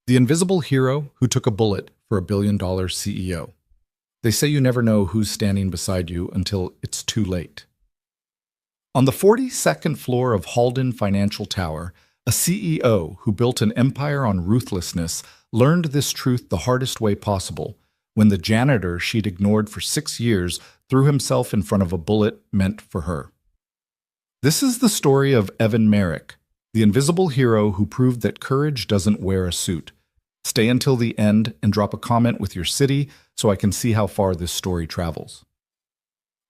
The invisible hero who took a bullet for $1 billion CEO. They say you never know who's standing beside you until it's too late. On the 42nd floor of Halden Financial Tower, a CEO who built an empire on ruthlessness learned this truth the hardest way possible when the janitor she'd ignored for 6 years threw himself in front of a bullet meant for her. This is the story of Evan Merrick, the invisible hero who proved that courage doesn't wear a suit. Stay until the end and drop a comment with your city so I can see how far this story travels.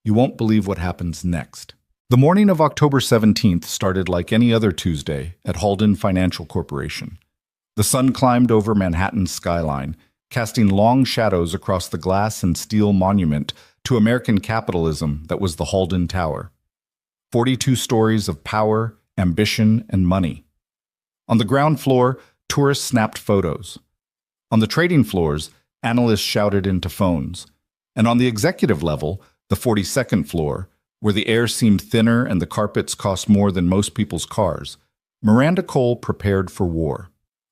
You won't believe what happens next. The morning of October 17th started like any other Tuesday at Halden Financial Corporation. The sun climbed over Manhattan's skyline, casting long shadows across the glass and steel monument to American capitalism that was the Halden Tower. 42 stories of power, ambition, and money. On the ground floor, tourists snapped photos. On the trading floors, analysts shouted into phones. And on the executive level, the 42nd floor, where the air seemed thinner and the carpets cost more than most people's cars, Miranda Cole prepared for war.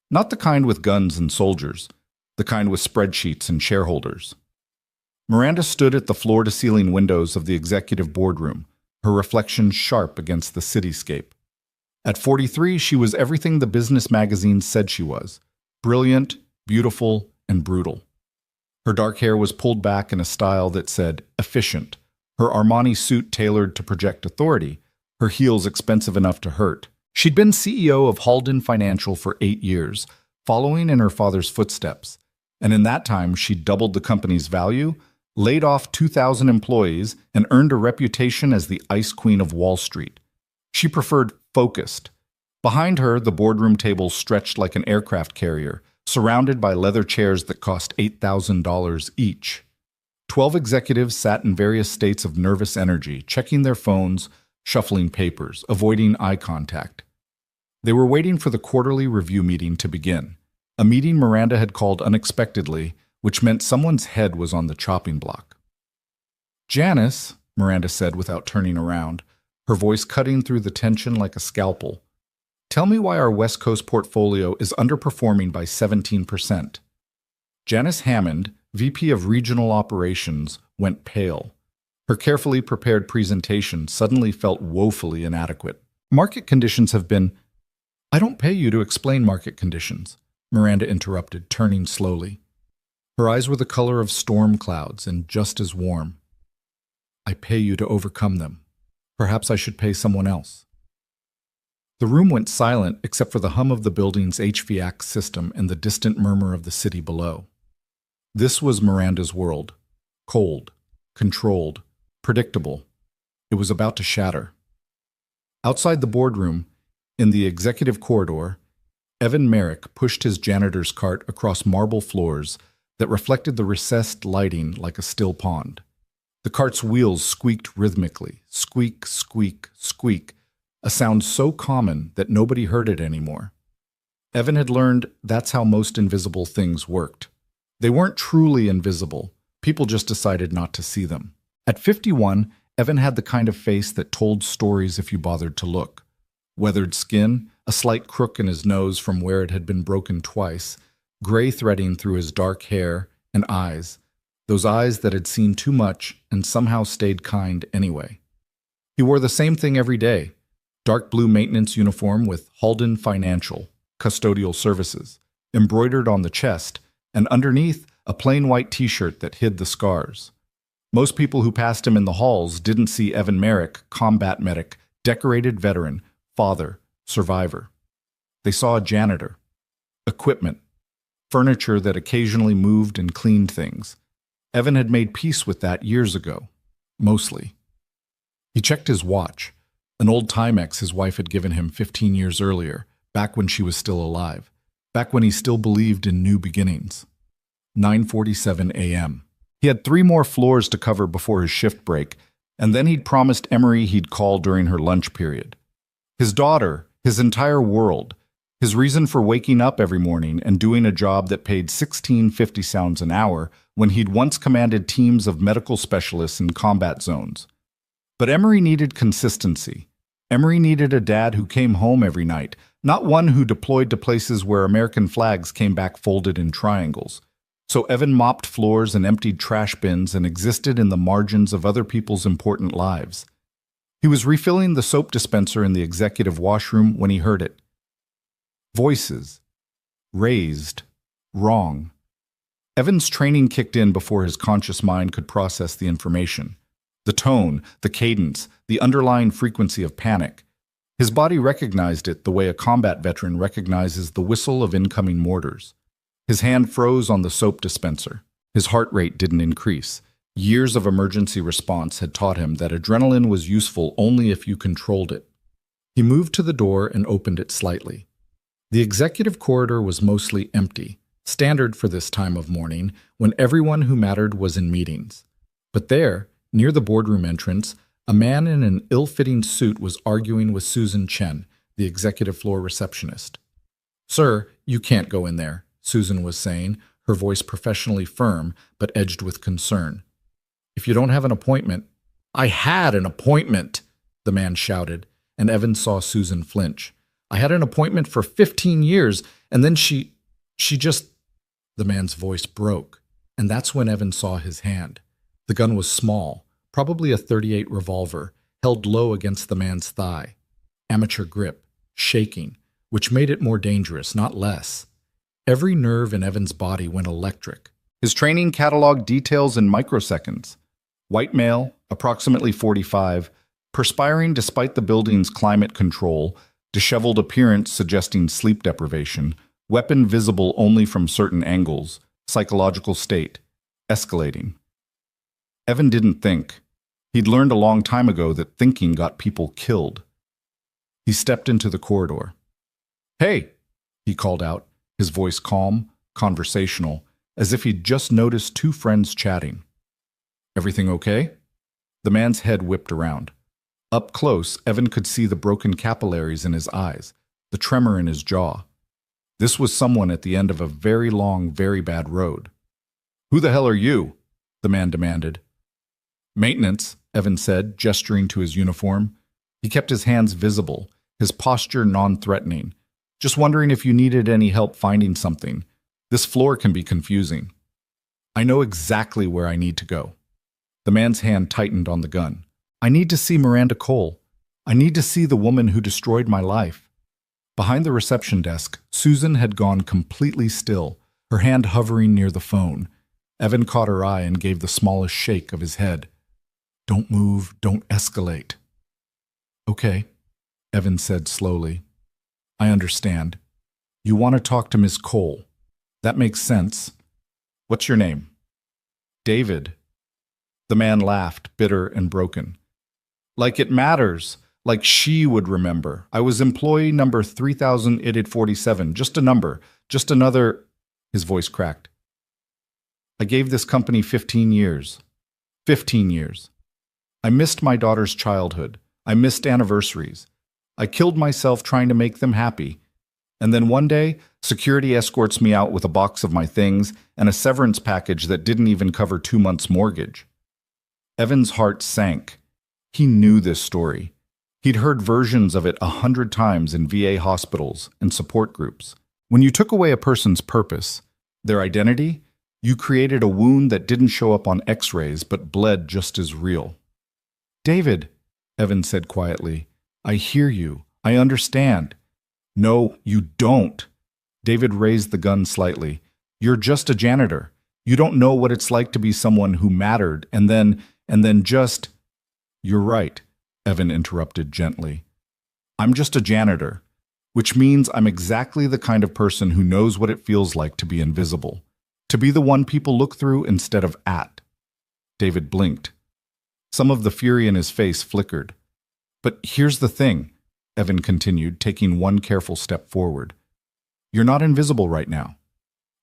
Not the kind with guns and soldiers, the kind with spreadsheets and shareholders. Miranda stood at the floor-to-ceiling windows of the executive boardroom, her reflection sharp against the cityscape. At 43, she was everything the business magazines said she was: brilliant, beautiful, and brutal. Her dark hair was pulled back in a style that said efficient, her Armani suit tailored to project authority, her heels expensive enough to hurt. She'd been CEO of Halden Financial for 8 years, following in her father's footsteps. And in that time, she'd doubled the company's value, laid off 2,000 employees, and earned a reputation as the ice queen of Wall Street. She preferred focused. Behind her, the boardroom table stretched like an aircraft carrier, surrounded by leather chairs that cost $8,000 each. 12 executives sat in various states of nervous energy, checking their phones, shuffling papers, avoiding eye contact. They were waiting for the quarterly review meeting to begin, a meeting Miranda had called unexpectedly, which meant someone's head was on the chopping block. "Janice," Miranda said without turning around, her voice cutting through the tension like a scalpel, "tell me why our West Coast portfolio is underperforming by 17%. Janice Hammond, VP of Regional Operations, went pale. Her carefully prepared presentation suddenly felt woefully inadequate. "Market conditions have been—" "I don't pay you to explain market conditions," Miranda interrupted, turning slowly. Her eyes were the color of storm clouds and just as warm. "I pay you to overcome them. Perhaps I should pay someone else." The room went silent except for the hum of the building's HVAC system and the distant murmur of the city below. This was Miranda's world. Cold, controlled, predictable. It was about to shatter. Outside the boardroom, in the executive corridor, Evan Merrick pushed his janitor's cart across marble floors that reflected the recessed lighting like a still pond. The cart's wheels squeaked rhythmically, squeak, squeak, squeak, a sound so common that nobody heard it anymore. Evan had learned that's how most invisible things worked. They weren't truly invisible. People just decided not to see them. At 51, Evan had the kind of face that told stories if you bothered to look. Weathered skin, a slight crook in his nose from where it had been broken twice, gray threading through his dark hair, and eyes, those eyes that had seen too much and somehow stayed kind anyway. He wore the same thing every day: dark blue maintenance uniform with Halden Financial, custodial services, embroidered on the chest, and underneath a plain white t-shirt that hid the scars. Most people who passed him in the halls didn't see Evan Merrick, combat medic, decorated veteran, father, survivor. They saw a janitor, equipment, furniture that occasionally moved and cleaned things. Evan had made peace with that years ago, mostly. He checked his watch, an old Timex his wife had given him 15 years earlier, back when she was still alive, back when he still believed in new beginnings. 9:47 a.m. He had 3 more floors to cover before his shift break, and then he'd promised Emery he'd call during her lunch period. His daughter, his entire world, his reason for waking up every morning and doing a job that paid $16.50 an hour when he'd once commanded teams of medical specialists in combat zones. But Emery needed consistency. Emery needed a dad who came home every night, not one who deployed to places where American flags came back folded in triangles. So Evan mopped floors and emptied trash bins and existed in the margins of other people's important lives. He was refilling the soap dispenser in the executive washroom when he heard it. Voices. Raised. Wrong. Evan's training kicked in before his conscious mind could process the information. The tone, the cadence, the underlying frequency of panic. His body recognized it the way a combat veteran recognizes the whistle of incoming mortars. His hand froze on the soap dispenser. His heart rate didn't increase. Years of emergency response had taught him that adrenaline was useful only if you controlled it. He moved to the door and opened it slightly. The executive corridor was mostly empty, standard for this time of morning when everyone who mattered was in meetings. But there, near the boardroom entrance, a man in an ill-fitting suit was arguing with Susan Chen, the executive floor receptionist. "Sir, you can't go in there," Susan was saying, her voice professionally firm but edged with concern. "If you don't have an appointment—" "I had an appointment," the man shouted, and Evan saw Susan flinch. "I had an appointment for 15 years, and then she just—" The man's voice broke, and that's when Evan saw his hand. The gun was small, probably a .38 revolver, held low against the man's thigh. Amateur grip, shaking, which made it more dangerous, not less. Every nerve in Evan's body went electric. His training cataloged details in microseconds. White male, approximately 45, perspiring despite the building's climate control, disheveled appearance suggesting sleep deprivation, weapon visible only from certain angles, psychological state, escalating. Evan didn't think. He'd learned a long time ago that thinking got people killed. He stepped into the corridor. "Hey," he called out, his voice calm, conversational, as if he'd just noticed two friends chatting. "Everything okay?" The man's head whipped around. Up close, Evan could see the broken capillaries in his eyes, the tremor in his jaw. This was someone at the end of a very long, very bad road. "Who the hell are you?" the man demanded. "Maintenance," Evan said, gesturing to his uniform. He kept his hands visible, his posture non-threatening. "Just wondering if you needed any help finding something. This floor can be confusing." "I know exactly where I need to go." The man's hand tightened on the gun. "I need to see Miranda Cole. I need to see the woman who destroyed my life." Behind the reception desk, Susan had gone completely still, her hand hovering near the phone. Evan caught her eye and gave the smallest shake of his head. "Don't move, don't escalate." "Okay," Evan said slowly. "I understand. You want to talk to Miss Cole. That makes sense. What's your name?" "David." The man laughed, bitter and broken. "Like it matters. Like she would remember. I was employee number 3847. Just a number. Just another—" His voice cracked. "I gave this company 15 years. 15 years. I missed my daughter's childhood. I missed anniversaries. I killed myself trying to make them happy. And then one day, security escorts me out with a box of my things and a severance package that didn't even cover 2 months' mortgage." Evan's heart sank. He knew this story. He'd heard versions of it 100 times in VA hospitals and support groups. When you took away a person's purpose, their identity, you created a wound that didn't show up on X-rays but bled just as real. "David," Evan said quietly, "I hear you. I understand." "No, you don't." David raised the gun slightly. "You're just a janitor. You don't know what it's like to be someone who mattered and then just—" "You're right," Evan interrupted gently. "I'm just a janitor, which means I'm exactly the kind of person who knows what it feels like to be invisible, to be the one people look through instead of at." David blinked. Some of the fury in his face flickered. "But here's the thing," Evan continued, taking one careful step forward. "You're not invisible right now.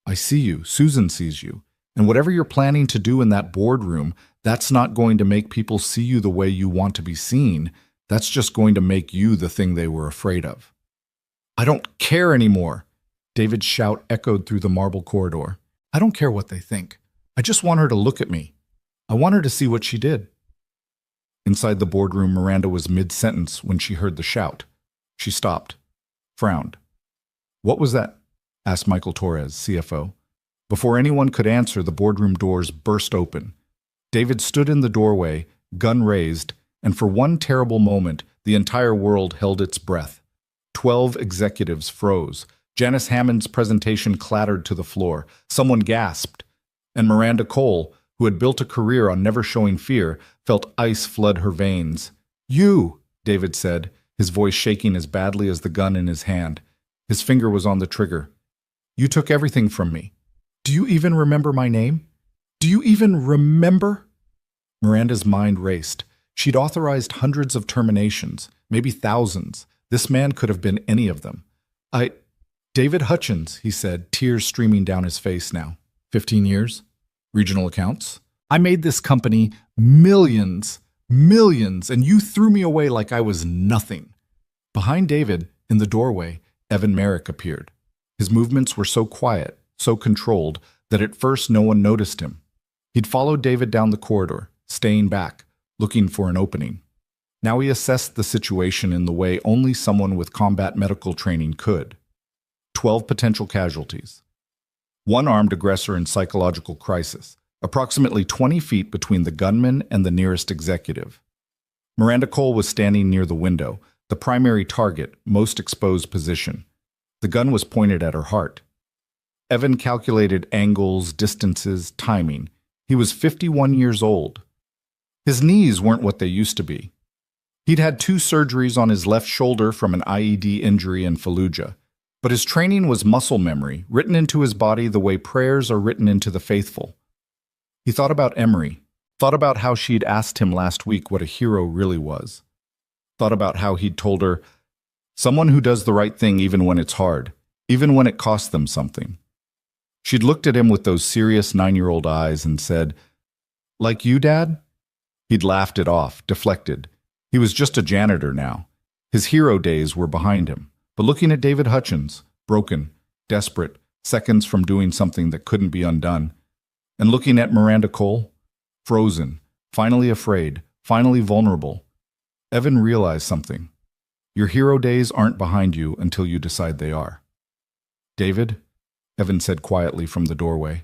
I see you, Susan sees you, and whatever you're planning to do in that boardroom, that's not going to make people see you the way you want to be seen. That's just going to make you the thing they were afraid of." "I don't care anymore," David's shout echoed through the marble corridor. "I don't care what they think. I just want her to look at me. I want her to see what she did." Inside the boardroom, Miranda was mid-sentence when she heard the shout. She stopped, frowned. "What was that?" asked Michael Torres, CFO. Before anyone could answer, the boardroom doors burst open. David stood in the doorway, gun raised, and for one terrible moment, the entire world held its breath. 12 executives froze. Janice Hammond's presentation clattered to the floor. Someone gasped. And Miranda Cole, who had built a career on never showing fear, felt ice flood her veins. "You," David said, his voice shaking as badly as the gun in his hand. His finger was on the trigger. "You took everything from me. Do you even remember my name? Do you even remember?" Miranda's mind raced. She'd authorized hundreds of terminations, maybe thousands. This man could have been any of them. David Hutchins, he said, tears streaming down his face now. 15 years? Regional accounts? I made this company millions, and you threw me away like I was nothing. Behind David, in the doorway, Evan Merrick appeared. His movements were so quiet, so controlled, that at first no one noticed him. He'd followed David down the corridor, staying back, looking for an opening. Now he assessed the situation in the way only someone with combat medical training could. 12 potential casualties. One armed aggressor in psychological crisis, approximately 20 feet between the gunman and the nearest executive. Miranda Cole was standing near the window, the primary target, most exposed position. The gun was pointed at her heart. Evan calculated angles, distances, timing. He was 51 years old. His knees weren't what they used to be. He'd had 2 surgeries on his left shoulder from an IED injury in Fallujah. But his training was muscle memory, written into his body the way prayers are written into the faithful. He thought about Emery, thought about how she'd asked him last week what a hero really was. Thought about how he'd told her, someone who does the right thing even when it's hard, even when it costs them something. She'd looked at him with those serious 9-year-old eyes and said, "Like you, Dad?" He'd laughed it off, deflected. He was just a janitor now. His hero days were behind him. But looking at David Hutchins, broken, desperate, seconds from doing something that couldn't be undone, and looking at Miranda Cole, frozen, finally afraid, finally vulnerable, Evan realized something. Your hero days aren't behind you until you decide they are. "David," Evan said quietly from the doorway.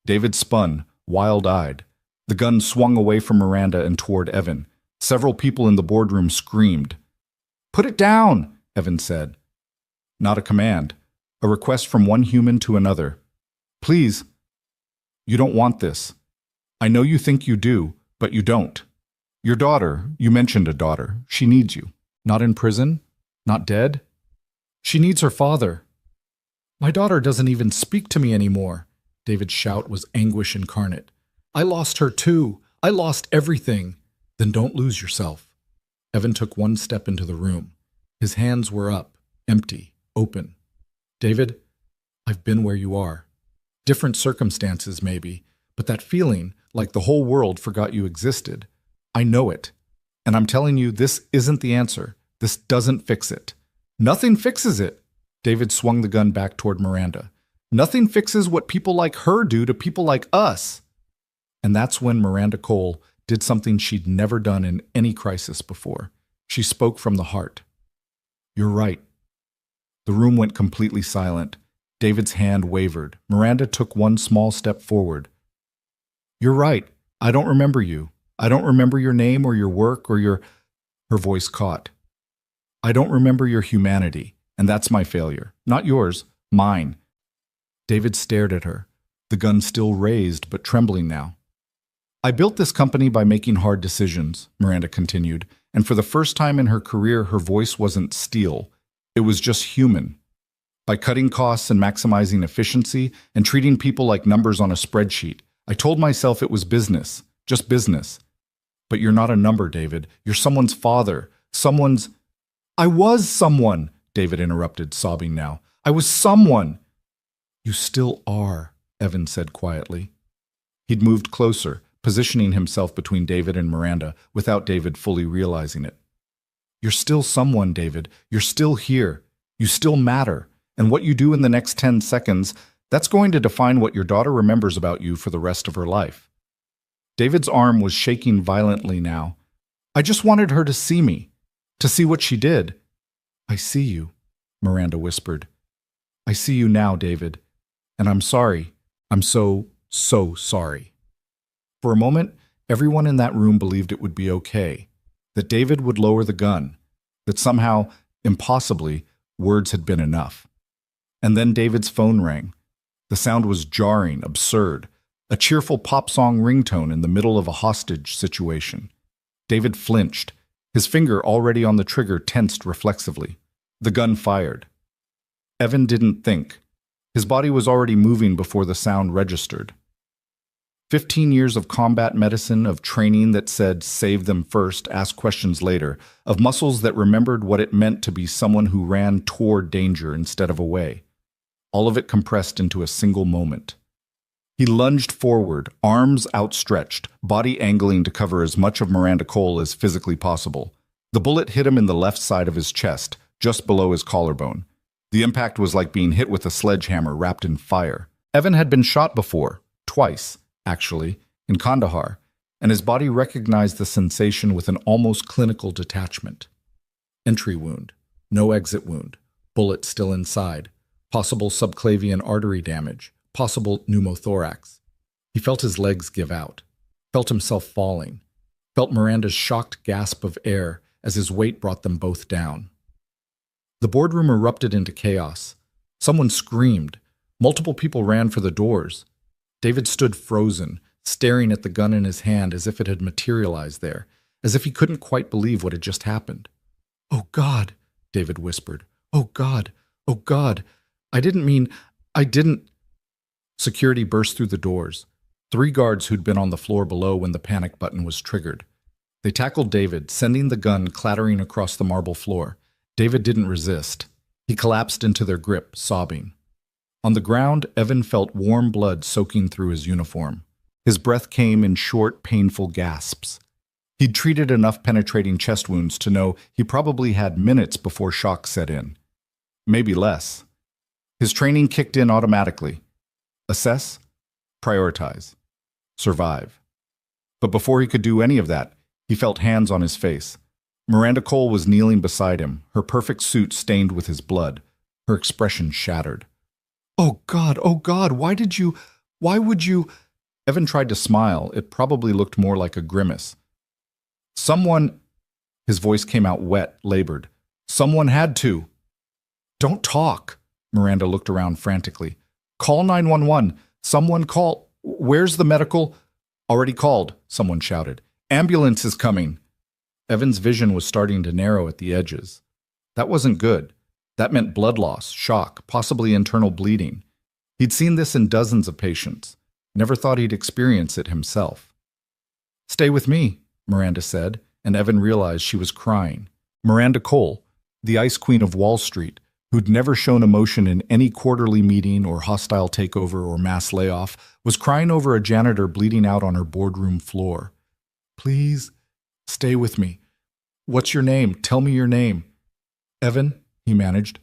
David spun, wild-eyed. The gun swung away from Miranda and toward Evan. Several people in the boardroom screamed. "Put it down," Evan said. Not a command, a request from one human to another. "Please, you don't want this. I know you think you do, but you don't. Your daughter, you mentioned a daughter, she needs you. Not in prison? Not dead? She needs her father." "My daughter doesn't even speak to me anymore." David's shout was anguish incarnate. "I lost her too. I lost everything." "Then don't lose yourself." Evan took one step into the room. His hands were up, empty, open. "David, I've been where you are. Different circumstances, maybe, but that feeling, like the whole world forgot you existed, I know it. And I'm telling you, this isn't the answer. This doesn't fix it. Nothing fixes it." David swung the gun back toward Miranda. "Nothing fixes what people like her do to people like us." And that's when Miranda Cole did something she'd never done in any crisis before. She spoke from the heart. "You're right." The room went completely silent. David's hand wavered. Miranda took one small step forward. "You're right. I don't remember you. I don't remember your name or your work or your—" Her voice caught. "I don't remember your humanity, and that's my failure. Not yours, mine." David stared at her, the gun still raised but trembling now. "I built this company by making hard decisions," Miranda continued, and for the first time in her career, her voice wasn't steel. It was just human. By cutting costs and maximizing efficiency and treating people like numbers on a spreadsheet, I told myself it was business, just business. But you're not a number, David. You're someone's father, someone's— "I was someone," David interrupted, sobbing now. "I was someone." "You still are," Evan said quietly. He'd moved closer, positioning himself between David and Miranda without David fully realizing it. "You're still someone, David. You're still here. You still matter. And what you do in the next 10 seconds, that's going to define what your daughter remembers about you for the rest of her life." David's arm was shaking violently now. I just wanted her to see me, to see what she did. I see you, Miranda whispered. I see you now, David. And I'm sorry. I'm so sorry. For a moment, everyone in that room believed it would be okay, that David would lower the gun, that somehow, impossibly, words had been enough. And then David's phone rang. The sound was jarring, absurd, a cheerful pop song ringtone in the middle of a hostage situation. David flinched, his finger already on the trigger tensed reflexively. The gun fired. Evan didn't think. His body was already moving before the sound registered. 15 years of combat medicine, of training that said, save them first, ask questions later, of muscles that remembered what it meant to be someone who ran toward danger instead of away. All of it compressed into a single moment. He lunged forward, arms outstretched, body angling to cover as much of Miranda Cole as physically possible. The bullet hit him in the left side of his chest, just below his collarbone. The impact was like being hit with a sledgehammer wrapped in fire. Evan had been shot before, twice, actually, in Kandahar, and his body recognized the sensation with an almost clinical detachment. Entry wound, no exit wound, bullet still inside, possible subclavian artery damage, possible pneumothorax. He felt his legs give out, felt himself falling, felt Miranda's shocked gasp of air as his weight brought them both down. The boardroom erupted into chaos. Someone screamed. Multiple people ran for the doors. David stood frozen, staring at the gun in his hand as if it had materialized there, as if he couldn't quite believe what had just happened. "Oh, God," David whispered. "Oh, God. Oh, God. I didn't." Security burst through the doors. 3 guards who'd been on the floor below when the panic button was triggered. They tackled David, sending the gun clattering across the marble floor. David didn't resist. He collapsed into their grip, sobbing. On the ground, Evan felt warm blood soaking through his uniform. His breath came in short, painful gasps. He'd treated enough penetrating chest wounds to know he probably had minutes before shock set in. Maybe less. His training kicked in automatically. Assess, prioritize, survive. But before he could do any of that, he felt hands on his face. Miranda Cole was kneeling beside him, her perfect suit stained with his blood, her expression shattered. Oh, God, why would you? Evan tried to smile. It probably looked more like a grimace. Someone, his voice came out wet, labored. Someone had to. Don't talk. Miranda looked around frantically. Call 911. Someone call. Where's the medical? Already called, someone shouted. Ambulance is coming. Evan's vision was starting to narrow at the edges. That wasn't good. That meant blood loss, shock, possibly internal bleeding. He'd seen this in dozens of patients. Never thought he'd experience it himself. Stay with me, Miranda said, and Evan realized she was crying. Miranda Cole, the Ice Queen of Wall Street, who'd never shown emotion in any quarterly meeting or hostile takeover or mass layoff, was crying over a janitor bleeding out on her boardroom floor. Please, stay with me. What's your name? Tell me your name. Evan, he managed.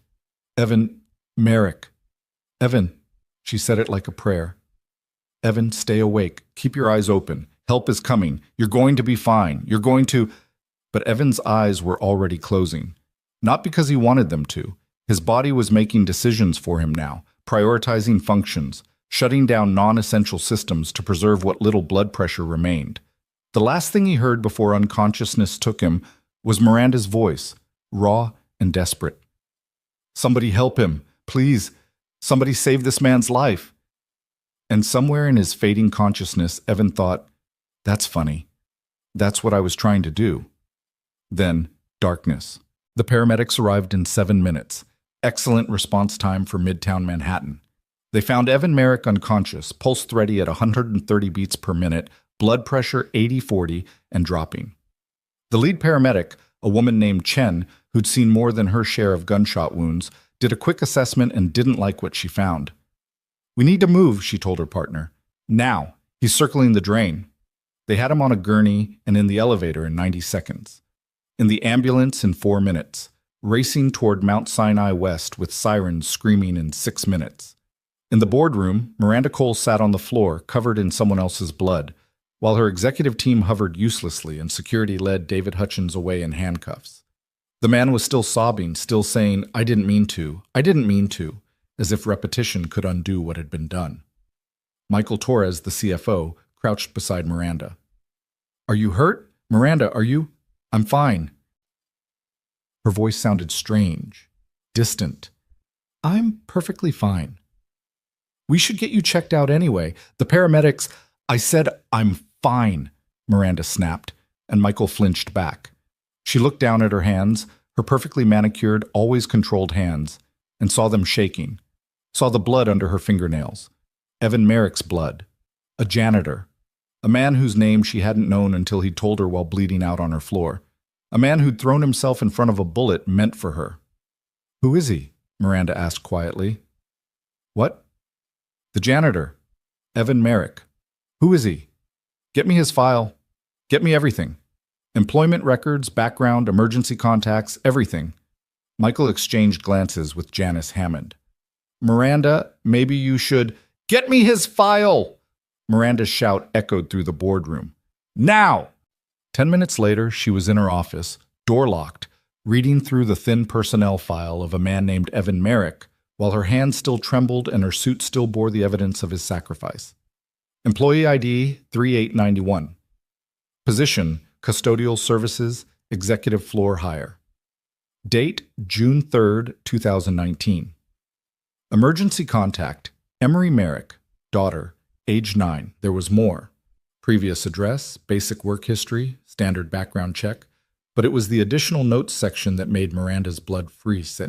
Evan Merrick. Evan, she said it like a prayer. Evan, stay awake. Keep your eyes open. Help is coming. You're going to be fine. You're going to... But Evan's eyes were already closing. Not because he wanted them to. His body was making decisions for him now, prioritizing functions, shutting down non-essential systems to preserve what little blood pressure remained. The last thing he heard before unconsciousness took him was Miranda's voice, raw and desperate. Somebody help him, please. Somebody save this man's life. And somewhere in his fading consciousness, Evan thought, that's funny. That's what I was trying to do. Then, darkness. The paramedics arrived in 7 minutes. Excellent response time for Midtown Manhattan. They found Evan Merrick unconscious, pulse thready at 130 beats per minute, blood pressure 80/40, and dropping. The lead paramedic, a woman named Chen, who'd seen more than her share of gunshot wounds, did a quick assessment and didn't like what she found. We need to move, she told her partner. Now. He's circling the drain. They had him on a gurney and in the elevator in 90 seconds. In the ambulance in 4 minutes. Racing toward Mount Sinai West with sirens screaming in 6 minutes. In the boardroom, Miranda Cole sat on the floor, covered in someone else's blood. while her executive team hovered uselessly and security led David Hutchins away in handcuffs. The man was still sobbing, still saying, "I didn't mean to, I didn't mean to," as if repetition could undo what had been done. Michael Torres, the CFO, crouched beside Miranda. "Are you hurt? Miranda, are you?" "I'm fine." Her voice sounded strange, distant. "I'm perfectly fine." "We should get you checked out anyway. The paramedics—" "I said I'm fine," Miranda snapped, and Michael flinched back. She looked down at her hands, her perfectly manicured, always controlled hands, and saw them shaking. Saw the blood under her fingernails. Evan Merrick's blood. A janitor. A man whose name she hadn't known until he'd told her while bleeding out on her floor. A man who'd thrown himself in front of a bullet meant for her. "Who is he?" Miranda asked quietly. "What?" "The janitor. Evan Merrick. Who is he? Get me his file. Get me everything. Employment records, background, emergency contacts, everything." Michael exchanged glances with Janice Hammond. "Miranda, maybe you should—" "Get me his file!" Miranda's shout echoed through the boardroom. "Now!" 10 minutes later, she was in her office, door locked, reading through the thin personnel file of a man named Evan Merrick, while her hands still trembled and her suit still bore the evidence of his sacrifice. Employee ID 3891. Position, Custodial Services, Executive Floor Hire. Date, June 3rd, 2019. Emergency contact, Emery Merrick, daughter, age 9. There was more. Previous address, basic work history, standard background check, but it was the additional notes section that made Miranda's blood freeze.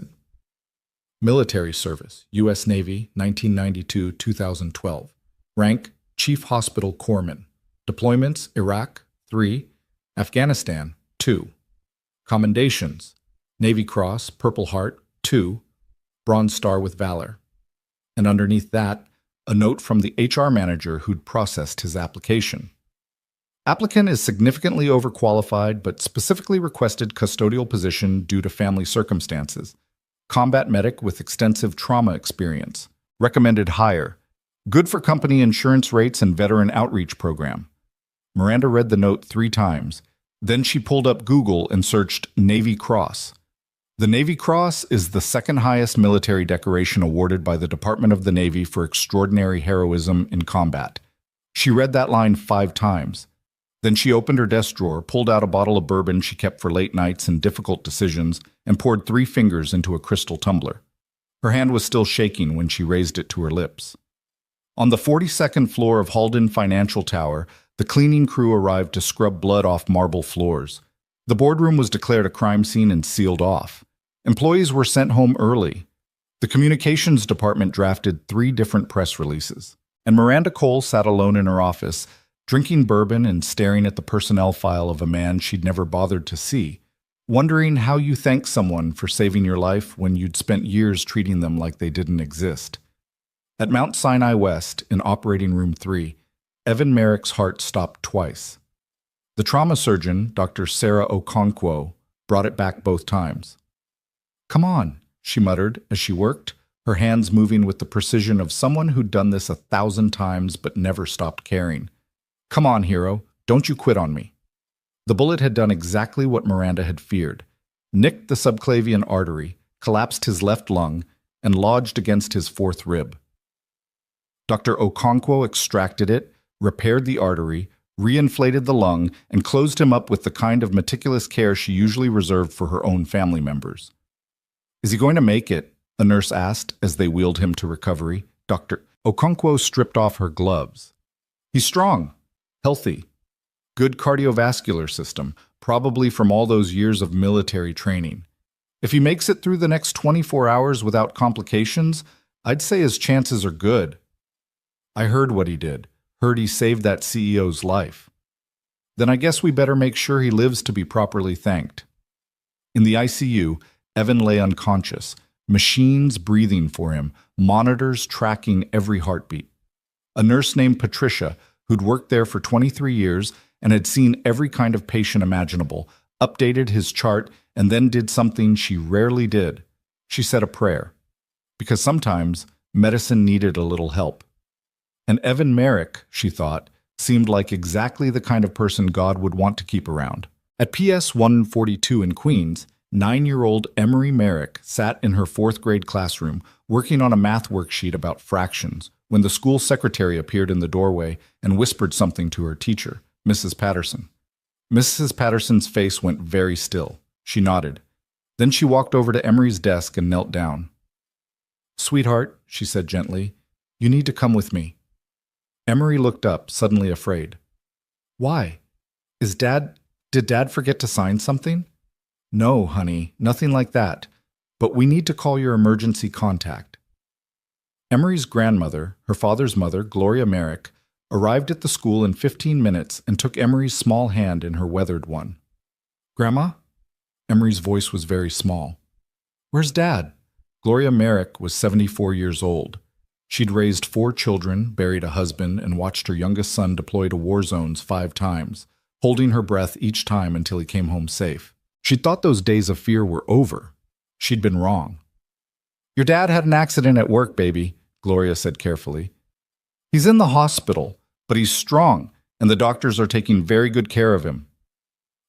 Military service, U.S. Navy, 1992-2012. Rank, Chief Hospital Corpsman. Deployments, Iraq, 3. Afghanistan, 2. Commendations, Navy Cross, Purple Heart, 2. Bronze Star with Valor. And underneath that, a note from the HR manager who'd processed his application. Applicant is significantly overqualified but specifically requested custodial position due to family circumstances. Combat medic with extensive trauma experience. Recommended hire. Good for company insurance rates and veteran outreach program. Miranda read the note 3 times. Then she pulled up Google and searched Navy Cross. The Navy Cross is the second highest military decoration awarded by the Department of the Navy for extraordinary heroism in combat. She read that line 5 times. Then she opened her desk drawer, pulled out a bottle of bourbon she kept for late nights and difficult decisions, and poured 3 fingers into a crystal tumbler. Her hand was still shaking when she raised it to her lips. On the 42nd floor of Halden Financial Tower, the cleaning crew arrived to scrub blood off marble floors. The boardroom was declared a crime scene and sealed off. Employees were sent home early. The communications department drafted 3 different press releases. And Miranda Cole sat alone in her office, drinking bourbon and staring at the personnel file of a man she'd never bothered to see, wondering how you thank someone for saving your life when you'd spent years treating them like they didn't exist. At Mount Sinai West, in Operating Room 3, Evan Merrick's heart stopped twice. The trauma surgeon, Dr. Sarah Okonkwo, brought it back both times. "Come on," she muttered as she worked, her hands moving with the precision of someone who'd done this 1,000 times but never stopped caring. "Come on, hero, don't you quit on me." The bullet had done exactly what Miranda had feared. Nicked the subclavian artery, collapsed his left lung, and lodged against his 4th rib. Dr. Okonkwo extracted it, repaired the artery, reinflated the lung, and closed him up with the kind of meticulous care she usually reserved for her own family members. "Is he going to make it?" a nurse asked as they wheeled him to recovery. Dr. Okonkwo stripped off her gloves. "He's strong, healthy, good cardiovascular system, probably from all those years of military training. If he makes it through the next 24 hours without complications, I'd say his chances are good. I heard what he did, heard he saved that CEO's life. Then I guess we better make sure he lives to be properly thanked." In the ICU, Evan lay unconscious, machines breathing for him, monitors tracking every heartbeat. A nurse named Patricia, who'd worked there for 23 years and had seen every kind of patient imaginable, updated his chart and then did something she rarely did. She said a prayer. Because sometimes medicine needed a little help. And Evan Merrick, she thought, seemed like exactly the kind of person God would want to keep around. At PS 142 in Queens, 9-year-old Emery Merrick sat in her 4th grade classroom working on a math worksheet about fractions when the school secretary appeared in the doorway and whispered something to her teacher, Mrs. Patterson. Mrs. Patterson's face went very still. She nodded. Then she walked over to Emery's desk and knelt down. "Sweetheart," she said gently, "you need to come with me." Emery looked up, suddenly afraid. "Why? Did Dad forget to sign something?" "No, honey, nothing like that. But we need to call your emergency contact." Emery's grandmother, her father's mother, Gloria Merrick, arrived at the school in 15 minutes and took Emery's small hand in her weathered one. "Grandma?" Emery's voice was very small. "Where's Dad?" Gloria Merrick was 74 years old. She'd raised 4 children, buried a husband, and watched her youngest son deploy to war zones 5 times, holding her breath each time until he came home safe. She'd thought those days of fear were over. She'd been wrong. "Your dad had an accident at work, baby," Gloria said carefully. "He's in the hospital, but he's strong, and the doctors are taking very good care of him."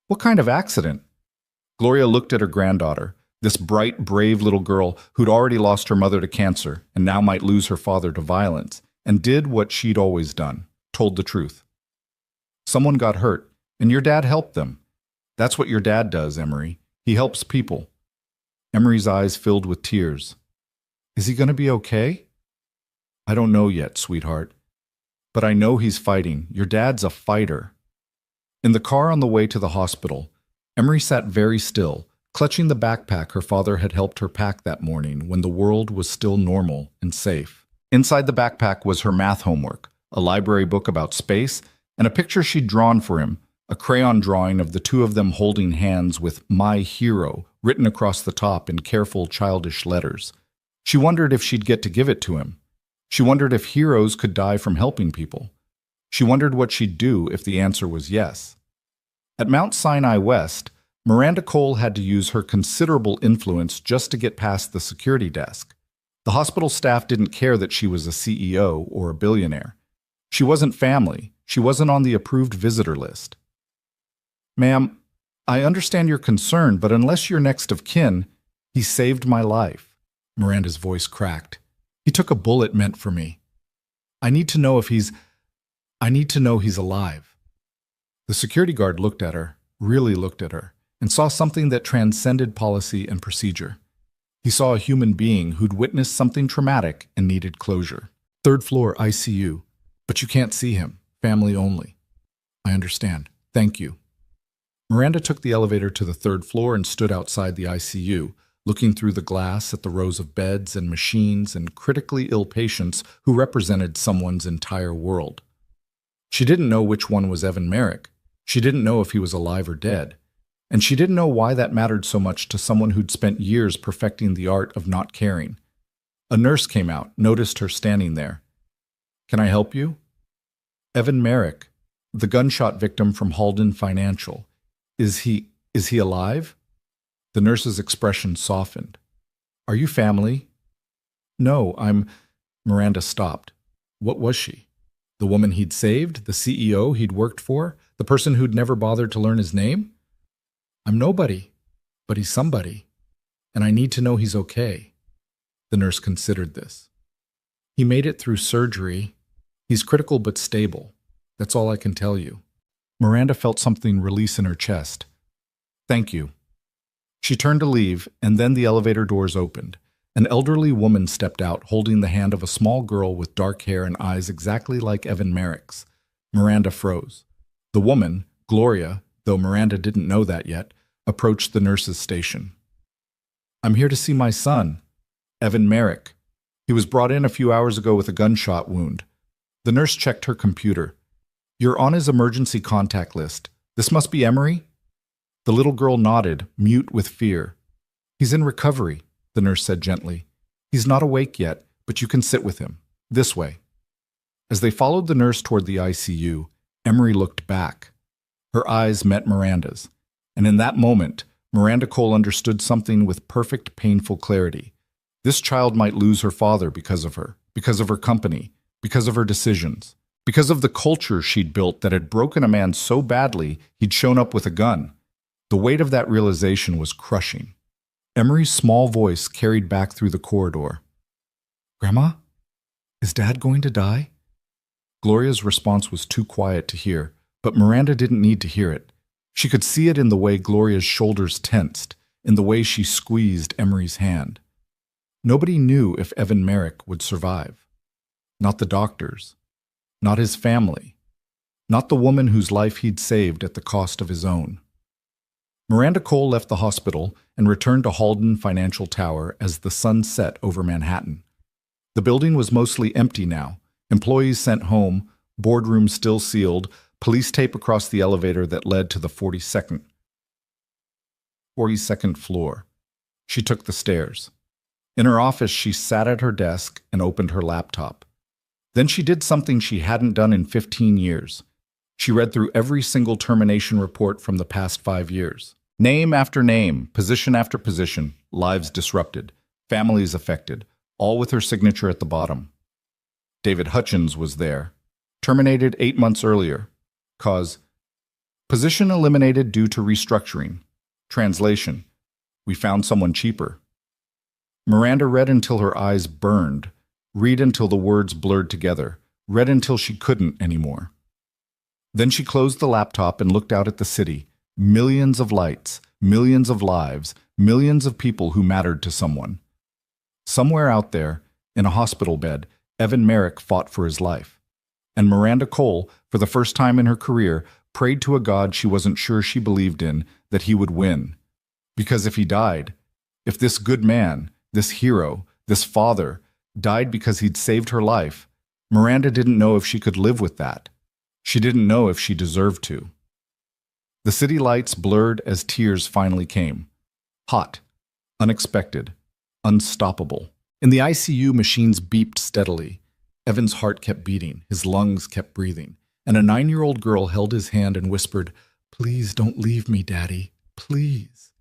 "What kind of accident?" Gloria looked at her granddaughter, this bright, brave little girl who'd already lost her mother to cancer and now might lose her father to violence, and did what she'd always done, told the truth. "Someone got hurt, and your dad helped them. That's what your dad does, Emery. He helps people." Emery's eyes filled with tears. "Is he going to be okay?" "I don't know yet, sweetheart. But I know he's fighting. Your dad's a fighter." In the car on the way to the hospital, Emery sat very still, clutching the backpack her father had helped her pack that morning when the world was still normal and safe. Inside the backpack was her math homework, a library book about space, and a picture she'd drawn for him, a crayon drawing of the 2 of them holding hands with "My Hero" written across the top in careful, childish letters. She wondered if she'd get to give it to him. She wondered if heroes could die from helping people. She wondered what she'd do if the answer was yes. At Mount Sinai West, Miranda Cole had to use her considerable influence just to get past the security desk. The hospital staff didn't care that she was a CEO or a billionaire. She wasn't family. She wasn't on the approved visitor list. "Ma'am, I understand your concern, but unless you're next of kin, he saved my life." Miranda's voice cracked. "He took a bullet meant for me. I need to know he's alive." The security guard looked at her, really looked at her, and saw something that transcended policy and procedure. He saw a human being who'd witnessed something traumatic and needed closure. "3rd floor ICU, but you can't see him. Family only." "I understand. Thank you." Miranda took the elevator to the 3rd floor and stood outside the ICU, looking through the glass at the rows of beds and machines and critically ill patients who represented someone's entire world. She didn't know which one was Evan Merrick. She didn't know if he was alive or dead. And she didn't know why that mattered so much to someone who'd spent years perfecting the art of not caring. A nurse came out, noticed her standing there. "Can I help you?" "Evan Merrick, the gunshot victim from Halden Financial. Is he alive?" The nurse's expression softened. "Are you family?" "No, Miranda stopped. What was she? The woman he'd saved? The CEO he'd worked for? The person who'd never bothered to learn his name? "I'm nobody, but he's somebody, and I need to know he's okay." The nurse considered this. "He made it through surgery. He's critical but stable. That's all I can tell you." Miranda felt something release in her chest. "Thank you." She turned to leave, and then the elevator doors opened. An elderly woman stepped out, holding the hand of a small girl with dark hair and eyes exactly like Evan Merrick's. Miranda froze. The woman, Gloria, though Miranda didn't know that yet, approached the nurse's station. "I'm here to see my son, Evan Merrick. He was brought in a few hours ago with a gunshot wound." The nurse checked her computer. "You're on his emergency contact list. This must be Emery?" The little girl nodded, mute with fear. "He's in recovery," the nurse said gently. "He's not awake yet, but you can sit with him. This way." As they followed the nurse toward the ICU, Emery looked back. Her eyes met Miranda's, and in that moment, Miranda Cole understood something with perfect, painful clarity. This child might lose her father because of her company, because of her decisions. because of the culture she'd built that had broken a man so badly he'd shown up with a gun. The weight of that realization was crushing. Emery's small voice carried back through the corridor. "Grandma? Is Dad going to die?" Gloria's response was too quiet to hear, but Miranda didn't need to hear it. She could see it in the way Gloria's shoulders tensed, in the way she squeezed Emery's hand. Nobody knew if Evan Merrick would survive. Not the doctors. Not his family. Not the woman whose life he'd saved at the cost of his own. Miranda Cole left the hospital and returned to Halden Financial Tower as the sun set over Manhattan. The building was mostly empty now, employees sent home, boardrooms still sealed, police tape across the elevator that led to the 42nd floor. She took the stairs. In her office, she sat at her desk and opened her laptop. Then she did something she hadn't done in 15 years. She read through every single termination report from the past 5 years. Name after name, position after position, lives disrupted, families affected, all with her signature at the bottom. David Hutchins was there. Terminated 8 months earlier. Cause: position eliminated due to restructuring. Translation: we found someone cheaper. Miranda read until her eyes burned, read until the words blurred together, read until she couldn't anymore. Then she closed the laptop and looked out at the city. Millions of lights, millions of lives, millions of people who mattered to someone. Somewhere out there, in a hospital bed, Evan Merrick fought for his life. And Miranda Cole, for the first time in her career, prayed to a God she wasn't sure she believed in that he would win. Because if he died, if this good man, this hero, this father, died because he'd saved her life, Miranda didn't know if she could live with that. She didn't know if she deserved to. The city lights blurred as tears finally came. Hot, unexpected, unstoppable. In the ICU, machines beeped steadily. Evan's heart kept beating, his lungs kept breathing, and a 9-year-old girl held his hand and whispered, "Please don't leave me, Daddy. Please.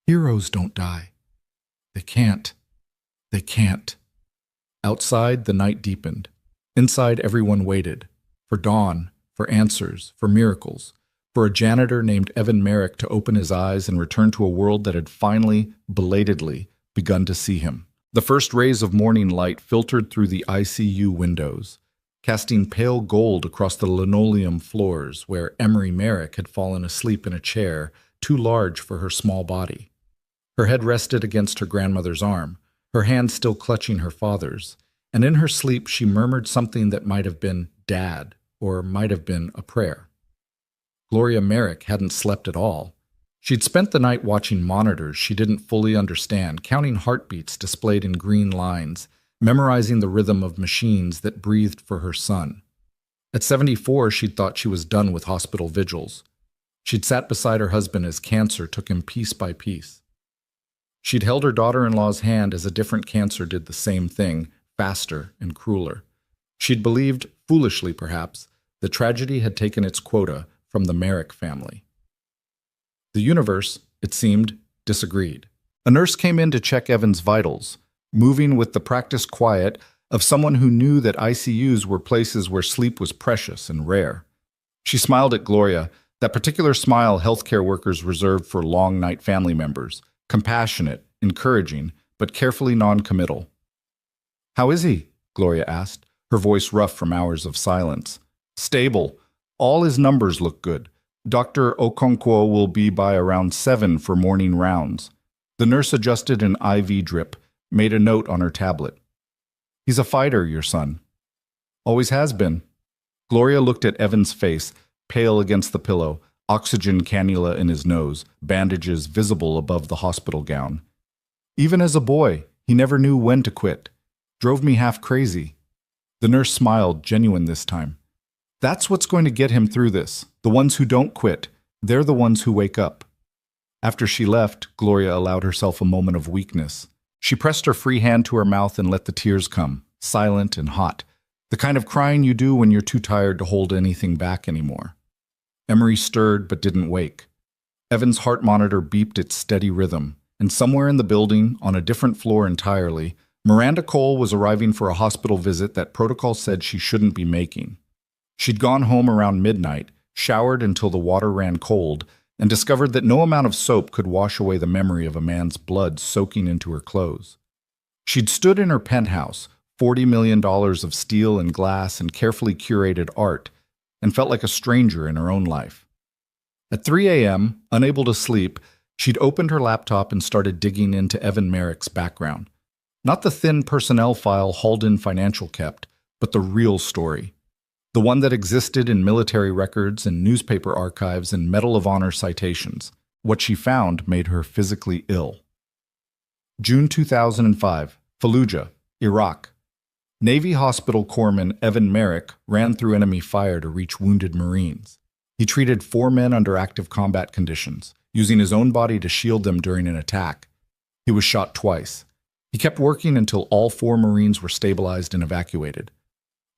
Heroes don't die. They can't. They can't." Outside, the night deepened. Inside, everyone waited. For dawn, for answers, for miracles. For a janitor named Evan Merrick to open his eyes and return to a world that had finally, belatedly, begun to see him. The first rays of morning light filtered through the ICU windows, casting pale gold across the linoleum floors where Emery Merrick had fallen asleep in a chair too large for her small body. Her head rested against her grandmother's arm, her hand still clutching her father's, and in her sleep she murmured something that might have been "Dad," or might have been a prayer. Gloria Merrick hadn't slept at all. She'd spent the night watching monitors she didn't fully understand, counting heartbeats displayed in green lines, memorizing the rhythm of machines that breathed for her son. At 74, she'd thought she was done with hospital vigils. She'd sat beside her husband as cancer took him piece by piece. She'd held her daughter-in-law's hand as a different cancer did the same thing, faster and crueler. She'd believed, foolishly perhaps, that tragedy had taken its quota from the Merrick family. The universe, it seemed, disagreed. A nurse came in to check Evan's vitals, moving with the practiced quiet of someone who knew that ICUs were places where sleep was precious and rare. She smiled at Gloria, that particular smile healthcare workers reserved for long-night family members, compassionate, encouraging, but carefully non-committal. "How is he?" Gloria asked, her voice rough from hours of silence. "Stable. All his numbers look good. Dr. Okonkwo will be by around 7 for morning rounds." The nurse adjusted an IV drip, made a note on her tablet. "He's a fighter, your son." "Always has been." Gloria looked at Evan's face, pale against the pillow, oxygen cannula in his nose, bandages visible above the hospital gown. "Even as a boy, he never knew when to quit. Drove me half crazy." The nurse smiled, genuine this time. "That's what's going to get him through this. The ones who don't quit, they're the ones who wake up." After she left, Gloria allowed herself a moment of weakness. She pressed her free hand to her mouth and let the tears come, silent and hot, the kind of crying you do when you're too tired to hold anything back anymore. Emery stirred but didn't wake. Evan's heart monitor beeped its steady rhythm, and somewhere in the building, on a different floor entirely, Miranda Cole was arriving for a hospital visit that protocol said she shouldn't be making. She'd gone home around midnight, showered until the water ran cold, and discovered that no amount of soap could wash away the memory of a man's blood soaking into her clothes. She'd stood in her penthouse, $40 million of steel and glass and carefully curated art, and felt like a stranger in her own life. At 3 a.m., unable to sleep, she'd opened her laptop and started digging into Evan Merrick's background. Not the thin personnel file Halden Financial kept, but the real story. The one that existed in military records and newspaper archives and Medal of Honor citations. What she found made her physically ill. June 2005, Fallujah, Iraq. Navy Hospital Corpsman Evan Merrick ran through enemy fire to reach wounded Marines. He treated 4 men under active combat conditions, using his own body to shield them during an attack. He was shot twice. He kept working until all 4 Marines were stabilized and evacuated.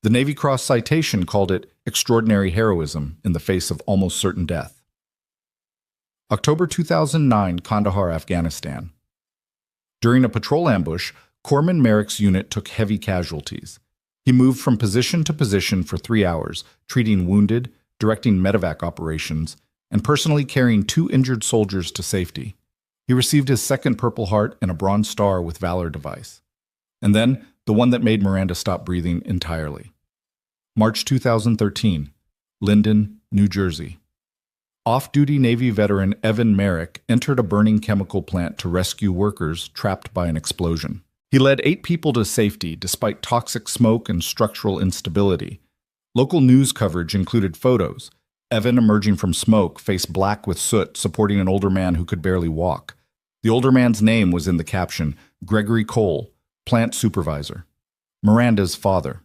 The Navy Cross citation called it extraordinary heroism in the face of almost certain death. October 2009, Kandahar, Afghanistan. During a patrol ambush, Corpsman Merrick's unit took heavy casualties. He moved from position to position for 3 hours, treating wounded, directing medevac operations, and personally carrying 2 injured soldiers to safety. He received his second Purple Heart and a Bronze Star with Valor device. And then, the one that made Miranda stop breathing entirely. March 2013, Linden, New Jersey. Off-duty Navy veteran Evan Merrick entered a burning chemical plant to rescue workers trapped by an explosion. He led 8 people to safety despite toxic smoke and structural instability. Local news coverage included photos. Evan, emerging from smoke, face black with soot, supporting an older man who could barely walk. The older man's name was in the caption, Gregory Cole, plant supervisor, Miranda's father.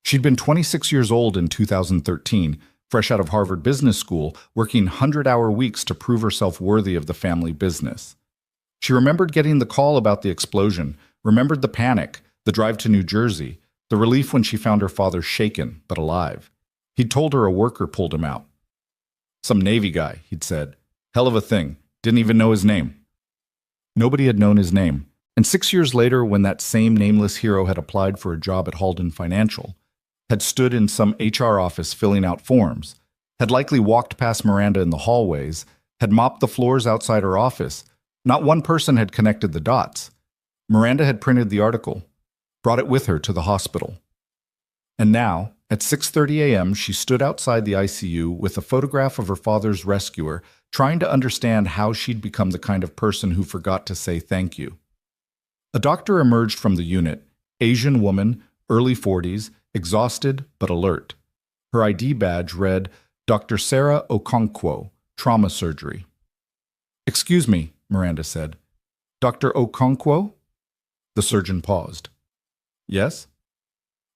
She'd been 26 years old in 2013, fresh out of Harvard Business School, working 100-hour weeks to prove herself worthy of the family business. She remembered getting the call about the explosion, remembered the panic, the drive to New Jersey, the relief when she found her father shaken but alive. He'd told her a worker pulled him out. Some Navy guy, he'd said. Hell of a thing. Didn't even know his name. Nobody had known his name. And 6 years later, when that same nameless hero had applied for a job at Halden Financial, had stood in some HR office filling out forms, had likely walked past Miranda in the hallways, had mopped the floors outside her office, not one person had connected the dots. Miranda had printed the article, brought it with her to the hospital. And now, at 6:30 a.m., she stood outside the ICU with a photograph of her father's rescuer, trying to understand how she'd become the kind of person who forgot to say thank you. A doctor emerged from the unit, Asian woman, early 40s, exhausted but alert. Her ID badge read, Dr. Sarah Okonkwo, trauma surgery. Excuse me, Miranda said. Dr. Okonkwo? The surgeon paused. Yes?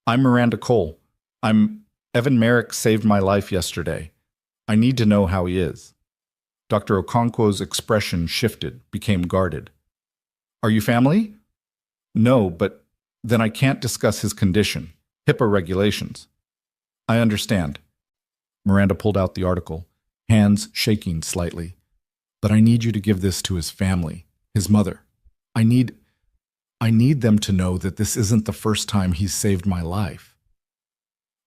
I'm Miranda Cole. Evan Merrick saved my life yesterday. I need to know how he is. Dr. Okonkwo's expression shifted, became guarded. Are you family? No, but then I can't discuss his condition. HIPAA regulations. I understand. Miranda pulled out the article, hands shaking slightly. But I need you to give this to his family, his mother. I need them to know that this isn't the first time he's saved my life.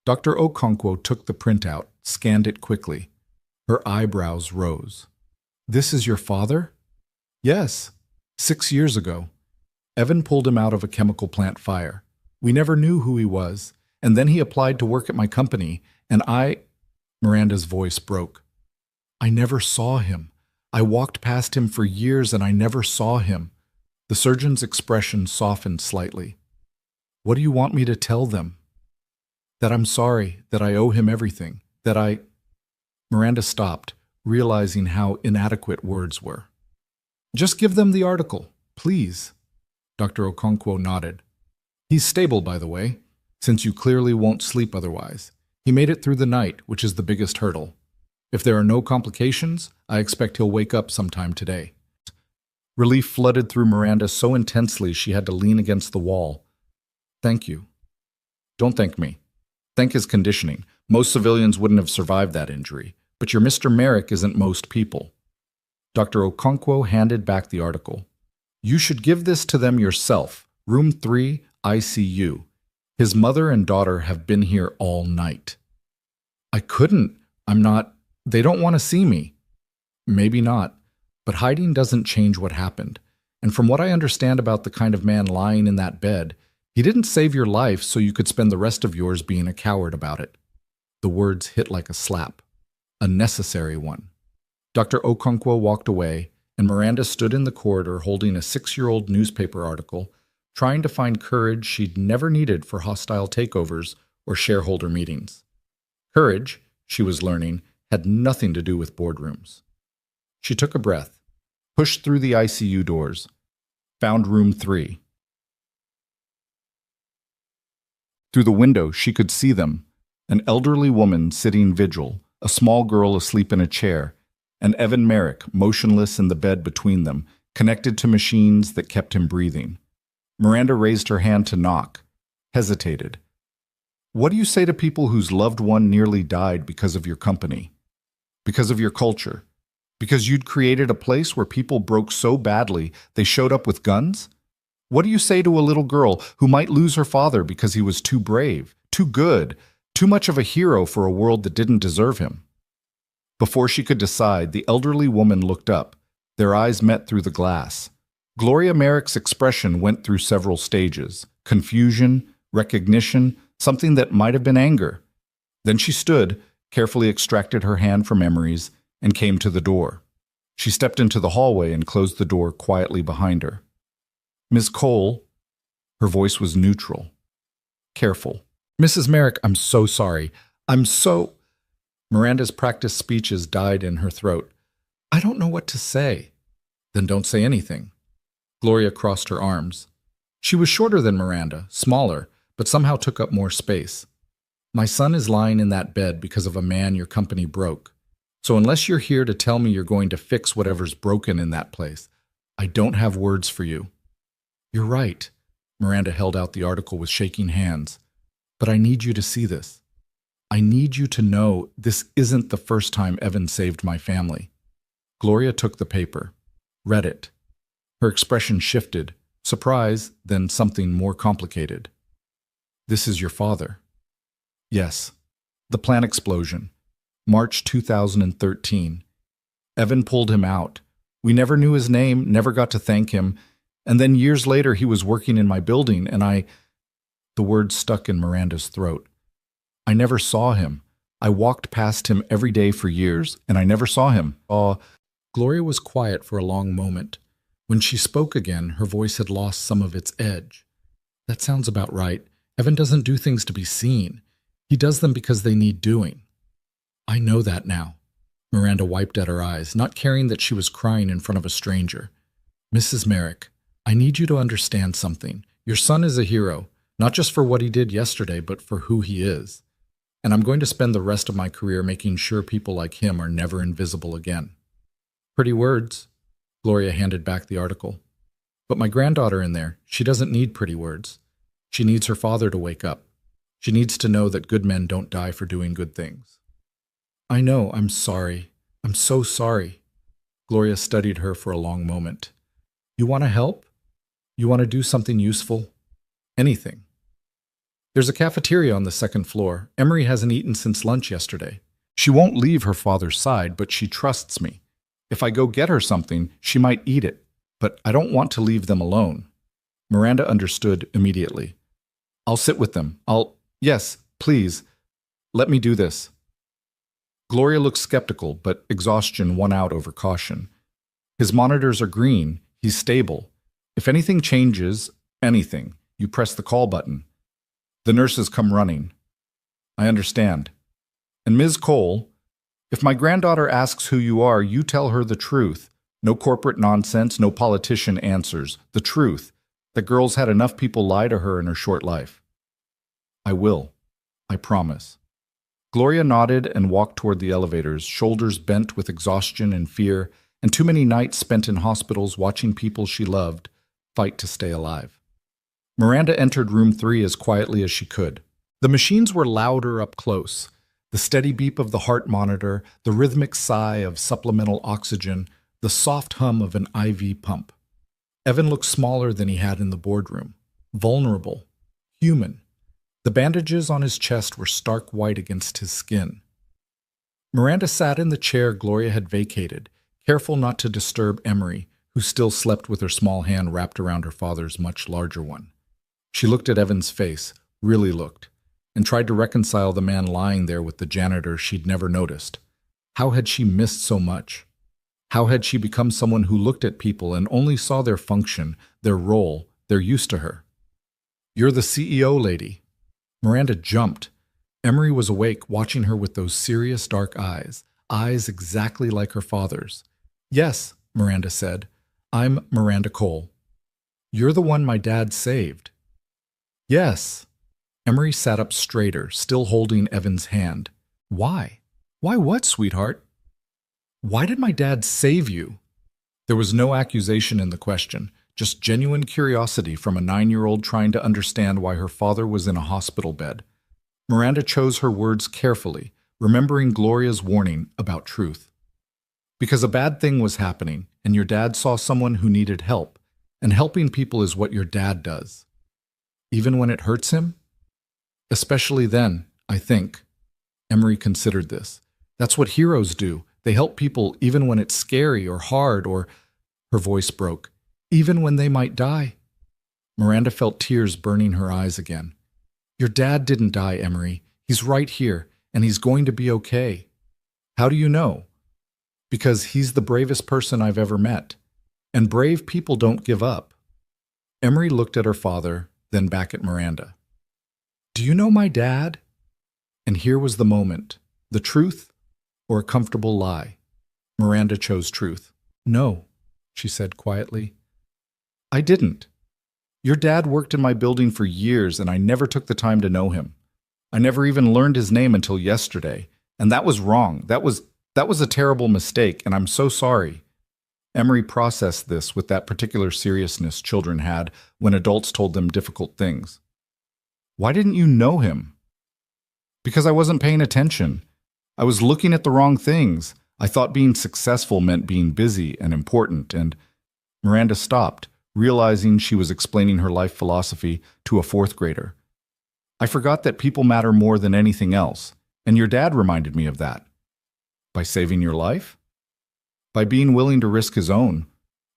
Dr. Okonkwo took the printout, scanned it quickly. Her eyebrows rose. This is your father? Yes, 6 years ago. Evan pulled him out of a chemical plant fire. We never knew who he was, and then he applied to work at my company, and Miranda's voice broke. I never saw him. I walked past him for years and I never saw him. The surgeon's expression softened slightly. What do you want me to tell them? That I'm sorry, that I owe him everything, Miranda stopped, realizing how inadequate words were. Just give them the article, please. Dr. Okonkwo nodded. He's stable, by the way, since you clearly won't sleep otherwise. He made it through the night, which is the biggest hurdle. If there are no complications, I expect he'll wake up sometime today. Relief flooded through Miranda so intensely she had to lean against the wall. Thank you. Don't thank me. Thank his conditioning. Most civilians wouldn't have survived that injury, but your Mr. Merrick isn't most people. Dr. Okonkwo handed back the article. You should give this to them yourself. Room 3, ICU. His mother and daughter have been here all night. I couldn't. I'm not. They don't want to see me. Maybe not. But hiding doesn't change what happened. And from what I understand about the kind of man lying in that bed, he didn't save your life so you could spend the rest of yours being a coward about it. The words hit like a slap. A necessary one. Dr. Okonkwo walked away, and Miranda stood in the corridor holding a 6-year-old newspaper article, trying to find courage she'd never needed for hostile takeovers or shareholder meetings. Courage, she was learning, had nothing to do with boardrooms. She took a breath, pushed through the ICU doors, found room 3. Through the window, she could see them, an elderly woman sitting vigil, a small girl asleep in a chair, and Evan Merrick motionless in the bed between them, connected to machines that kept him breathing. Miranda raised her hand to knock, hesitated. What do you say to people whose loved one nearly died because of your company? Because of your culture? Because you'd created a place where people broke so badly they showed up with guns? What do you say to a little girl who might lose her father because he was too brave, too good, too much of a hero for a world that didn't deserve him? Before she could decide, the elderly woman looked up. Their eyes met through the glass. Gloria Merrick's expression went through several stages: confusion, recognition, something that might have been anger. Then she stood, carefully extracted her hand from Emery's, and came to the door. She stepped into the hallway and closed the door quietly behind her. Ms. Cole, her voice was neutral, careful. Mrs. Merrick, I'm so sorry. Miranda's practiced speeches died in her throat. I don't know what to say. Then don't say anything. Gloria crossed her arms. She was shorter than Miranda, smaller, but somehow took up more space. My son is lying in that bed because of a man your company broke. So unless you're here to tell me you're going to fix whatever's broken in that place, I don't have words for you. You're right. Miranda held out the article with shaking hands. But I need you to see this. I need you to know this isn't the first time Evan saved my family. Gloria took the paper, read it. Her expression shifted, surprise, then something more complicated. This is your father. Yes. The plant explosion. March 2013. Evan pulled him out. We never knew his name, never got to thank him, and then years later he was working in my building, and The word stuck in Miranda's throat. I never saw him. I walked past him every day for years, and I never saw him. Gloria was quiet for a long moment. When she spoke again, her voice had lost some of its edge. That sounds about right. Evan doesn't do things to be seen. He does them because they need doing. I know that now. Miranda wiped at her eyes, not caring that she was crying in front of a stranger. Mrs. Merrick, I need you to understand something. Your son is a hero, not just for what he did yesterday, but for who he is. And I'm going to spend the rest of my career making sure people like him are never invisible again. Pretty words. Gloria handed back the article. But my granddaughter in there, she doesn't need pretty words. She needs her father to wake up. She needs to know that good men don't die for doing good things. I know, I'm sorry. I'm so sorry. Gloria studied her for a long moment. You want to help? You want to do something useful? Anything. There's a cafeteria on the second floor. Emery hasn't eaten since lunch yesterday. She won't leave her father's side, but she trusts me. If I go get her something, she might eat it, but I don't want to leave them alone. Miranda understood immediately. I'll sit with them. Yes, please. Let me do this. Gloria looked skeptical, but exhaustion won out over caution. His monitors are green. He's stable. If anything changes, anything, you press the call button. The nurses come running. I understand. And Ms. Cole, if my granddaughter asks who you are, you tell her the truth. No corporate nonsense, no politician answers. The truth. That girl's had enough people lie to her in her short life. I will. I promise. Gloria nodded and walked toward the elevators, shoulders bent with exhaustion and fear, and too many nights spent in hospitals watching people she loved fight to stay alive. Miranda entered room 3 as quietly as she could. The machines were louder up close. The steady beep of the heart monitor, the rhythmic sigh of supplemental oxygen, the soft hum of an IV pump. Evan looked smaller than he had in the boardroom. Vulnerable. Human. The bandages on his chest were stark white against his skin. Miranda sat in the chair Gloria had vacated, careful not to disturb Emery, who still slept with her small hand wrapped around her father's much larger one. She looked at Evan's face, really looked, and tried to reconcile the man lying there with the janitor she'd never noticed. How had she missed so much? How had she become someone who looked at people and only saw their function, their role, their use to her? "You're the CEO, lady." Miranda jumped. Emery was awake, watching her with those serious dark eyes, eyes exactly like her father's. "Yes," Miranda said. "I'm Miranda Cole." "You're the one my dad saved." "Yes." Emery sat up straighter, still holding Evan's hand. "Why? Why what, sweetheart?" "Why did my dad save you?" There was no accusation in the question, just genuine curiosity from a 9-year-old trying to understand why her father was in a hospital bed. Miranda chose her words carefully, remembering Gloria's warning about truth. "Because a bad thing was happening, and your dad saw someone who needed help, and helping people is what your dad does." "Even when it hurts him?" "Especially then, I think." Emery considered this. "That's what heroes do. They help people even when it's scary or hard or—" Her voice broke. "Even when they might die." Miranda felt tears burning her eyes again. "Your dad didn't die, Emery. He's right here, and he's going to be okay." "How do you know?" "Because he's the bravest person I've ever met. And brave people don't give up." Emery looked at her father, then back at Miranda. "Do you know my dad?" And here was the moment. The truth or a comfortable lie? Miranda chose truth. "No," she said quietly. "I didn't. Your dad worked in my building for years, and I never took the time to know him. I never even learned his name until yesterday, and that was wrong. That was a terrible mistake, and I'm so sorry." Emery processed this with that particular seriousness children had when adults told them difficult things. "Why didn't you know him?" "Because I wasn't paying attention. I was looking at the wrong things. I thought being successful meant being busy and important, and—" Miranda stopped, realizing she was explaining her life philosophy to a 4th grader. "I forgot that people matter more than anything else, and your dad reminded me of that." "By saving your life?" "By being willing to risk his own.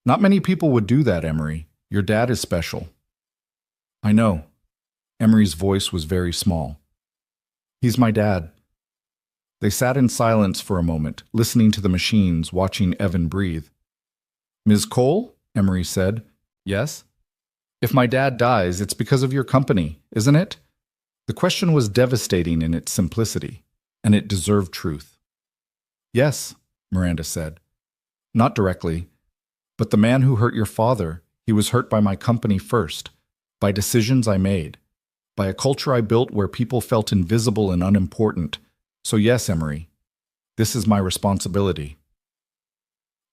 Not many people would do that, Emery. Your dad is special." "I know." Emery's voice was very small. "He's my dad." They sat in silence for a moment, listening to the machines, watching Evan breathe. "Ms. Cole?" Emery said. "Yes?" "If my dad dies, it's because of your company, isn't it?" The question was devastating in its simplicity, and it deserved truth. "Yes," Miranda said. "Not directly. But the man who hurt your father, he was hurt by my company first, by decisions I made, by a culture I built where people felt invisible and unimportant. So yes, Emery, this is my responsibility."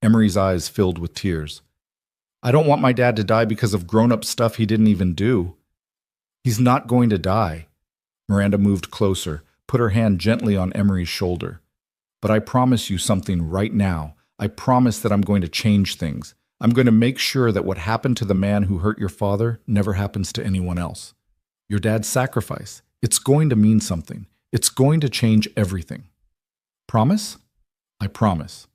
Emery's eyes filled with tears. "I don't want my dad to die because of grown-up stuff he didn't even do." "He's not going to die." Miranda moved closer, put her hand gently on Emery's shoulder. "But I promise you something right now. I promise that I'm going to change things. I'm going to make sure that what happened to the man who hurt your father never happens to anyone else. Your dad's sacrifice, it's going to mean something. It's going to change everything." "Promise?" "I promise."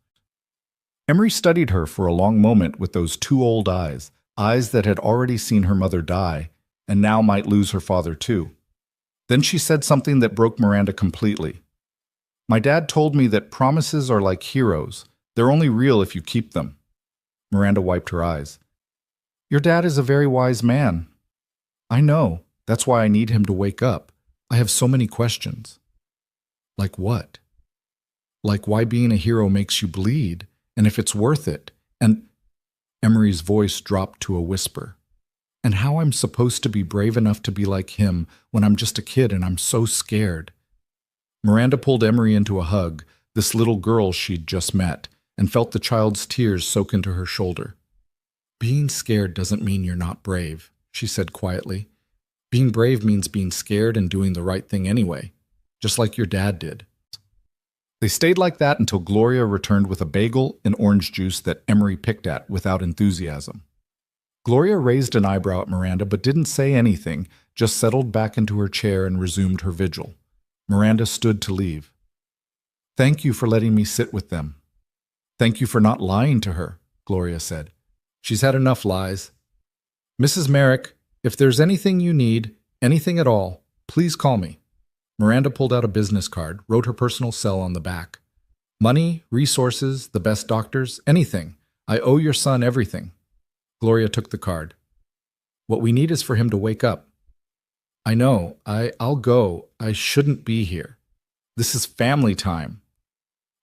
Emery studied her for a long moment with those 2 old eyes, eyes that had already seen her mother die, and now might lose her father too. Then she said something that broke Miranda completely. "My dad told me that promises are like heroes. They're only real if you keep them." Miranda wiped her eyes. "Your dad is a very wise man." "I know. That's why I need him to wake up. I have so many questions." "Like what?" "Like why being a hero makes you bleed, and if it's worth it, and—" Emery's voice dropped to a whisper. "And how I'm supposed to be brave enough to be like him when I'm just a kid and I'm so scared." Miranda pulled Emery into a hug, this little girl she'd just met, and felt the child's tears soak into her shoulder. "Being scared doesn't mean you're not brave," she said quietly. "Being brave means being scared and doing the right thing anyway, just like your dad did." They stayed like that until Gloria returned with a bagel and orange juice that Emery picked at without enthusiasm. Gloria raised an eyebrow at Miranda but didn't say anything, just settled back into her chair and resumed her vigil. Miranda stood to leave. Thank you for letting me sit with them. Thank you for not lying to her, Gloria said. She's had enough lies. Mrs. Merrick, if there's anything you need, anything at all, please call me. Miranda pulled out a business card, wrote her personal cell on the back. Money, resources, the best doctors, anything. I owe your son everything. Gloria took the card. What we need is for him to wake up. I know. I'll go. I shouldn't be here. This is family time.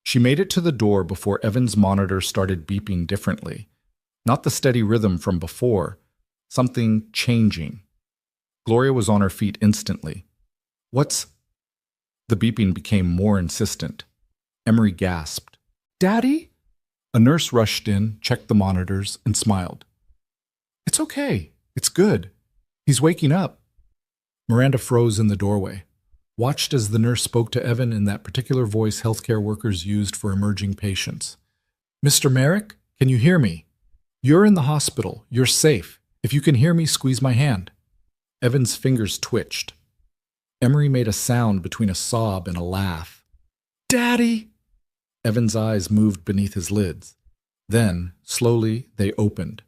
She made it to the door before Evan's monitor started beeping differently. Not the steady rhythm from before. Something changing. Gloria was on her feet instantly. What's... The beeping became more insistent. Emery gasped. Daddy? A nurse rushed in, checked the monitors, and smiled. It's okay. It's good. He's waking up. Miranda froze in the doorway, watched as the nurse spoke to Evan in that particular voice healthcare workers used for emerging patients. Mr. Merrick, can you hear me? You're in the hospital. You're safe. If you can hear me, squeeze my hand. Evan's fingers twitched. Emery made a sound between a sob and a laugh. Daddy! Evan's eyes moved beneath his lids. Then, slowly, they opened.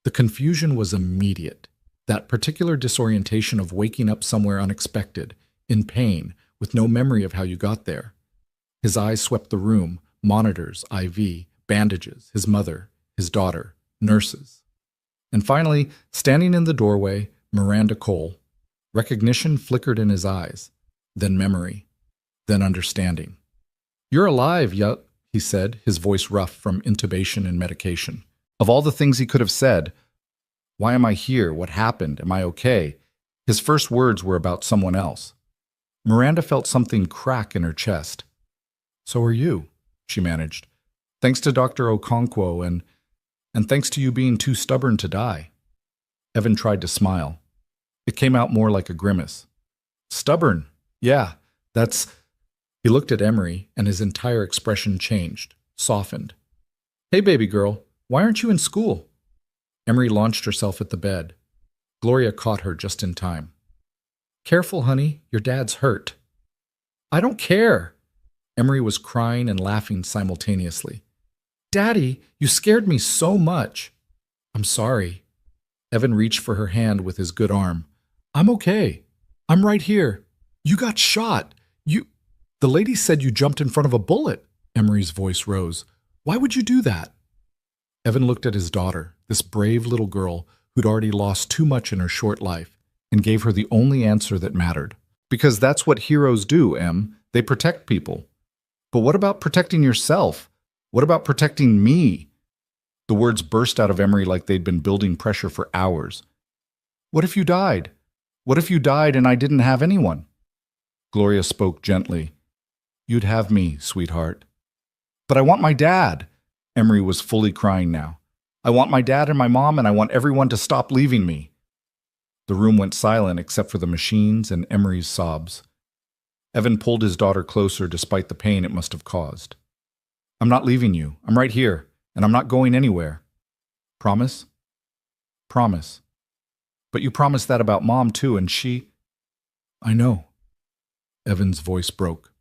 The confusion was immediate. That particular disorientation of waking up somewhere unexpected, in pain, with no memory of how you got there. His eyes swept the room, monitors, IV, bandages, his mother, his daughter, nurses. And finally, standing in the doorway, Miranda Cole. Recognition flickered in his eyes, then memory, then understanding. You're alive, he said, his voice rough from intubation and medication. Of all the things he could have said, why am I here? What happened? Am I okay? His first words were about someone else. Miranda felt something crack in her chest. So are you, she managed. Thanks to Dr. Okonkwo and thanks to you being too stubborn to die. Evan tried to smile. It came out more like a grimace. Stubborn? Yeah, that's... He looked at Emery, and his entire expression changed, softened. Hey, baby girl, why aren't you in school? Emery launched herself at the bed. Gloria caught her just in time. Careful, honey, your dad's hurt. I don't care. Emery was crying and laughing simultaneously. Daddy, you scared me so much. I'm sorry. Evan reached for her hand with his good arm. I'm okay. I'm right here. You got shot. The lady said you jumped in front of a bullet. Emery's voice rose. Why would you do that? Evan looked at his daughter, this brave little girl who'd already lost too much in her short life, and gave her the only answer that mattered. Because that's what heroes do, Em. They protect people. But what about protecting yourself? What about protecting me? The words burst out of Emery like they'd been building pressure for hours. What if you died? What if you died and I didn't have anyone? Gloria spoke gently. You'd have me, sweetheart. But I want my dad. Emery was fully crying now. I want my dad and my mom, and I want everyone to stop leaving me. The room went silent except for the machines and Emery's sobs. Evan pulled his daughter closer despite the pain it must have caused. I'm not leaving you. I'm right here, and I'm not going anywhere. Promise? Promise. But you promised that about Mom, too, and she... I know. Evan's voice broke.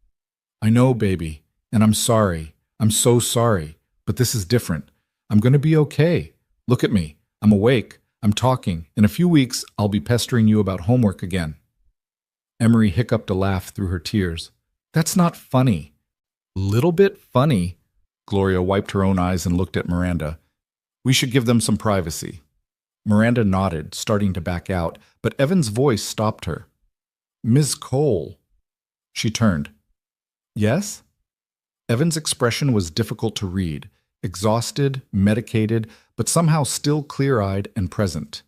I know, baby, and I'm sorry. I'm so sorry, but this is different. I'm going to be okay. Look at me. I'm awake. I'm talking. In a few weeks, I'll be pestering you about homework again. Emery hiccuped a laugh through her tears. That's not funny. Little bit funny. Gloria wiped her own eyes and looked at Miranda. We should give them some privacy. Miranda nodded, starting to back out, but Evan's voice stopped her. Ms. Cole. She turned. Yes? Evan's expression was difficult to read, exhausted, medicated, but somehow still clear-eyed and present.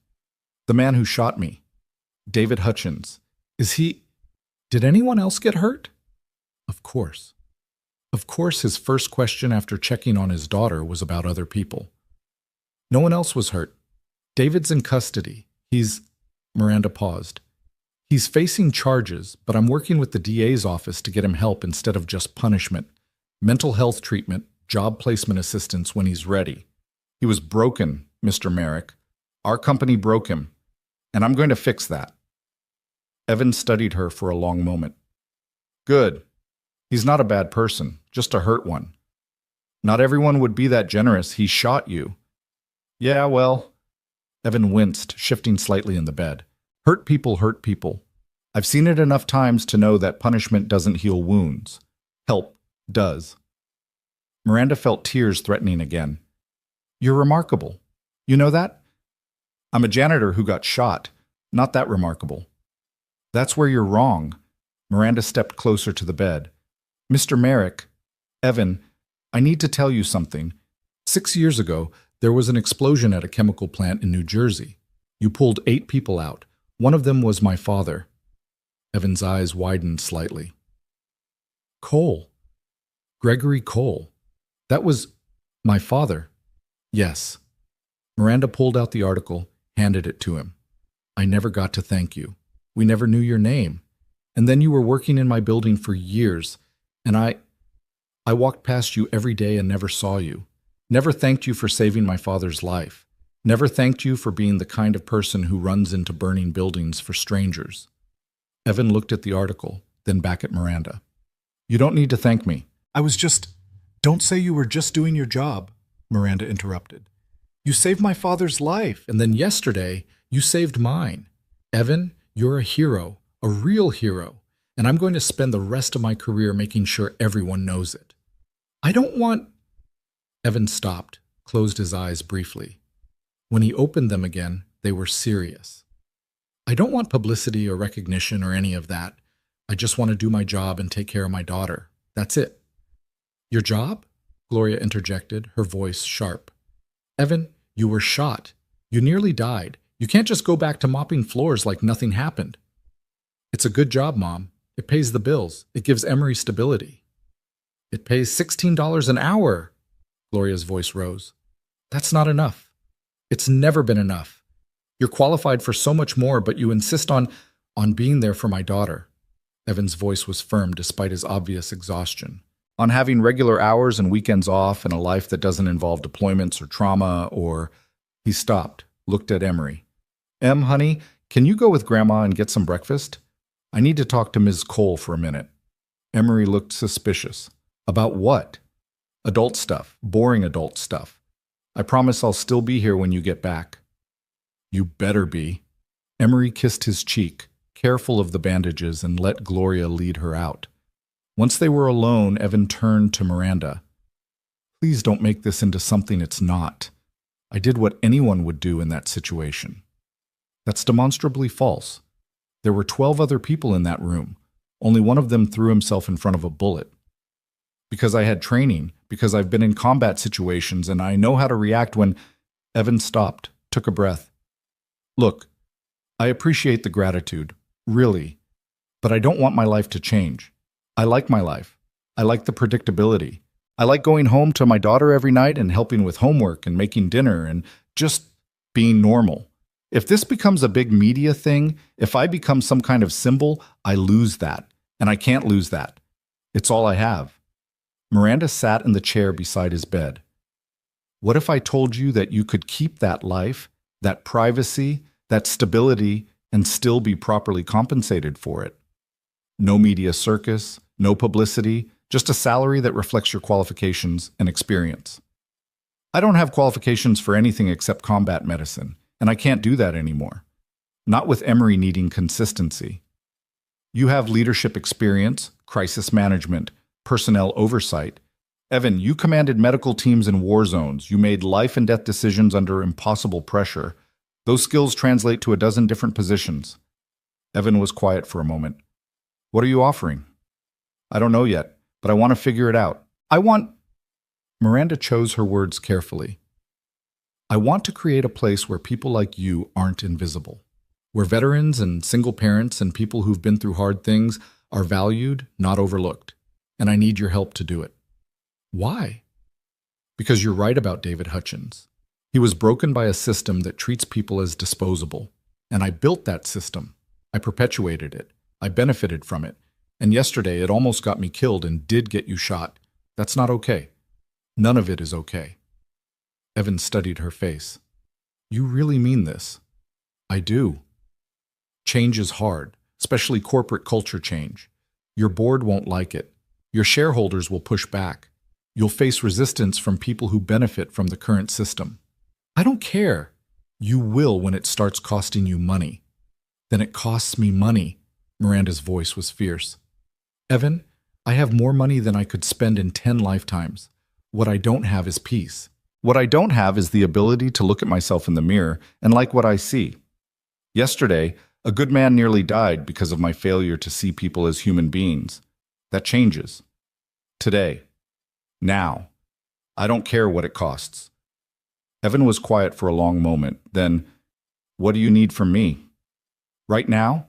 The man who shot me. David Hutchins. Is he... Did anyone else get hurt? Of course. Of course, his first question after checking on his daughter was about other people. No one else was hurt. David's in custody. Miranda paused. He's facing charges, but I'm working with the DA's office to get him help instead of just punishment. Mental health treatment, job placement assistance when he's ready. He was broken, Mr. Merrick. Our company broke him, and I'm going to fix that. Evan studied her for a long moment. Good. He's not a bad person, just a hurt one. Not everyone would be that generous. He shot you. Yeah, well, Evan winced, shifting slightly in the bed. Hurt people hurt people. I've seen it enough times to know that punishment doesn't heal wounds. Help does. Miranda felt tears threatening again. You're remarkable. You know that? I'm a janitor who got shot. Not that remarkable. That's where you're wrong. Miranda stepped closer to the bed. Mr. Merrick, Evan, I need to tell you something. 6 years ago, there was an explosion at a chemical plant in New Jersey. You pulled 8 people out. One of them was my father. Evan's eyes widened slightly. Cole. Gregory Cole. That was my father. Yes. Miranda pulled out the article, handed it to him. I never got to thank you. We never knew your name. And then you were working in my building for years, and I walked past you every day and never saw you. Never thanked you for saving my father's life. Never thanked you for being the kind of person who runs into burning buildings for strangers. Evan looked at the article, then back at Miranda. You don't need to thank me. Don't say you were just doing your job, Miranda interrupted. You saved my father's life, and then yesterday, you saved mine. Evan, you're a hero, a real hero, and I'm going to spend the rest of my career making sure everyone knows it. I don't want... Evan stopped, closed his eyes briefly. When he opened them again, they were serious. I don't want publicity or recognition or any of that. I just want to do my job and take care of my daughter. That's it. Your job? Gloria interjected, her voice sharp. Evan, you were shot. You nearly died. You can't just go back to mopping floors like nothing happened. It's a good job, Mom. It pays the bills. It gives Emery stability. It pays $16 an hour. Gloria's voice rose. That's not enough. It's never been enough. You're qualified for so much more, but you insist on being there for my daughter. Evan's voice was firm despite his obvious exhaustion. On having regular hours and weekends off and a life that doesn't involve deployments or trauma or... He stopped, looked at Emery. Honey, can you go with Grandma and get some breakfast? I need to talk to Ms. Cole for a minute. Emery looked suspicious. About what? Adult stuff, boring adult stuff. I promise I'll still be here when you get back. You better be. Emery kissed his cheek, careful of the bandages, and let Gloria lead her out. Once they were alone, Evan turned to Miranda. Please don't make this into something it's not. I did what anyone would do in that situation. That's demonstrably false. There were 12 other people in that room. Only one of them threw himself in front of a bullet. Because I had training, because I've been in combat situations, and I know how to react when... Evan stopped, took a breath. Look, I appreciate the gratitude, really, but I don't want my life to change. I like my life. I like the predictability. I like going home to my daughter every night and helping with homework and making dinner and just being normal. If this becomes a big media thing, if I become some kind of symbol, I lose that, and I can't lose that. It's all I have. Miranda sat in the chair beside his bed. What if I told you that you could keep that life, that privacy, that stability, and still be properly compensated for it? No media circus, no publicity, just a salary that reflects your qualifications and experience. I don't have qualifications for anything except combat medicine, and I can't do that anymore. Not with Emery needing consistency. You have leadership experience, crisis management, personnel oversight. Evan, you commanded medical teams in war zones. You made life and death decisions under impossible pressure. Those skills translate to a dozen different positions. Evan was quiet for a moment. What are you offering? I don't know yet, but I want to figure it out. Miranda chose her words carefully. I want to create a place where people like you aren't invisible, where veterans and single parents and people who've been through hard things are valued, not overlooked, and I need your help to do it. Why? Because you're right about David Hutchins. He was broken by a system that treats people as disposable, and I built that system. I perpetuated it. I benefited from it, and yesterday it almost got me killed and did get you shot. That's not okay. None of it is okay. Evan studied her face. You really mean this? I do. Change is hard, especially corporate culture change. Your board won't like it. Your shareholders will push back. You'll face resistance from people who benefit from the current system. I don't care. You will when it starts costing you money. Then it costs me money. Miranda's voice was fierce. Evan, I have more money than I could spend in 10 lifetimes. What I don't have is peace. What I don't have is the ability to look at myself in the mirror and like what I see. Yesterday, a good man nearly died because of my failure to see people as human beings. That changes. Today. Now. I don't care what it costs. Evan was quiet for a long moment. Then, what do you need from me? Right now?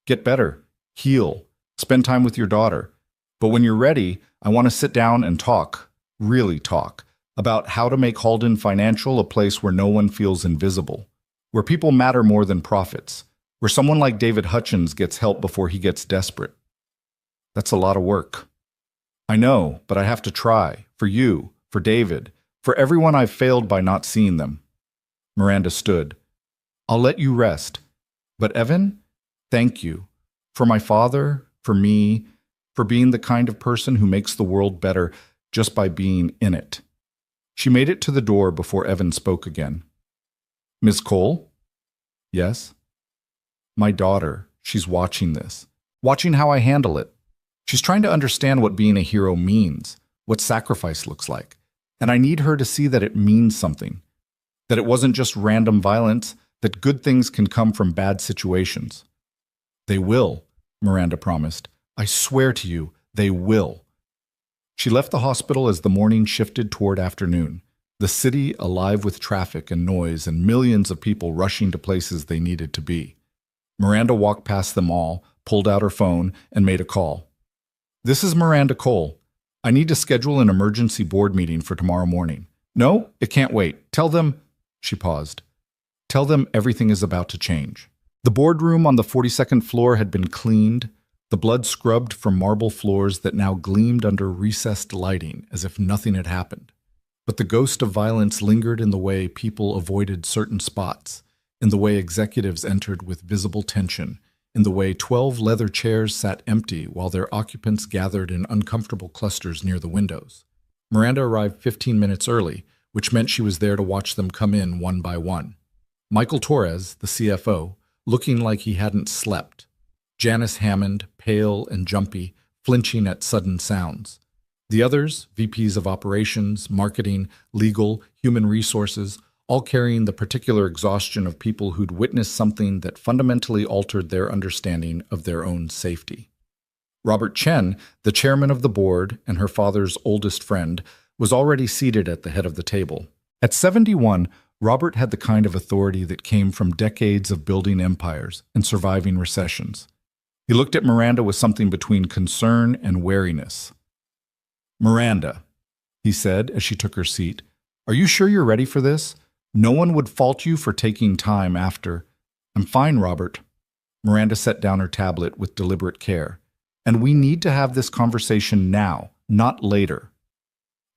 Get better. Heal. Spend time with your daughter. But when you're ready, I want to sit down and talk, really talk, about how to make Halden Financial a place where no one feels invisible, where people matter more than profits, where someone like David Hutchins gets help before he gets desperate. That's a lot of work. I know, but I have to try, for you, for David, for everyone I've failed by not seeing them. Miranda stood. I'll let you rest. But Evan, thank you. For my father, for me, for being the kind of person who makes the world better just by being in it. She made it to the door before Evan spoke again. Miss Cole? Yes? My daughter, she's watching this, watching how I handle it. She's trying to understand what being a hero means, what sacrifice looks like. And I need her to see that it means something, that it wasn't just random violence, that good things can come from bad situations. They will, Miranda promised. I swear to you, they will. She left the hospital as the morning shifted toward afternoon, the city alive with traffic and noise and millions of people rushing to places they needed to be. Miranda walked past them all, pulled out her phone, and made a call. This is Miranda Cole. I need to schedule an emergency board meeting for tomorrow morning. No, it can't wait. Tell them, she paused. Tell them everything is about to change. The boardroom on the 42nd floor had been cleaned, the blood scrubbed from marble floors that now gleamed under recessed lighting as if nothing had happened. But the ghost of violence lingered in the way people avoided certain spots, in the way executives entered with visible tension, in the way 12 leather chairs sat empty while their occupants gathered in uncomfortable clusters near the windows. Miranda arrived 15 minutes early, which meant she was there to watch them come in one by one. Michael Torres, the CFO, looking like he hadn't slept. Janice Hammond, pale and jumpy, flinching at sudden sounds. The others, VPs of operations, marketing, legal, human resources, all carrying the particular exhaustion of people who'd witnessed something that fundamentally altered their understanding of their own safety. Robert Chen, the chairman of the board and her father's oldest friend, was already seated at the head of the table. At 71, Robert had the kind of authority that came from decades of building empires and surviving recessions. He looked at Miranda with something between concern and wariness. Miranda, he said as she took her seat, are you sure you're ready for this? No one would fault you for taking time after. I'm fine, Robert. Miranda set down her tablet with deliberate care. And we need to have this conversation now, not later.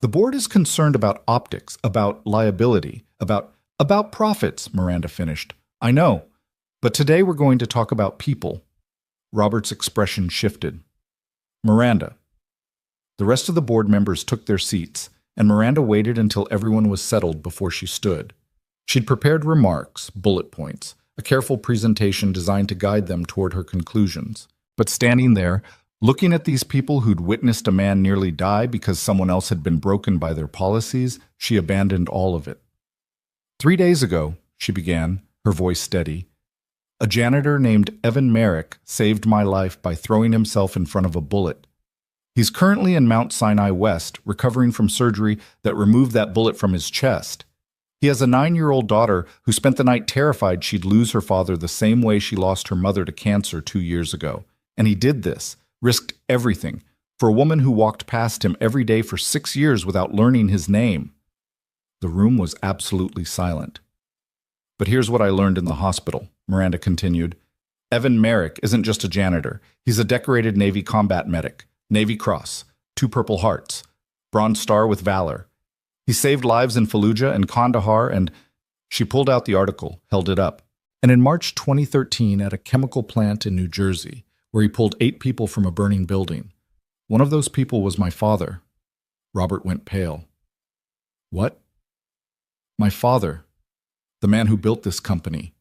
The board is concerned about optics, about liability, about profits, Miranda finished. I know, but today we're going to talk about people. Robert's expression shifted. Miranda. The rest of the board members took their seats, and Miranda waited until everyone was settled before she stood. She'd prepared remarks, bullet points, a careful presentation designed to guide them toward her conclusions. But standing there, looking at these people who'd witnessed a man nearly die because someone else had been broken by their policies, she abandoned all of it. 3 days ago, she began, her voice steady, a janitor named Evan Merrick saved my life by throwing himself in front of a bullet. He's currently in Mount Sinai West, recovering from surgery that removed that bullet from his chest. He has a 9-year-old daughter who spent the night terrified she'd lose her father the same way she lost her mother to cancer 2 years ago. And he did this, risked everything, for a woman who walked past him every day for 6 years without learning his name. The room was absolutely silent. But here's what I learned in the hospital, Miranda continued. Evan Merrick isn't just a janitor. He's a decorated Navy combat medic, Navy Cross, 2 Purple Hearts, Bronze Star with Valor. He saved lives in Fallujah and Kandahar, and she pulled out the article, held it up. And in March 2013, at a chemical plant in New Jersey, where he pulled 8 people from a burning building, One of those people was my father. Robert went pale. What? My father, the man who built this company,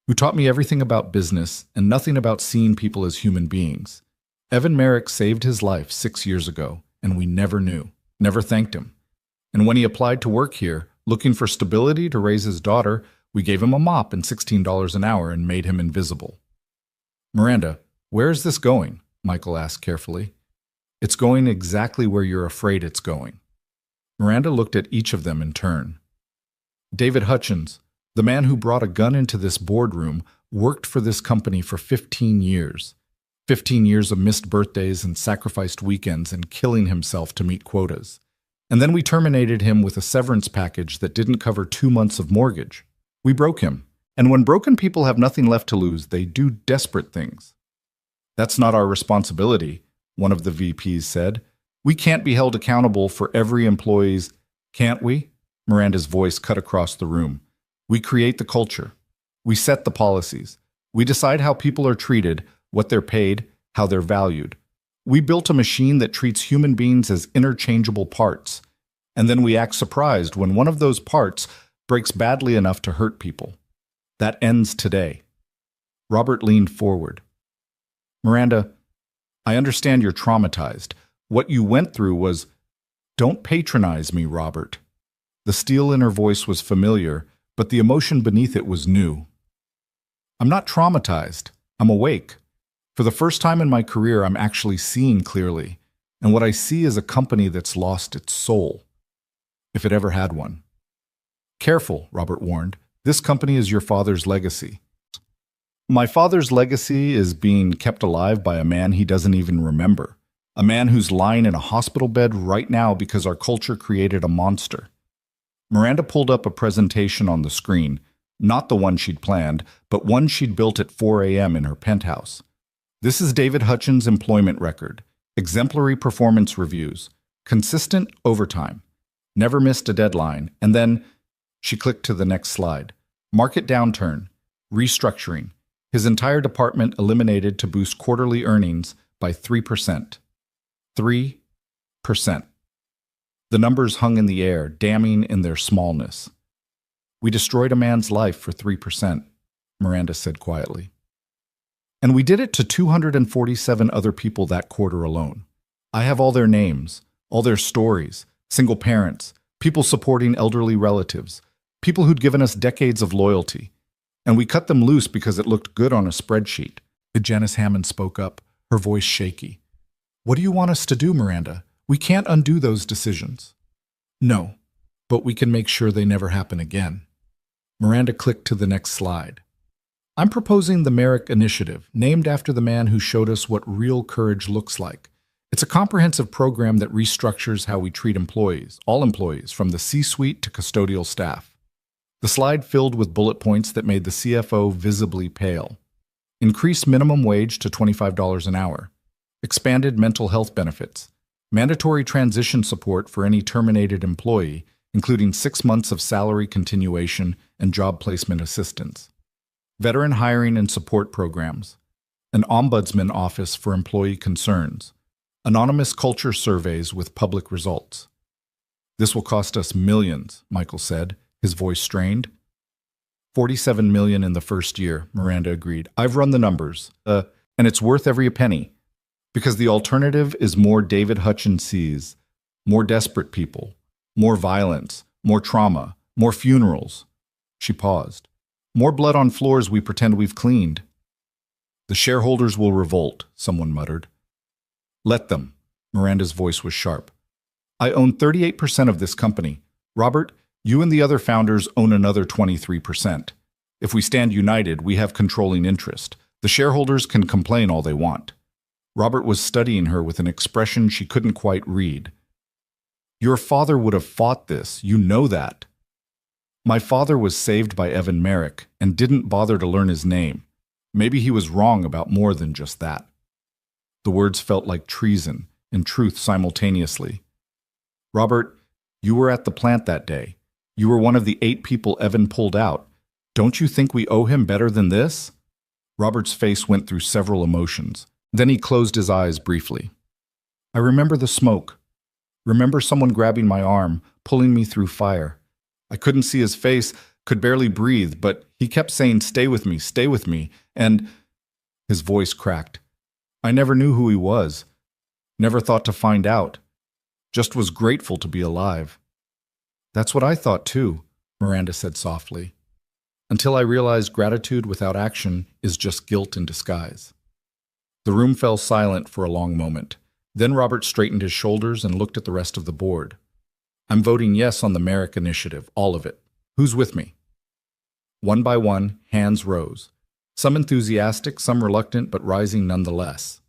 who taught me everything about business and nothing about seeing people as human beings. Evan Merrick saved his life 6 years ago, and we never knew, never thanked him. And when he applied to work here, looking for stability to raise his daughter, we gave him a mop and $16 an hour and made him invisible. Miranda, where is this going? Michael asked carefully. It's going exactly where you're afraid it's going. Miranda looked at each of them in turn. David Hutchins, the man who brought a gun into this boardroom, worked for this company for 15 years. 15 years of missed birthdays and sacrificed weekends and killing himself to meet quotas. And then we terminated him with a severance package that didn't cover 2 months of mortgage. We broke him. And when broken people have nothing left to lose, they do desperate things. That's not our responsibility, one of the VPs said. We can't be held accountable for every employee's, can't we? Miranda's voice cut across the room. We create the culture. We set the policies. We decide how people are treated, what they're paid, how they're valued. We built a machine that treats human beings as interchangeable parts. And then we act surprised when one of those parts breaks badly enough to hurt people. That ends today. Robert leaned forward. Miranda, I understand you're traumatized. What you went through was, don't patronize me, Robert. The steel in her voice was familiar, but the emotion beneath it was new. I'm not traumatized. I'm awake. For the first time in my career, I'm actually seeing clearly, and what I see is a company that's lost its soul, if it ever had one. Careful, Robert warned. This company is your father's legacy. My father's legacy is being kept alive by a man he doesn't even remember, a man who's lying in a hospital bed right now because our culture created a monster. Miranda pulled up a presentation on the screen, not the one she'd planned, but one she'd built at 4 a.m. in her penthouse. This is David Hutchins' employment record, exemplary performance reviews, consistent overtime, never missed a deadline, and then she clicked to the next slide. Market downturn, restructuring, his entire department eliminated to boost quarterly earnings by 3%. 3%. The numbers hung in the air, damning in their smallness. We destroyed a man's life for 3%, Miranda said quietly. And we did it to 247 other people that quarter alone. I have all their names, all their stories, single parents, people supporting elderly relatives, people who'd given us decades of loyalty. And we cut them loose because it looked good on a spreadsheet. Janice Hammond spoke up, her voice shaky. What do you want us to do, Miranda? We can't undo those decisions. No, but we can make sure they never happen again. Miranda clicked to the next slide. I'm proposing the Merrick Initiative, named after the man who showed us what real courage looks like. It's a comprehensive program that restructures how we treat employees, all employees, from the C-suite to custodial staff. The slide filled with bullet points that made the CFO visibly pale. Increased minimum wage to $25 an hour. Expanded mental health benefits. Mandatory transition support for any terminated employee, including 6 months of salary continuation and job placement assistance. Veteran hiring and support programs. An ombudsman office for employee concerns. Anonymous culture surveys with public results. This will cost us millions, Michael said, his voice strained. $47 million in the first year, Miranda agreed. I've run the numbers, and it's worth every penny. Because the alternative is more David Hutchins sees, more desperate people, more violence, more trauma, more funerals. She paused. More blood on floors we pretend we've cleaned. The shareholders will revolt, someone muttered. Let them. Miranda's voice was sharp. I own 38% of this company. Robert, you and the other founders own another 23%. If we stand united, we have controlling interest. The shareholders can complain all they want. Robert was studying her with an expression she couldn't quite read. Your father would have fought this, you know that. My father was saved by Evan Merrick and didn't bother to learn his name. Maybe he was wrong about more than just that. The words felt like treason and truth simultaneously. Robert, you were at the plant that day. You were one of the 8 people Evan pulled out. Don't you think we owe him better than this? Robert's face went through several emotions. Then he closed his eyes briefly. I remember the smoke. Remember someone grabbing my arm, pulling me through fire. I couldn't see his face, could barely breathe, but he kept saying, stay with me, and his voice cracked. I never knew who he was. Never thought to find out. Just was grateful to be alive. That's what I thought too, Miranda said softly. Until I realized gratitude without action is just guilt in disguise. The room fell silent for a long moment. Then Robert straightened his shoulders and looked at the rest of the board. I'm voting yes on the Merrick Initiative, all of it. Who's with me? One by one, hands rose. Some enthusiastic, some reluctant, but rising nonetheless.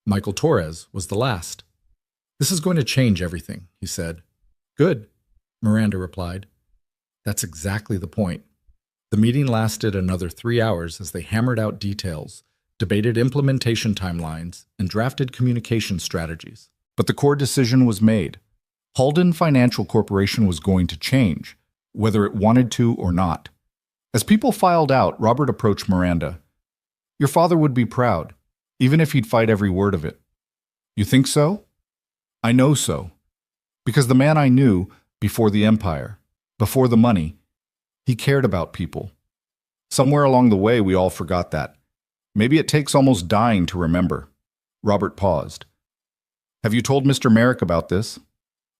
Michael Torres was the last. This is going to change everything, he said. Good, Miranda replied. That's exactly the point. The meeting lasted another 3 hours as they hammered out details, debated implementation timelines, and drafted communication strategies. But the core decision was made. Halden Financial Corporation was going to change, whether it wanted to or not. As people filed out, Robert approached Miranda. Your father would be proud, even if he'd fight every word of it. You think so? I know so. Because the man I knew before the empire, before the money, he cared about people. Somewhere along the way, we all forgot that. Maybe it takes almost dying to remember. Robert paused. Have you told Mr. Merrick about this?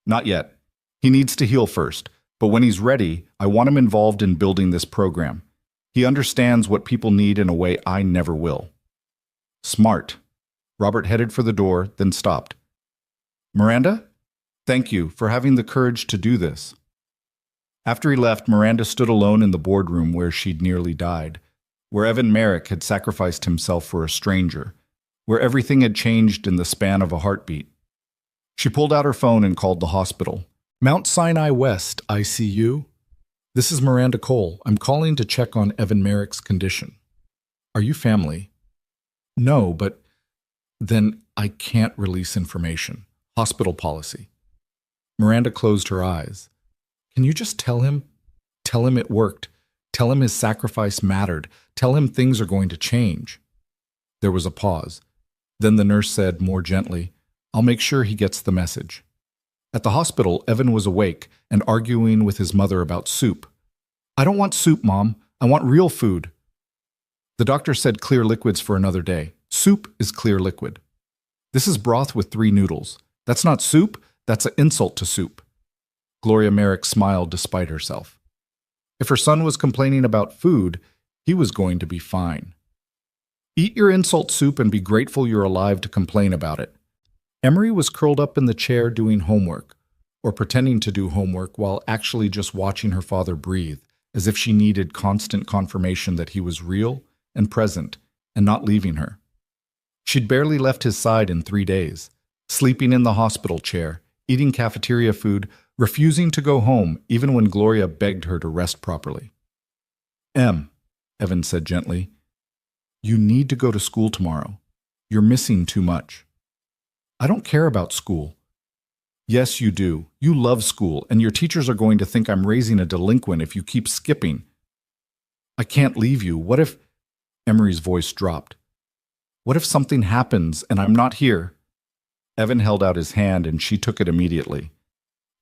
Not yet. He needs to heal first, but when he's ready, I want him involved in building this program. He understands what people need in a way I never will. Smart. Robert headed for the door, then stopped. Miranda, thank you for having the courage to do this. After he left, Miranda stood alone in the boardroom where she'd nearly died, where Evan Merrick had sacrificed himself for a stranger, where everything had changed in the span of a heartbeat. She pulled out her phone and called the hospital. Mount Sinai West, ICU. This is Miranda Cole. I'm calling to check on Evan Merrick's condition. Are you family? No, but then I can't release information. Hospital policy. Miranda closed her eyes. Can you just tell him? Tell him it worked. Tell him his sacrifice mattered. Tell him things are going to change. There was a pause. Then the nurse said more gently, I'll make sure he gets the message. At the hospital, Evan was awake and arguing with his mother about soup. I don't want soup, Mom. I want real food. The doctor said clear liquids for another day. Soup is clear liquid. This is broth with 3 noodles. That's not soup. That's an insult to soup. Gloria Merrick smiled despite herself. If her son was complaining about food, he was going to be fine. Eat your insult soup and be grateful you're alive to complain about it. Emery was curled up in the chair doing homework, or pretending to do homework while actually just watching her father breathe, as if she needed constant confirmation that he was real and present and not leaving her. She'd barely left his side in 3 days, sleeping in the hospital chair, eating cafeteria food, refusing to go home even when Gloria begged her to rest properly. Evan said gently, you need to go to school tomorrow. You're missing too much. I don't care about school. Yes, you do. You love school, and your teachers are going to think I'm raising a delinquent if you keep skipping. I can't leave you. What if... Emery's voice dropped. What if something happens and I'm not here? Evan held out his hand and she took it immediately.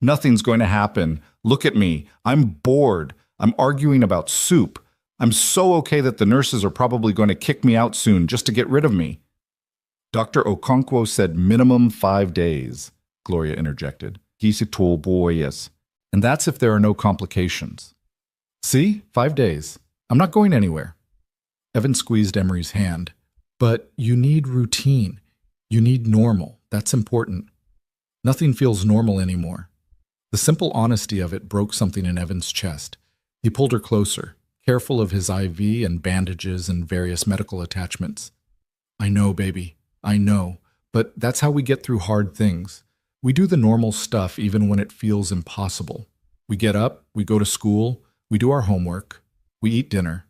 Nothing's going to happen. Look at me. I'm bored. I'm arguing about soup. I'm so okay that the nurses are probably going to kick me out soon just to get rid of me. Dr. Okonkwo said minimum 5 days, Gloria interjected. Yes. And that's if there are no complications. See? 5 days. I'm not going anywhere. Evan squeezed Emery's hand. But you need routine. You need normal. That's important. Nothing feels normal anymore. The simple honesty of it broke something in Evan's chest. He pulled her closer, careful of his IV and bandages and various medical attachments. I know, baby. I know. But that's how we get through hard things. We do the normal stuff even when it feels impossible. We get up, we go to school, we do our homework, we eat dinner.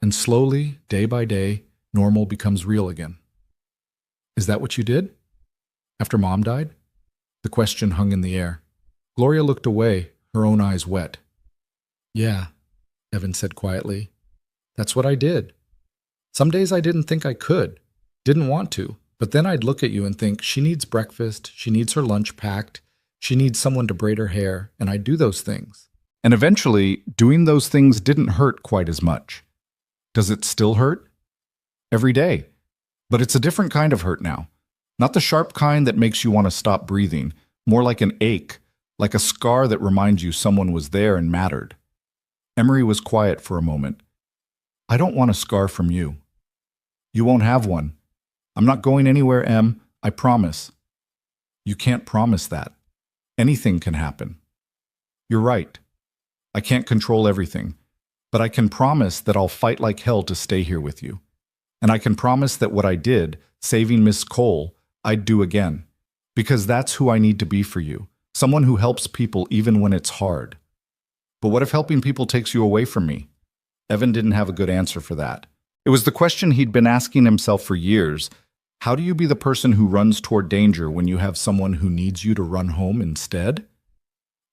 And slowly, day by day, normal becomes real again. Is that what you did? After Mom died? The question hung in the air. Gloria looked away, her own eyes wet. Yeah, Evan said quietly. That's what I did. Some days I didn't think I could, didn't want to. But then I'd look at you and think, she needs breakfast, she needs her lunch packed, she needs someone to braid her hair, and I'd do those things. And eventually, doing those things didn't hurt quite as much. Does it still hurt? Every day. But it's a different kind of hurt now. Not the sharp kind that makes you want to stop breathing, more like an ache, like a scar that reminds you someone was there and mattered. Emery was quiet for a moment. I don't want a scar from you. You won't have one. I'm not going anywhere, Em. I promise. You can't promise that. Anything can happen. You're right. I can't control everything, but I can promise that I'll fight like hell to stay here with you. And I can promise that what I did, saving Miss Cole, I'd do again. Because that's who I need to be for you. Someone who helps people even when it's hard. But what if helping people takes you away from me? Evan didn't have a good answer for that. It was the question he'd been asking himself for years. How do you be the person who runs toward danger when you have someone who needs you to run home instead?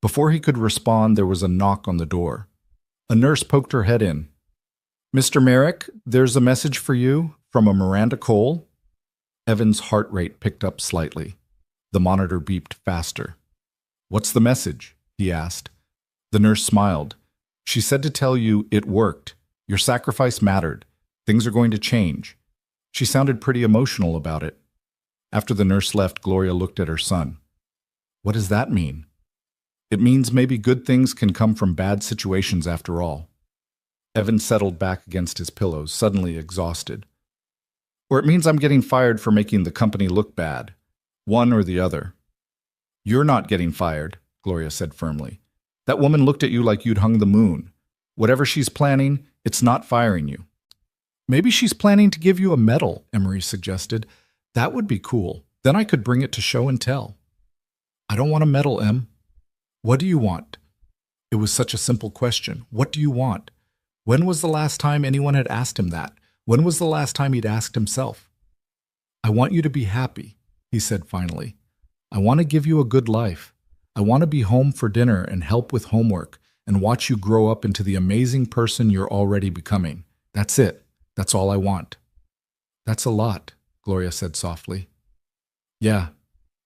Before he could respond, there was a knock on the door. A nurse poked her head in. Mr. Merrick, there's a message for you from a Miranda Cole. Evan's heart rate picked up slightly. The monitor beeped faster. What's the message? He asked. The nurse smiled. She said to tell you it worked. Your sacrifice mattered. Things are going to change. She sounded pretty emotional about it. After the nurse left, Gloria looked at her son. What does that mean? It means maybe good things can come from bad situations after all. Evan settled back against his pillows, suddenly exhausted. Or it means I'm getting fired for making the company look bad. One or the other. You're not getting fired, Gloria said firmly. That woman looked at you like you'd hung the moon. Whatever she's planning, it's not firing you. Maybe she's planning to give you a medal, Emery suggested. That would be cool. Then I could bring it to show and tell. I don't want a medal, Em. What do you want? It was such a simple question. What do you want? When was the last time anyone had asked him that? When was the last time he'd asked himself? I want you to be happy, he said finally. I want to give you a good life. I want to be home for dinner and help with homework and watch you grow up into the amazing person you're already becoming. That's it. That's all I want. That's a lot, Gloria said softly. Yeah,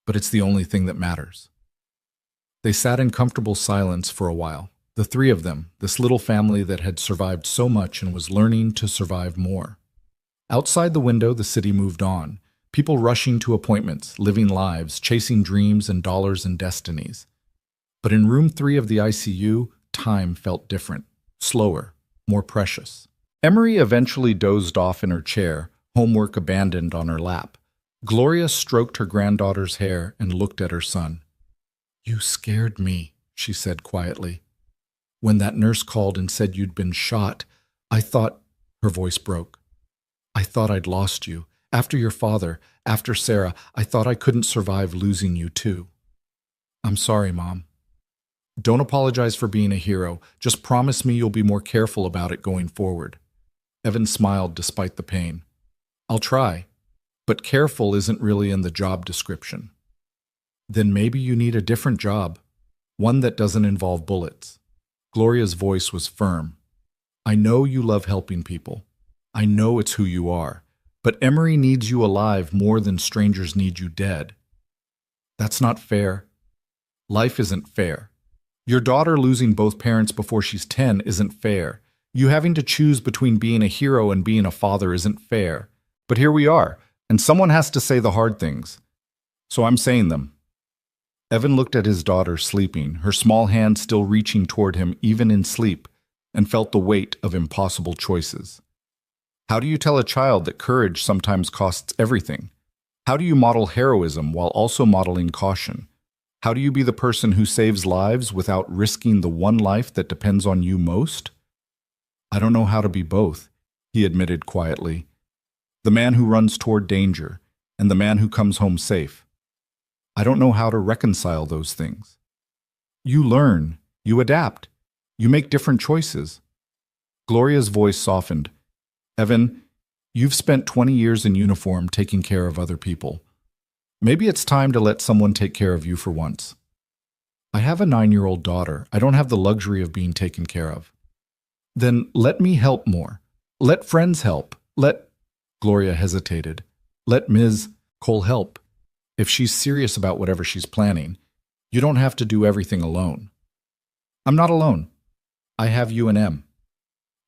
but it's the only thing that matters. They sat in comfortable silence for a while, the three of them, this little family that had survived so much and was learning to survive more. Outside the window, the city moved on, people rushing to appointments, living lives, chasing dreams and dollars and destinies. But in room 3 of the ICU, time felt different, slower, more precious. Emery eventually dozed off in her chair, homework abandoned on her lap. Gloria stroked her granddaughter's hair and looked at her son. You scared me, she said quietly. When that nurse called and said you'd been shot, I thought, her voice broke. I thought I'd lost you. After your father, after Sarah, I thought I couldn't survive losing you too. I'm sorry, Mom. Don't apologize for being a hero. Just promise me you'll be more careful about it going forward. Evan smiled despite the pain. I'll try, but careful isn't really in the job description. Then maybe you need a different job, one that doesn't involve bullets. Gloria's voice was firm. I know you love helping people. I know it's who you are. But Emery needs you alive more than strangers need you dead. That's not fair. Life isn't fair. Your daughter losing both parents before she's 10 isn't fair. You having to choose between being a hero and being a father isn't fair. But here we are, and someone has to say the hard things. So I'm saying them. Evan looked at his daughter sleeping, her small hand still reaching toward him even in sleep, and felt the weight of impossible choices. How do you tell a child that courage sometimes costs everything? How do you model heroism while also modeling caution? How do you be the person who saves lives without risking the one life that depends on you most? I don't know how to be both, he admitted quietly. The man who runs toward danger, and the man who comes home safe. I don't know how to reconcile those things. You learn, you adapt, you make different choices. Gloria's voice softened. Evan, you've spent 20 years in uniform taking care of other people. Maybe it's time to let someone take care of you for once. I have a 9-year-old daughter. I don't have the luxury of being taken care of. Then let me help more. Let friends help. Gloria hesitated. Let Ms. Cole help. If she's serious about whatever she's planning, you don't have to do everything alone. I'm not alone. I have you and Em.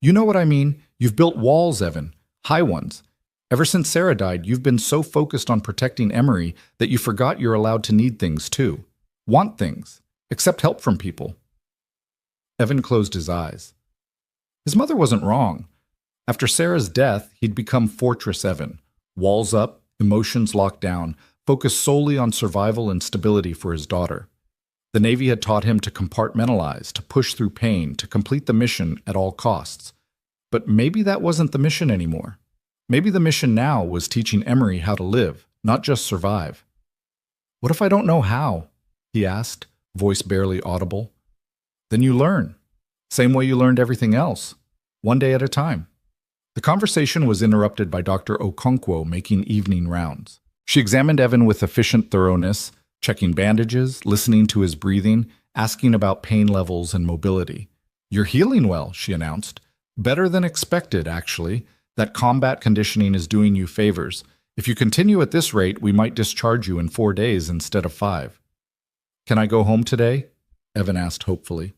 You know what I mean? You've built walls, Evan. High ones. Ever since Sarah died, you've been so focused on protecting Emery that you forgot you're allowed to need things too. Want things. Accept help from people. Evan closed his eyes. His mother wasn't wrong. After Sarah's death, he'd become Fortress Evan. Walls up, emotions locked down, focused solely on survival and stability for his daughter. The Navy had taught him to compartmentalize, to push through pain, to complete the mission at all costs. But maybe that wasn't the mission anymore. Maybe the mission now was teaching Emery how to live, not just survive. What if I don't know how? He asked, voice barely audible. Then you learn. Same way you learned everything else. One day at a time. The conversation was interrupted by Dr. Okonkwo making evening rounds. She examined Evan with efficient thoroughness, checking bandages, listening to his breathing, asking about pain levels and mobility. You're healing well, she announced. Better than expected, actually. That combat conditioning is doing you favors. If you continue at this rate, we might discharge you in 4 days instead of 5. Can I go home today? Evan asked hopefully.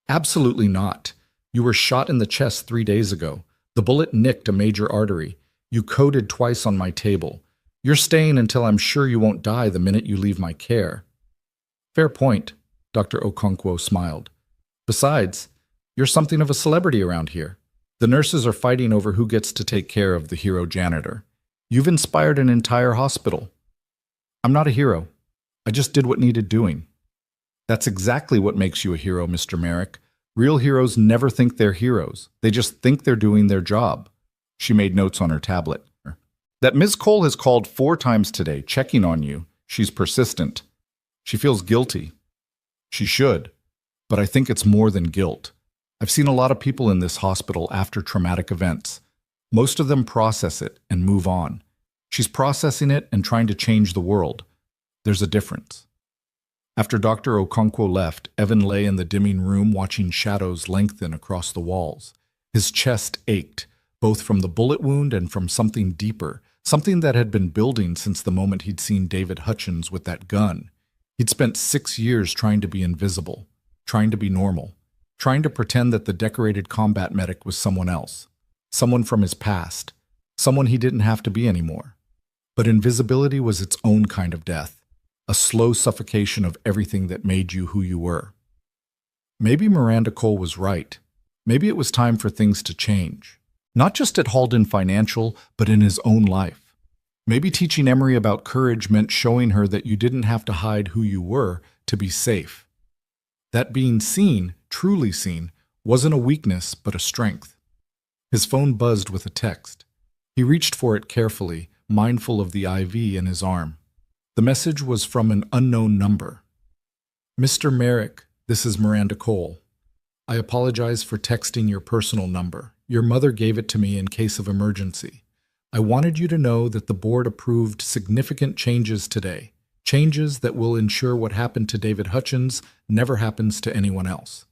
Absolutely not. You were shot in the chest 3 days ago. The bullet nicked a major artery. You coded twice on my table. You're staying until I'm sure you won't die the minute you leave my care. Fair point, Dr. Okonkwo smiled. Besides, you're something of a celebrity around here. The nurses are fighting over who gets to take care of the hero janitor. You've inspired an entire hospital. I'm not a hero. I just did what needed doing. That's exactly what makes you a hero, Mr. Merrick. Real heroes never think they're heroes. They just think they're doing their job. She made notes on her tablet. That Ms. Cole has called 4 times today, checking on you. She's persistent. She feels guilty. She should. But I think it's more than guilt. I've seen a lot of people in this hospital after traumatic events. Most of them process it and move on. She's processing it and trying to change the world. There's a difference. After Dr. Okonkwo left, Evan lay in the dimming room watching shadows lengthen across the walls. His chest ached, both from the bullet wound and from something deeper, something that had been building since the moment he'd seen David Hutchins with that gun. He'd spent 6 years trying to be invisible, trying to be normal, trying to pretend that the decorated combat medic was someone else, someone from his past, someone he didn't have to be anymore. But invisibility was its own kind of death, a slow suffocation of everything that made you who you were. Maybe Miranda Cole was right. Maybe it was time for things to change. Not just at Halden Financial, but in his own life. Maybe teaching Emery about courage meant showing her that you didn't have to hide who you were to be safe. That being seen, truly seen, wasn't a weakness but a strength. His phone buzzed with a text. He reached for it carefully, mindful of the IV in his arm. The message was from an unknown number. Mr. Merrick, this is Miranda Cole. I apologize for texting your personal number. Your mother gave it to me in case of emergency. I wanted you to know that the board approved significant changes today, changes that will ensure what happened to David Hutchins never happens to anyone else.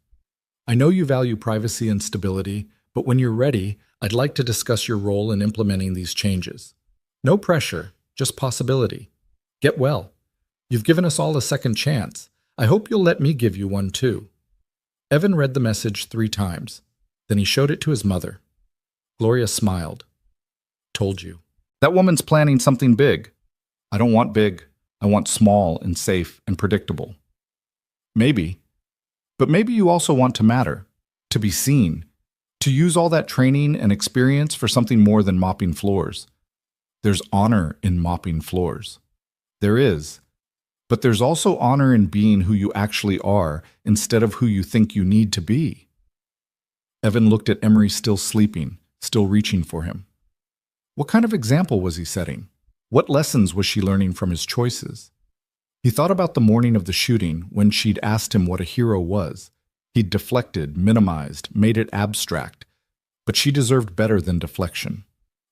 I know you value privacy and stability, but when you're ready, I'd like to discuss your role in implementing these changes. No pressure, just possibility. Get well. You've given us all a second chance. I hope you'll let me give you one too. Evan read the message 3 times. Then he showed it to his mother. Gloria smiled. Told you. That woman's planning something big. I don't want big. I want small and safe and predictable. Maybe. But maybe you also want to matter, to be seen, to use all that training and experience for something more than mopping floors. There's honor in mopping floors. There is. But there's also honor in being who you actually are instead of who you think you need to be. Evan looked at Emery still sleeping, still reaching for him. What kind of example was he setting? What lessons was she learning from his choices? He thought about the morning of the shooting when she'd asked him what a hero was. He'd deflected, minimized, made it abstract. But she deserved better than deflection.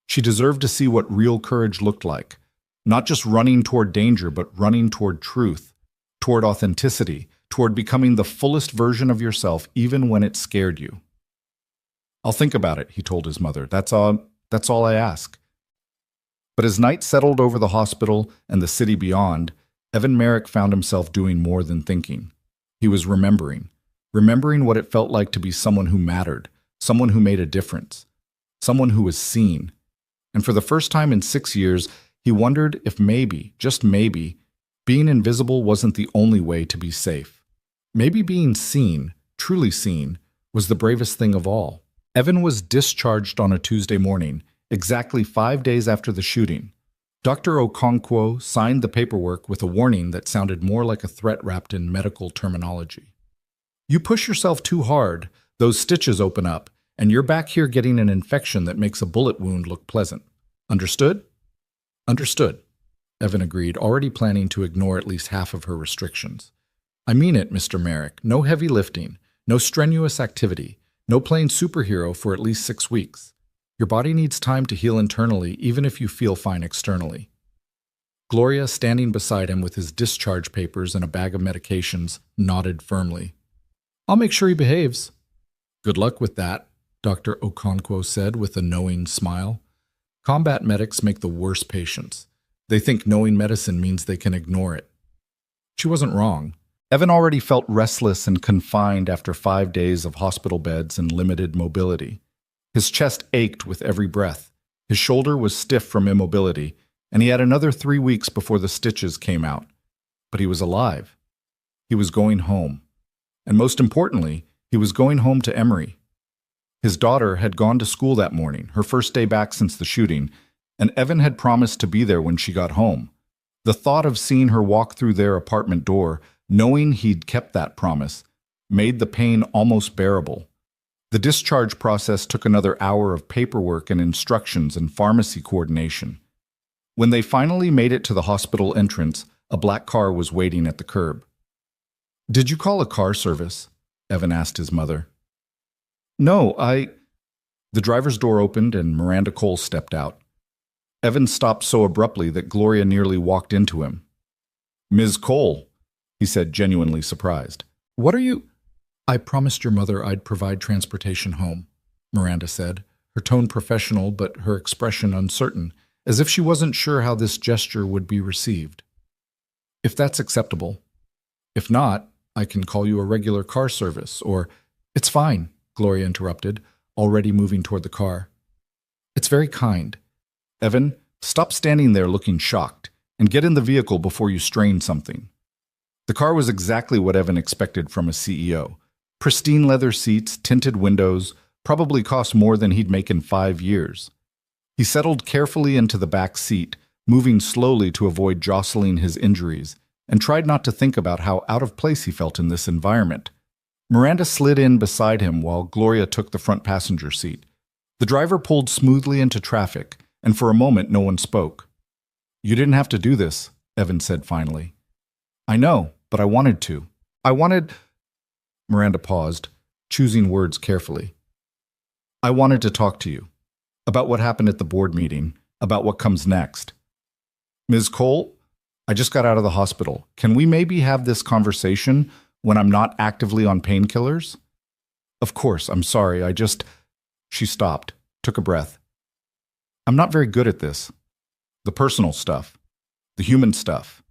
She deserved to see what real courage looked like. Not just running toward danger, but running toward truth, toward authenticity, toward becoming the fullest version of yourself even when it scared you. I'll think about it, he told his mother. That's all I ask. But as night settled over the hospital and the city beyond, Evan Merrick found himself doing more than thinking. He was remembering what it felt like to be someone who mattered, someone who made a difference, someone who was seen. And for the first time in 6 years, he wondered if maybe, just maybe, being invisible wasn't the only way to be safe. Maybe being seen, truly seen, was the bravest thing of all. Evan was discharged on a Tuesday morning, exactly 5 days after the shooting. Dr. Okonkwo signed the paperwork with a warning that sounded more like a threat wrapped in medical terminology. You push yourself too hard, those stitches open up, and you're back here getting an infection that makes a bullet wound look pleasant. Understood? Understood, Evan agreed, already planning to ignore at least half of her restrictions. I mean it, Mr. Merrick. No heavy lifting, no strenuous activity, no playing superhero for at least 6 weeks. Your body needs time to heal internally, even if you feel fine externally. Gloria, standing beside him with his discharge papers and a bag of medications, nodded firmly. I'll make sure he behaves. Good luck with that, Dr. Okonkwo said with a knowing smile. Combat medics make the worst patients. They think knowing medicine means they can ignore it. She wasn't wrong. Evan already felt restless and confined after 5 days of hospital beds and limited mobility. His chest ached with every breath. His shoulder was stiff from immobility, and he had another 3 weeks before the stitches came out. But he was alive. He was going home. And most importantly, he was going home to Emory. His daughter had gone to school that morning, her first day back since the shooting, and Evan had promised to be there when she got home. The thought of seeing her walk through their apartment door, knowing he'd kept that promise, made the pain almost bearable. The discharge process took another hour of paperwork and instructions and pharmacy coordination. When they finally made it to the hospital entrance, a black car was waiting at the curb. Did you call a car service? Evan asked his mother. No, The driver's door opened and Miranda Cole stepped out. Evan stopped so abruptly that Gloria nearly walked into him. Ms. Cole, he said, genuinely surprised. What are you? I promised your mother I'd provide transportation home, Miranda said, her tone professional but her expression uncertain, as if she wasn't sure how this gesture would be received. If that's acceptable. If not, I can call you a regular car service, or… It's fine, Gloria interrupted, already moving toward the car. It's very kind. Evan, stop standing there looking shocked, and get in the vehicle before you strain something. The car was exactly what Evan expected from a CEO. Pristine leather seats, tinted windows, probably cost more than he'd make in 5 years. He settled carefully into the back seat, moving slowly to avoid jostling his injuries, and tried not to think about how out of place he felt in this environment. Miranda slid in beside him while Gloria took the front passenger seat. The driver pulled smoothly into traffic, and for a moment no one spoke. You didn't have to do this, Evan said finally. I know, but I wanted to. Miranda paused, choosing words carefully. I wanted to talk to you. About what happened at the board meeting, about what comes next. Ms. Cole, I just got out of the hospital. Can we maybe have this conversation when I'm not actively on painkillers? Of course, I'm sorry, She stopped, took a breath. I'm not very good at this. The personal stuff. The human stuff.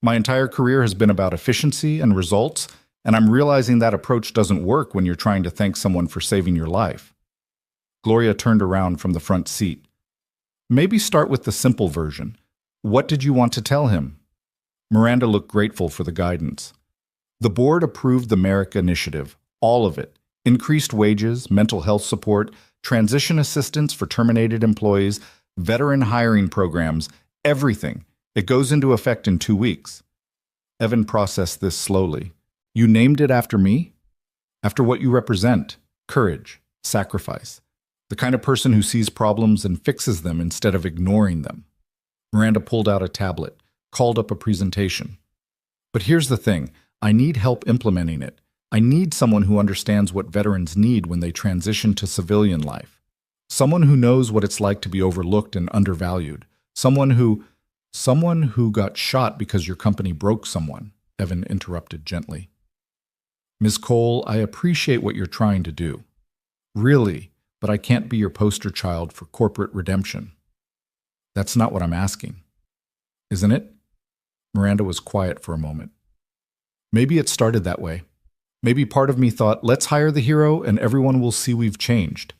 My entire career has been about efficiency and results, and I'm realizing that approach doesn't work when you're trying to thank someone for saving your life. Gloria turned around from the front seat. Maybe start with the simple version. What did you want to tell him? Miranda looked grateful for the guidance. The board approved the Merrick Initiative, all of it. Increased wages, mental health support, transition assistance for terminated employees, veteran hiring programs, everything. It goes into effect in 2 weeks. Evan processed this slowly. You named it after me? After what you represent. Courage, sacrifice. The kind of person who sees problems and fixes them instead of ignoring them. Miranda pulled out a tablet, called up a presentation. But here's the thing. I need help implementing it. I need someone who understands what veterans need when they transition to civilian life. Someone who knows what it's like to be overlooked and undervalued. Someone who got shot because your company broke someone, Evan interrupted gently. Ms. Cole, I appreciate what you're trying to do. Really, but I can't be your poster child for corporate redemption. That's not what I'm asking. Isn't it? Miranda was quiet for a moment. Maybe it started that way. Maybe part of me thought, let's hire the hero and everyone will see we've changed.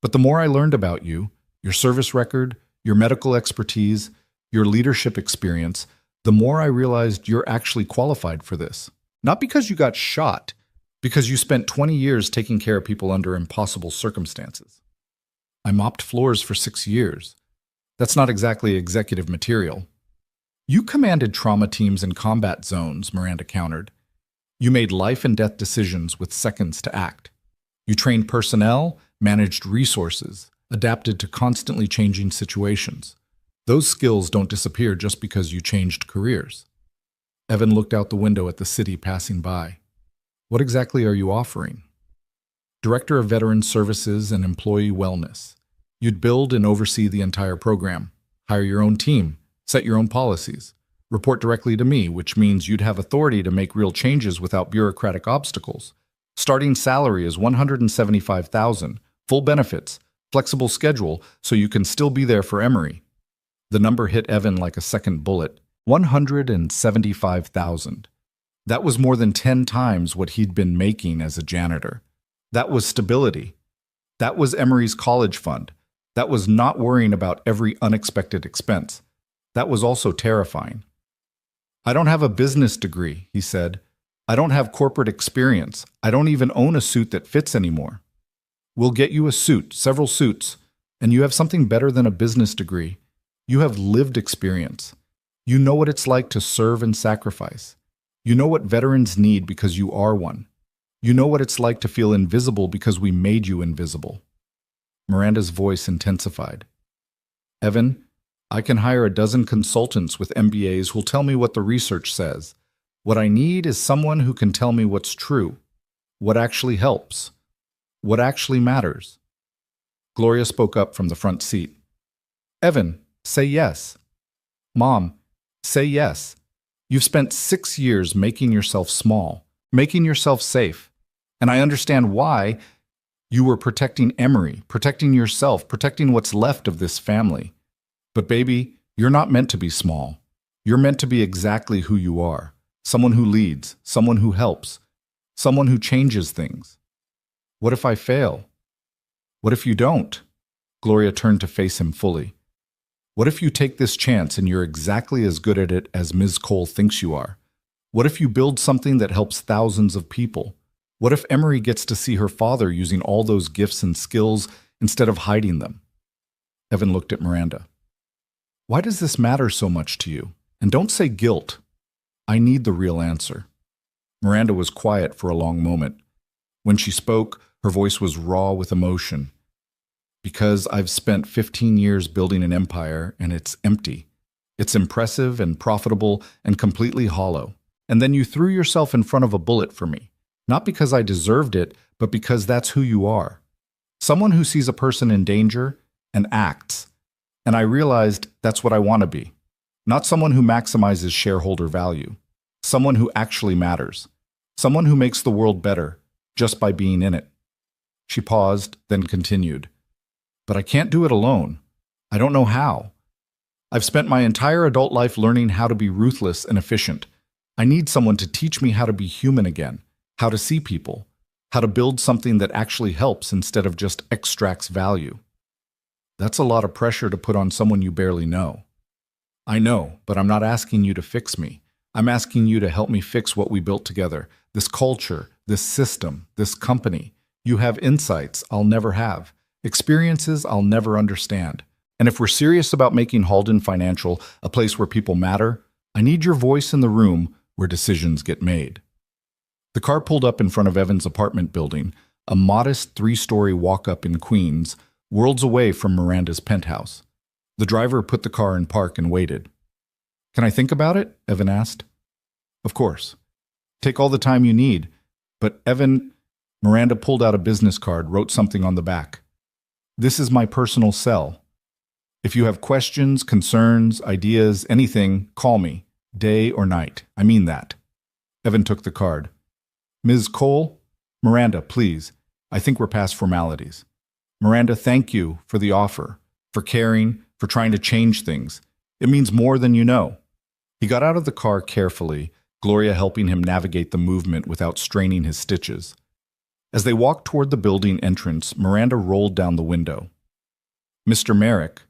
But the more I learned about you, your service record, your medical expertise, your leadership experience, the more I realized you're actually qualified for this. Not because you got shot, because you spent 20 years taking care of people under impossible circumstances. I mopped floors for 6 years. That's not exactly executive material. You commanded trauma teams in combat zones, Miranda countered. You made life and death decisions with seconds to act. You trained personnel, managed resources, adapted to constantly changing situations. Those skills don't disappear just because you changed careers. Evan looked out the window at the city passing by. What exactly are you offering? Director of Veteran Services and Employee Wellness. You'd build and oversee the entire program, hire your own team, set your own policies, report directly to me, which means you'd have authority to make real changes without bureaucratic obstacles. Starting salary is $175,000, full benefits, flexible schedule, so you can still be there for Emory. The number hit Evan like a second bullet. $175,000. That was more than 10 times what he'd been making as a janitor. That was stability. That was Emory's college fund. That was not worrying about every unexpected expense. That was also terrifying. I don't have a business degree, he said. I don't have corporate experience. I don't even own a suit that fits anymore. We'll get you a suit, several suits, and you have something better than a business degree. You have lived experience. You know what it's like to serve and sacrifice. You know what veterans need because you are one. You know what it's like to feel invisible because we made you invisible. Miranda's voice intensified. Evan, I can hire a dozen consultants with MBAs who'll tell me what the research says. What I need is someone who can tell me what's true, what actually helps, what actually matters. Gloria spoke up from the front seat. Evan, say yes. Mom, say yes. You've spent 6 years making yourself small, making yourself safe. And I understand why. You were protecting Emory, protecting yourself, protecting what's left of this family. But baby, you're not meant to be small. You're meant to be exactly who you are. Someone who leads, someone who helps, someone who changes things. What if I fail? What if you don't? Gloria turned to face him fully. What if you take this chance and you're exactly as good at it as Ms. Cole thinks you are? What if you build something that helps thousands of people? What if Emory gets to see her father using all those gifts and skills instead of hiding them? Evan looked at Miranda. Why does this matter so much to you? And don't say guilt. I need the real answer. Miranda was quiet for a long moment. When she spoke, her voice was raw with emotion. Because I've spent 15 years building an empire and it's empty. It's impressive and profitable and completely hollow. And then you threw yourself in front of a bullet for me. Not because I deserved it, but because that's who you are. Someone who sees a person in danger and acts. And I realized that's what I want to be. Not someone who maximizes shareholder value. Someone who actually matters. Someone who makes the world better just by being in it. She paused, then continued. But I can't do it alone. I don't know how. I've spent my entire adult life learning how to be ruthless and efficient. I need someone to teach me how to be human again, how to see people, how to build something that actually helps instead of just extracts value. That's a lot of pressure to put on someone you barely know. I know, but I'm not asking you to fix me. I'm asking you to help me fix what we built together, this culture, this system, this company. You have insights I'll never have, experiences I'll never understand. And if we're serious about making Halden Financial a place where people matter, I need your voice in the room where decisions get made. The car pulled up in front of Evan's apartment building, a modest 3-story walk-up in Queens, worlds away from Miranda's penthouse. The driver put the car in park and waited. Can I think about it? Evan asked. Of course. Take all the time you need. But Evan, Miranda pulled out a business card, wrote something on the back. This is my personal cell. If you have questions, concerns, ideas, anything, call me, day or night. I mean that. Evan took the card. Ms. Cole? Miranda, please. I think we're past formalities. Miranda, thank you for the offer, for caring, for trying to change things. It means more than you know. He got out of the car carefully, Gloria helping him navigate the movement without straining his stitches. As they walked toward the building entrance, Miranda rolled down the window. "Mr. Merrick."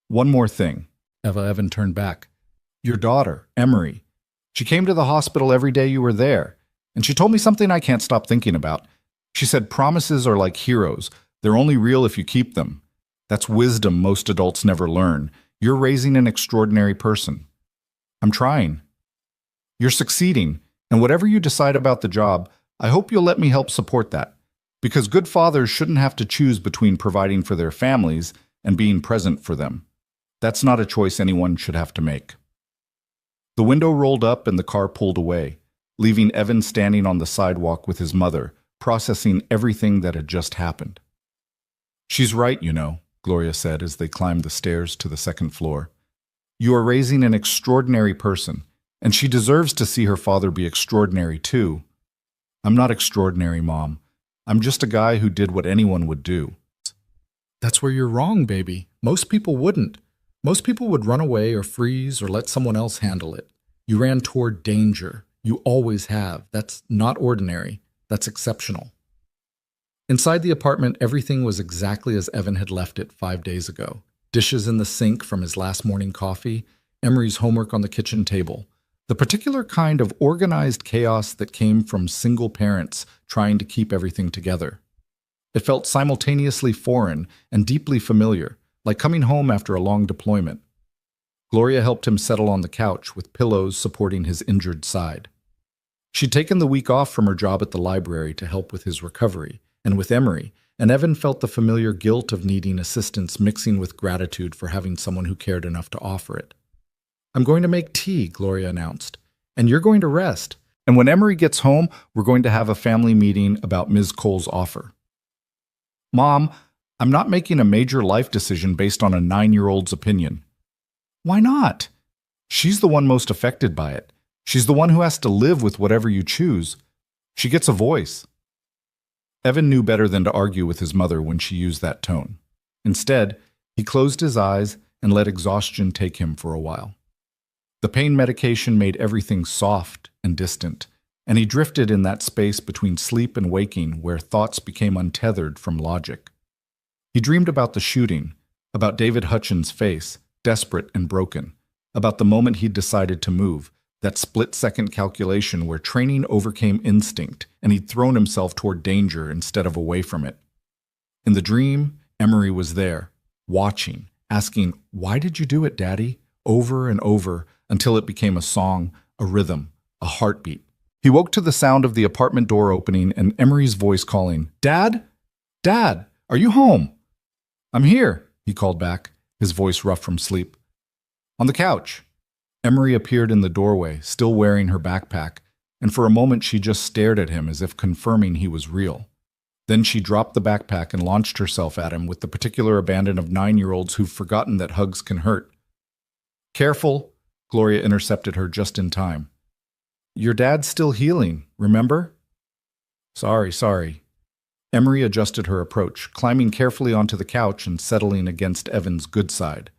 "One more thing." Evan turned back. "Your daughter, Emery. She came to the hospital every day you were there, and she told me something I can't stop thinking about. She said promises are like heroes. They're only real if you keep them. That's wisdom most adults never learn. You're raising an extraordinary person." "I'm trying." "You're succeeding, and whatever you decide about the job, I hope you'll let me help support that. Because good fathers shouldn't have to choose between providing for their families and being present for them. That's not a choice anyone should have to make." The window rolled up and the car pulled away, leaving Evan standing on the sidewalk with his mother, processing everything that had just happened. "She's right, you know," Gloria said as they climbed the stairs to the second floor. "You are raising an extraordinary person, and she deserves to see her father be extraordinary too." "I'm not extraordinary, Mom. I'm just a guy who did what anyone would do." "That's where you're wrong, baby. Most people wouldn't. Most people would run away or freeze or let someone else handle it. You ran toward danger. You always have. That's not ordinary. That's exceptional." Inside the apartment, everything was exactly as Evan had left it 5 days ago. Dishes in the sink from his last morning coffee, Emery's homework on the kitchen table. The particular kind of organized chaos that came from single parents trying to keep everything together. It felt simultaneously foreign and deeply familiar, like coming home after a long deployment. Gloria helped him settle on the couch with pillows supporting his injured side. She'd taken the week off from her job at the library to help with his recovery, and with Emery, and Evan felt the familiar guilt of needing assistance mixing with gratitude for having someone who cared enough to offer it. "I'm going to make tea," Gloria announced, "and you're going to rest. And when Emery gets home, we're going to have a family meeting about Ms. Cole's offer." "Mom, I'm not making a major life decision based on a 9-year-old's opinion." "Why not? She's the one most affected by it. She's the one who has to live with whatever you choose. She gets a voice." Evan knew better than to argue with his mother when she used that tone. Instead, he closed his eyes and let exhaustion take him for a while. The pain medication made everything soft and distant, and he drifted in that space between sleep and waking where thoughts became untethered from logic. He dreamed about the shooting, about David Hutchins' face, desperate and broken, about the moment he'd decided to move, that split-second calculation where training overcame instinct and he'd thrown himself toward danger instead of away from it. In the dream, Emery was there, watching, asking, "Why did you do it, Daddy?" over and over until it became a song, a rhythm, a heartbeat. He woke to the sound of the apartment door opening and Emery's voice calling, "Dad? Dad, are you home?" "I'm here," he called back, his voice rough from sleep. "On the couch." Emery appeared in the doorway, still wearing her backpack, and for a moment she just stared at him as if confirming he was real. Then she dropped the backpack and launched herself at him with the particular abandon of 9-year-olds who've forgotten that hugs can hurt. "Careful," Gloria intercepted her just in time. "Your dad's still healing, remember?" Sorry. Emery adjusted her approach, climbing carefully onto the couch and settling against Evan's good side.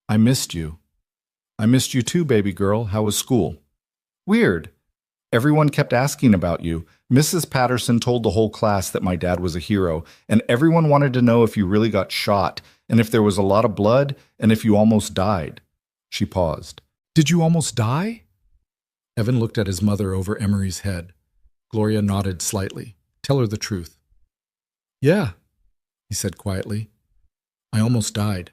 "I missed you." "I missed you too, baby girl. How was school?" "Weird. Everyone kept asking about you. Mrs. Patterson told the whole class that my dad was a hero, and everyone wanted to know if you really got shot, and if there was a lot of blood, and if you almost died." She paused. "Did you almost die?" Evan looked at his mother over Emery's head. Gloria nodded slightly. "Tell her the truth." "Yeah," he said quietly. "I almost died.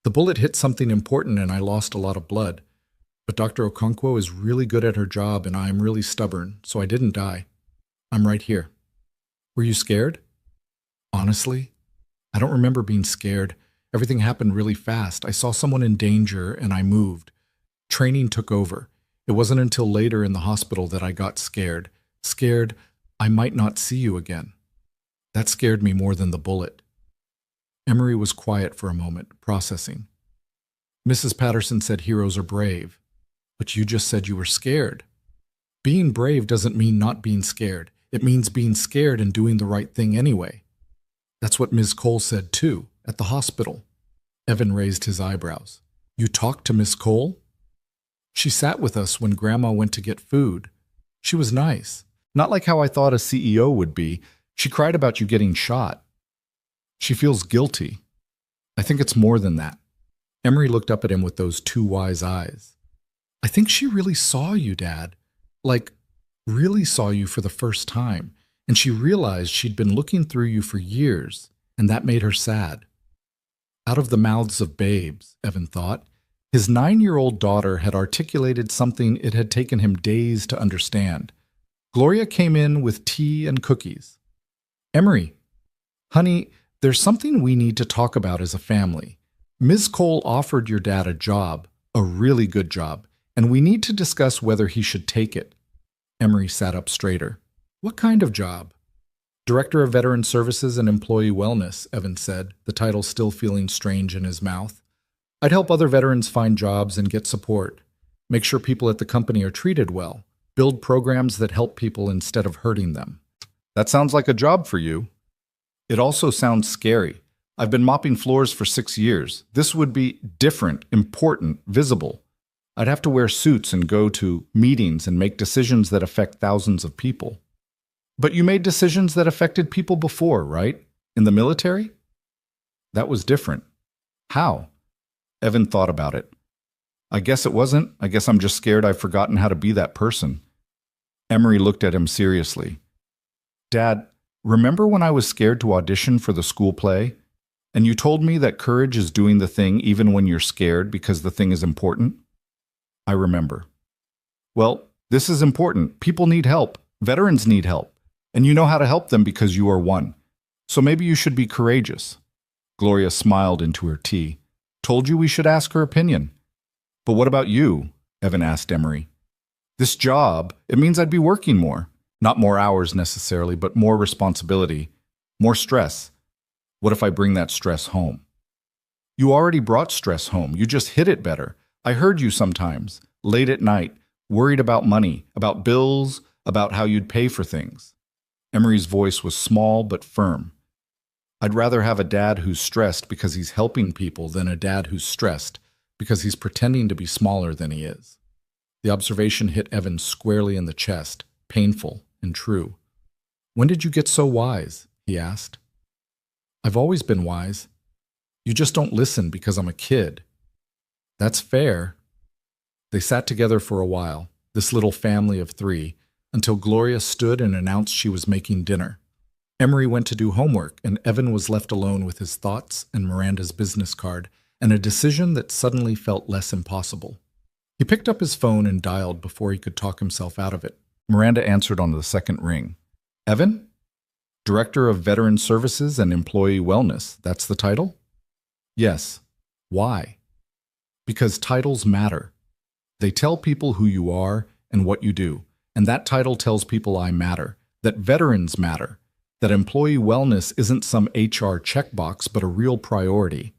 The bullet hit something important and I lost a lot of blood. But Dr. Okonkwo is really good at her job and I'm really stubborn, so I didn't die. I'm right here." "Were you scared?" "Honestly, I don't remember being scared. Everything happened really fast. I saw someone in danger and I moved. Training took over. It wasn't until later in the hospital that I got scared. Scared I might not see you again. That scared me more than the bullet." Emery was quiet for a moment, processing. "Mrs. Patterson said heroes are brave, but you just said you were scared. Being brave doesn't mean not being scared. It means being scared and doing the right thing anyway. That's what Ms. Cole said too, at the hospital." Evan raised his eyebrows. You talked to Miss Cole? She sat with us when Grandma went to get food. She was nice. Not like how I thought a CEO would be. She cried about you getting shot. She feels guilty. I think it's more than that. Emery looked up at him with those two wise eyes. I think she really saw you, Dad. Like, really saw you for the first time. And she realized she'd been looking through you for years, and that made her sad. Out of the mouths of babes, Evan thought. His 9-year-old daughter had articulated something it had taken him days to understand. Gloria came in with tea and cookies. Emery, honey, there's something we need to talk about as a family. Ms. Cole offered your dad a job, a really good job, and we need to discuss whether he should take it. Emery sat up straighter. What kind of job? Director of Veteran Services and Employee Wellness, Evan said, the title still feeling strange in his mouth. I'd help other veterans find jobs and get support, make sure people at the company are treated well, build programs that help people instead of hurting them. That sounds like a job for you. It also sounds scary. I've been mopping floors for 6 years. This would be different, important, visible. I'd have to wear suits and go to meetings and make decisions that affect thousands of people. But you made decisions that affected people before, right? In the military? That was different. How? Evan thought about it. I guess it wasn't. I guess I'm just scared I've forgotten how to be that person. Emery looked at him seriously. Dad, remember when I was scared to audition for the school play? And you told me that courage is doing the thing even when you're scared because the thing is important? I remember. Well, this is important. People need help. Veterans need help. And you know how to help them because you are one. So maybe you should be courageous. Gloria smiled into her tea. Told you we should ask her opinion. But what about you? Evan asked Emery. This job, it means I'd be working more. Not more hours necessarily, but more responsibility, more stress. What if I bring that stress home? You already brought stress home. You just hid it better. I heard you sometimes, late at night, worried about money, about bills, about how you'd pay for things. Emery's voice was small but firm. I'd rather have a dad who's stressed because he's helping people than a dad who's stressed because he's pretending to be smaller than he is. The observation hit Evan squarely in the chest, painful and true. When did you get so wise? He asked. I've always been wise. You just don't listen because I'm a kid. That's fair. They sat together for a while, this little family of 3, until Gloria stood and announced she was making dinner. Emery went to do homework, and Evan was left alone with his thoughts and Miranda's business card, and a decision that suddenly felt less impossible. He picked up his phone and dialed before he could talk himself out of it. Miranda answered on the second ring. Evan? Director of Veteran Services and Employee Wellness, that's the title? Yes. Why? Because titles matter. They tell people who you are and what you do, and that title tells people I matter, that veterans matter, that employee wellness isn't some HR checkbox but a real priority.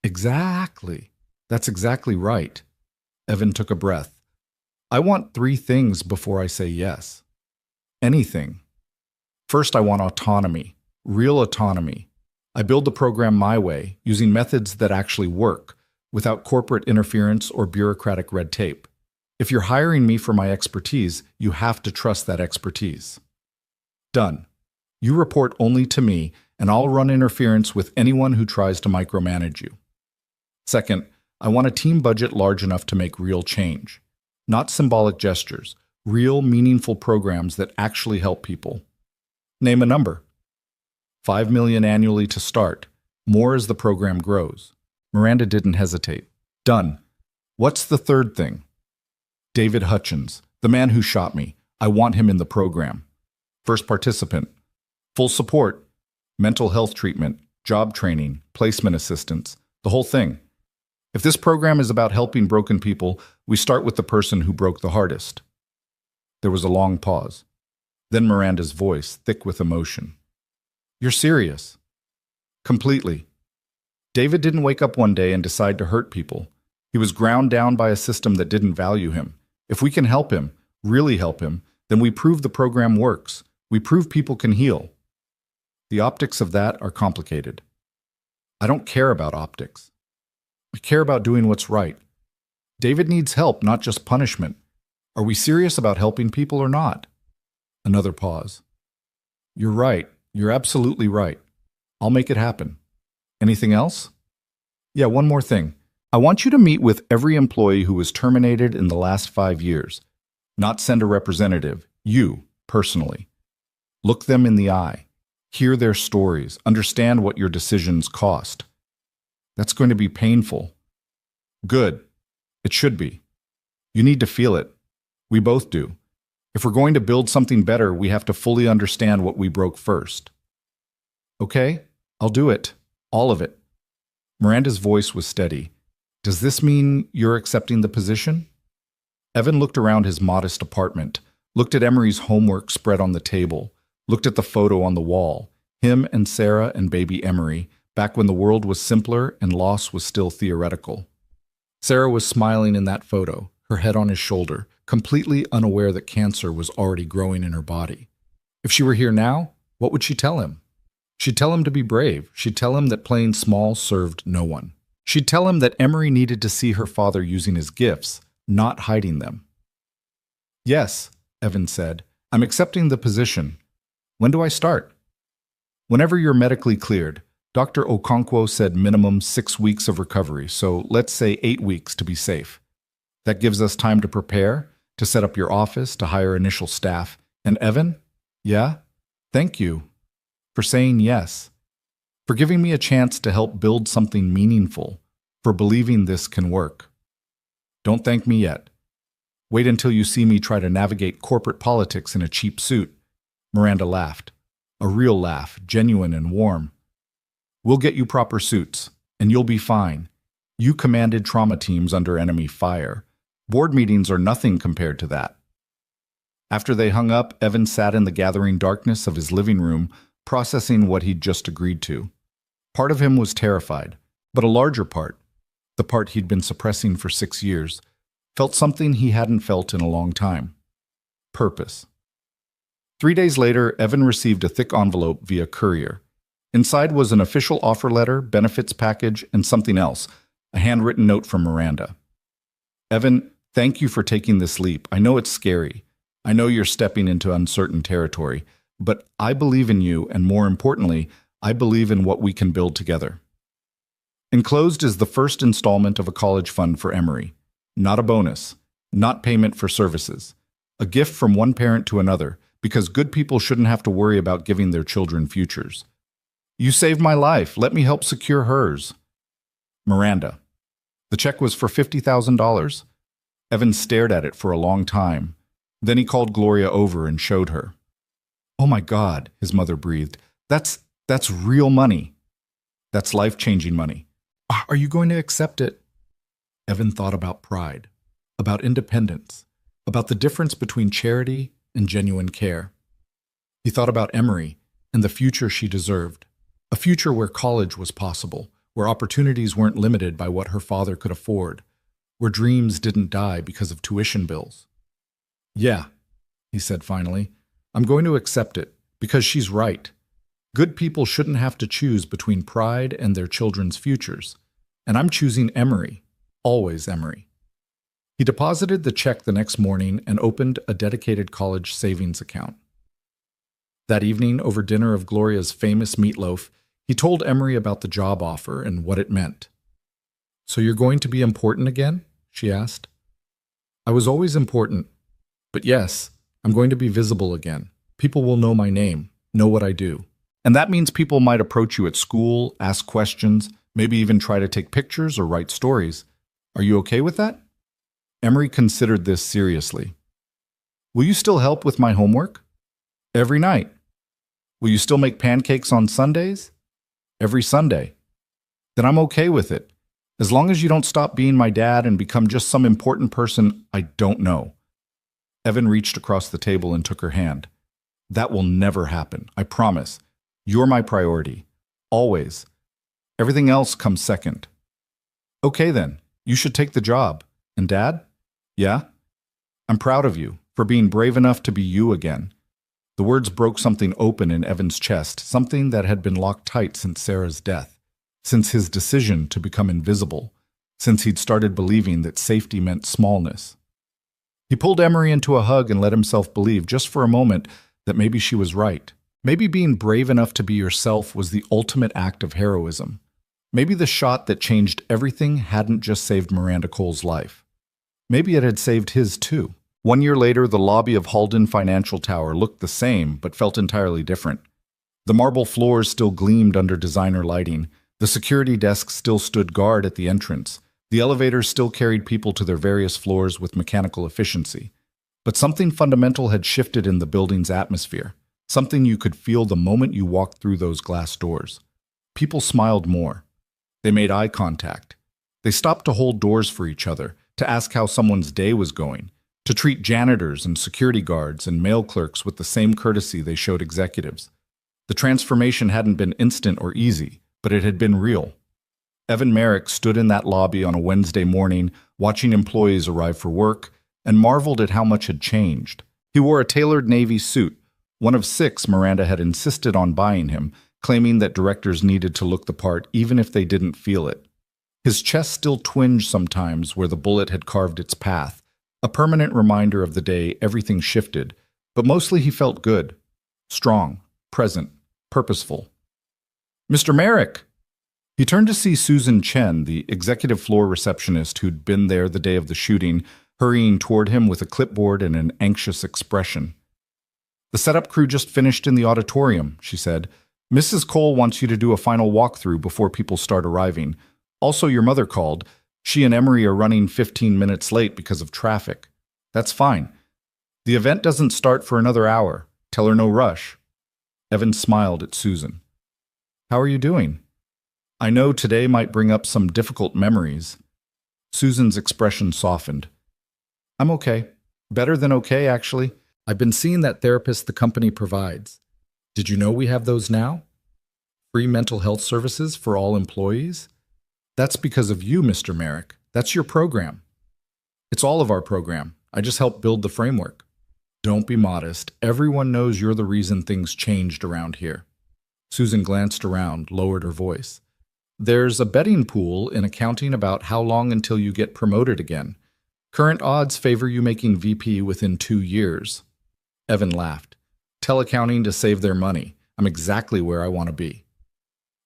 Exactly. That's exactly right. Evan took a breath. I want 3 things before I say yes. Anything. First, I want autonomy, real autonomy. I build the program my way, using methods that actually work, without corporate interference or bureaucratic red tape. If you're hiring me for my expertise, you have to trust that expertise. Done. You report only to me, and I'll run interference with anyone who tries to micromanage you. Second, I want a team budget large enough to make real change. Not symbolic gestures, real, meaningful programs that actually help people. Name a number. $5 million annually to start, more as the program grows. Miranda didn't hesitate. Done. What's the third thing? David Hutchins, the man who shot me. I want him in the program. First participant. Full support. Mental health treatment, job training, placement assistance, the whole thing. If this program is about helping broken people, we start with the person who broke the hardest. There was a long pause. Then Miranda's voice, thick with emotion. You're serious? Completely. David didn't wake up one day and decide to hurt people. He was ground down by a system that didn't value him. If we can help him, really help him, then we prove the program works. We prove people can heal. The optics of that are complicated. I don't care about optics. I care about doing what's right. David needs help, not just punishment. Are we serious about helping people or not? Another pause. You're right. You're absolutely right. I'll make it happen. Anything else? Yeah, one more thing. I want you to meet with every employee who was terminated in the last 5 years. Not send a representative, you, personally. Look them in the eye. Hear their stories. Understand what your decisions cost. That's going to be painful. Good. It should be. You need to feel it. We both do. If we're going to build something better, we have to fully understand what we broke first. Okay, I'll do it. All of it. Miranda's voice was steady. Does this mean you're accepting the position? Evan looked around his modest apartment, looked at Emery's homework spread on the table, looked at the photo on the wall, him and Sarah and baby Emery, back when the world was simpler and loss was still theoretical. Sarah was smiling in that photo, her head on his shoulder, completely unaware that cancer was already growing in her body. If she were here now, what would she tell him? She'd tell him to be brave. She'd tell him that playing small served no one. She'd tell him that Emery needed to see her father using his gifts, not hiding them. Yes, Evan said, I'm accepting the position. When do I start? Whenever you're medically cleared. Dr. Okonkwo said minimum 6 weeks of recovery, so let's say 8 weeks to be safe. That gives us time to prepare, to set up your office, to hire initial staff. And Evan? Yeah? Thank you for saying yes, for giving me a chance to help build something meaningful, for believing this can work. Don't thank me yet. Wait until you see me try to navigate corporate politics in a cheap suit. Miranda laughed. A real laugh, genuine and warm. We'll get you proper suits, and you'll be fine. You commanded trauma teams under enemy fire. Board meetings are nothing compared to that. After they hung up, Evan sat in the gathering darkness of his living room, processing what he'd just agreed to. Part of him was terrified, but a larger part, the part he'd been suppressing for 6 years, felt something he hadn't felt in a long time. Purpose. 3 days later, Evan received a thick envelope via courier. Inside was an official offer letter, benefits package, and something else, a handwritten note from Miranda. Evan, thank you for taking this leap. I know it's scary. I know you're stepping into uncertain territory, but I believe in you, and more importantly, I believe in what we can build together. Enclosed is the first installment of a college fund for Emery. Not a bonus, not payment for services. A gift from one parent to another, because good people shouldn't have to worry about giving their children futures. You saved my life. Let me help secure hers. Miranda. The check was for $50,000. Evan stared at it for a long time. Then he called Gloria over and showed her. Oh my God, his mother breathed. That's real money. That's life-changing money. Are you going to accept it? Evan thought about pride, about independence, about the difference between charity and genuine care. He thought about Emery and the future she deserved. A future where college was possible, where opportunities weren't limited by what her father could afford, where dreams didn't die because of tuition bills. Yeah, he said finally, I'm going to accept it, because she's right. Good people shouldn't have to choose between pride and their children's futures. And I'm choosing Emery, always Emery. He deposited the check the next morning and opened a dedicated college savings account. That evening, over dinner of Gloria's famous meatloaf, he told Emery about the job offer and what it meant. So you're going to be important again? She asked. I was always important. But yes, I'm going to be visible again. People will know my name, know what I do. And that means people might approach you at school, ask questions, maybe even try to take pictures or write stories. Are you okay with that? Emery considered this seriously. Will you still help with my homework? Every night. Will you still make pancakes on Sundays? Every Sunday. Then I'm okay with it, as long as you don't stop being my dad and become just some important person I don't know. Evan reached across the table and took her hand. That will never happen, I promise. You're my priority. Always. Everything else comes second. Okay then, you should take the job. And Dad? Yeah? I'm proud of you for being brave enough to be you again. The words broke something open in Evan's chest, something that had been locked tight since Sarah's death, since his decision to become invisible, since he'd started believing that safety meant smallness. He pulled Emery into a hug and let himself believe, just for a moment, that maybe she was right. Maybe being brave enough to be yourself was the ultimate act of heroism. Maybe the shot that changed everything hadn't just saved Miranda Cole's life. Maybe it had saved his too. 1 year later, the lobby of Halden Financial Tower looked the same, but felt entirely different. The marble floors still gleamed under designer lighting. The security desk still stood guard at the entrance. The elevators still carried people to their various floors with mechanical efficiency. But something fundamental had shifted in the building's atmosphere, something you could feel the moment you walked through those glass doors. People smiled more. They made eye contact. They stopped to hold doors for each other, to ask how someone's day was going, to treat janitors and security guards and mail clerks with the same courtesy they showed executives. The transformation hadn't been instant or easy, but it had been real. Evan Merrick stood in that lobby on a Wednesday morning, watching employees arrive for work, and marveled at how much had changed. He wore a tailored navy suit, one of 6 Miranda had insisted on buying him, claiming that directors needed to look the part even if they didn't feel it. His chest still twinged sometimes where the bullet had carved its path, a permanent reminder of the day everything shifted, but mostly he felt good, strong, present, purposeful. "Mr. Merrick!" He turned to see Susan Chen, the executive floor receptionist who'd been there the day of the shooting, hurrying toward him with a clipboard and an anxious expression. "The setup crew just finished in the auditorium," she said. "Mrs. Cole wants you to do a final walkthrough before people start arriving. Also, your mother called. She and Emery are running 15 minutes late because of traffic." "That's fine. The event doesn't start for another hour. Tell her no rush." Evan smiled at Susan. "How are you doing? I know today might bring up some difficult memories." Susan's expression softened. "I'm okay. Better than okay, actually. I've been seeing that therapist the company provides. Did you know we have those now? Free mental health services for all employees? That's because of you, Mr. Merrick. That's your program." "It's all of our program. I just helped build the framework." "Don't be modest. Everyone knows you're the reason things changed around here." Susan glanced around, lowered her voice. "There's a betting pool in accounting about how long until you get promoted again. Current odds favor you making VP within 2 years. Evan laughed. "Tell accounting to save their money. I'm exactly where I want to be."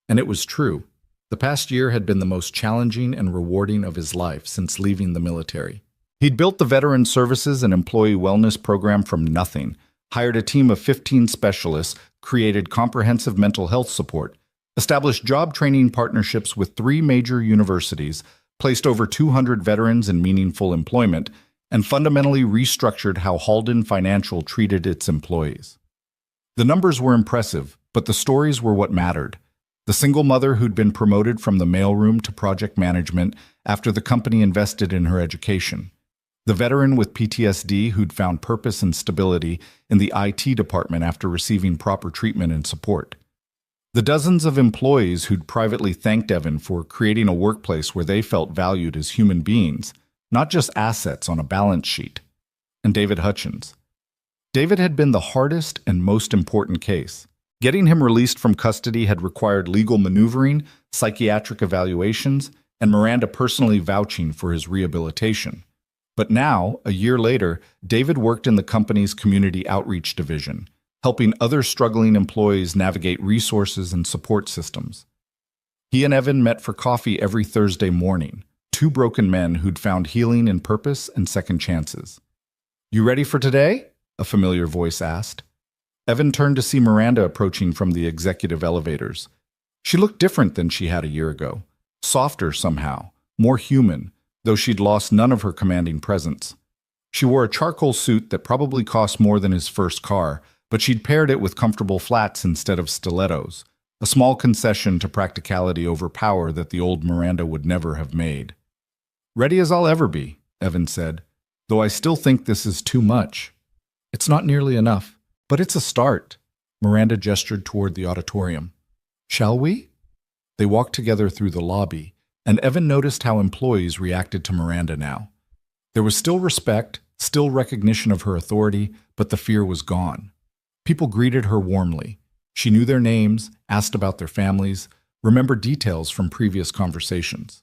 And it was true. The past year had been the most challenging and rewarding of his life since leaving the military. He'd built the Veteran Services and Employee Wellness program from nothing, hired a team of 15 specialists, created comprehensive mental health support, established job training partnerships with 3 major universities, placed over 200 veterans in meaningful employment, and fundamentally restructured how Halden Financial treated its employees. The numbers were impressive, but the stories were what mattered. The single mother who'd been promoted from the mailroom to project management after the company invested in her education. The veteran with PTSD who'd found purpose and stability in the IT department after receiving proper treatment and support. The dozens of employees who'd privately thanked Evan for creating a workplace where they felt valued as human beings, not just assets on a balance sheet. And David Hutchins. David had been the hardest and most important case. Getting him released from custody had required legal maneuvering, psychiatric evaluations, and Miranda personally vouching for his rehabilitation. But now, a year later, David worked in the company's community outreach division, helping other struggling employees navigate resources and support systems. He and Evan met for coffee every Thursday morning, 2 broken men who'd found healing in purpose and second chances. "You ready for today?" a familiar voice asked. Evan turned to see Miranda approaching from the executive elevators. She looked different than she had a year ago, softer somehow, more human, though she'd lost none of her commanding presence. She wore a charcoal suit that probably cost more than his first car, but she'd paired it with comfortable flats instead of stilettos, a small concession to practicality over power that the old Miranda would never have made. "Ready as I'll ever be," Evan said, "though I still think this is too much." "It's not nearly enough, but it's a start." Miranda gestured toward the auditorium. "Shall we?" They walked together through the lobby, and Evan noticed how employees reacted to Miranda now. There was still respect, still recognition of her authority, but the fear was gone. People greeted her warmly. She knew their names, asked about their families, remembered details from previous conversations.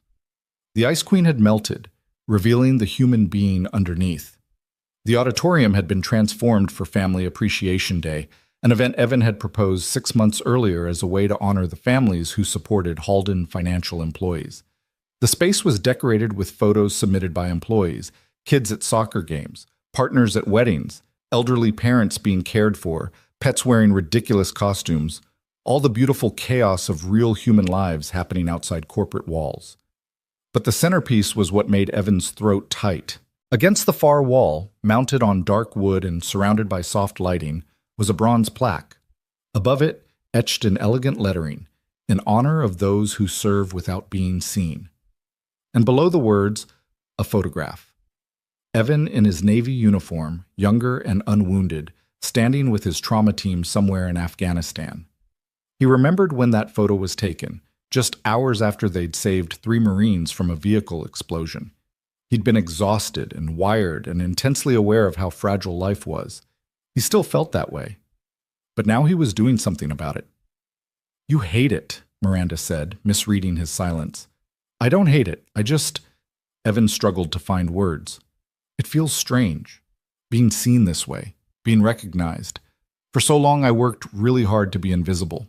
The Ice Queen had melted, revealing the human being underneath. The auditorium had been transformed for Family Appreciation Day, an event Evan had proposed 6 months earlier as a way to honor the families who supported Halden Financial employees. The space was decorated with photos submitted by employees, kids at soccer games, partners at weddings, elderly parents being cared for, pets wearing ridiculous costumes, all the beautiful chaos of real human lives happening outside corporate walls. But the centerpiece was what made Evan's throat tight. Against the far wall, mounted on dark wood and surrounded by soft lighting, was a bronze plaque. Above it, etched in elegant lettering, in honor of those who serve without being seen. And below the words, a photograph. Evan in his Navy uniform, younger and unwounded, standing with his trauma team somewhere in Afghanistan. He remembered when that photo was taken, just hours after they'd saved 3 Marines from a vehicle explosion. He'd been exhausted and wired and intensely aware of how fragile life was. He still felt that way. But now he was doing something about it. "You hate it," Miranda said, misreading his silence. "I don't hate it. Evan struggled to find words. "It feels strange, being seen this way, being recognized. For so long I worked really hard to be invisible.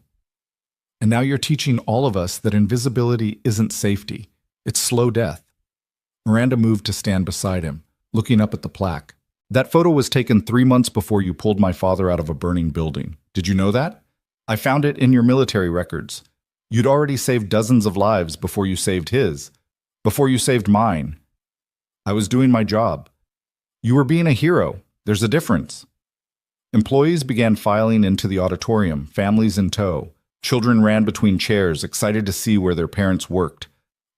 And now you're teaching all of us that invisibility isn't safety. It's slow death." Miranda moved to stand beside him, looking up at the plaque. "That photo was taken 3 months before you pulled my father out of a burning building. Did you know that? I found it in your military records. You'd already saved dozens of lives before you saved his, before you saved mine. I was doing my job. You were being a hero. There's a difference." Employees began filing into the auditorium, families in tow. Children ran between chairs, excited to see where their parents worked.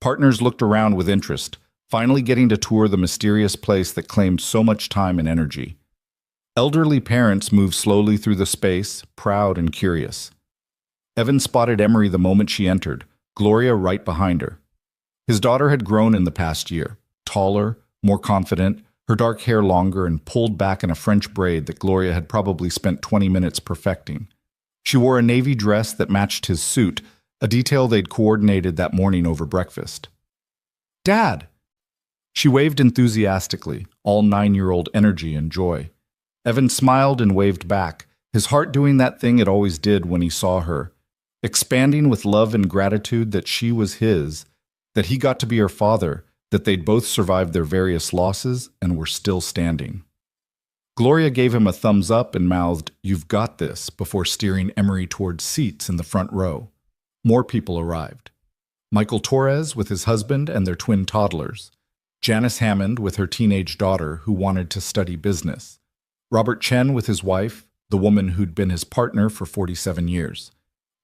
Partners looked around with interest, finally getting to tour the mysterious place that claimed so much time and energy. Elderly parents moved slowly through the space, proud and curious. Evan spotted Emery the moment she entered, Gloria right behind her. His daughter had grown in the past year, taller, more confident, her dark hair longer and pulled back in a French braid that Gloria had probably spent 20 minutes perfecting. She wore a navy dress that matched his suit, a detail they'd coordinated that morning over breakfast. "Dad!" She waved enthusiastically, all 9-year-old energy and joy. Evan smiled and waved back, his heart doing that thing it always did when he saw her, expanding with love and gratitude that she was his, that he got to be her father, that they'd both survived their various losses and were still standing. Gloria gave him a thumbs up and mouthed, "You've got this," before steering Emery towards seats in the front row. More people arrived. Michael Torres with his husband and their twin toddlers. Janice Hammond with her teenage daughter who wanted to study business. Robert Chen with his wife, the woman who'd been his partner for 47 years.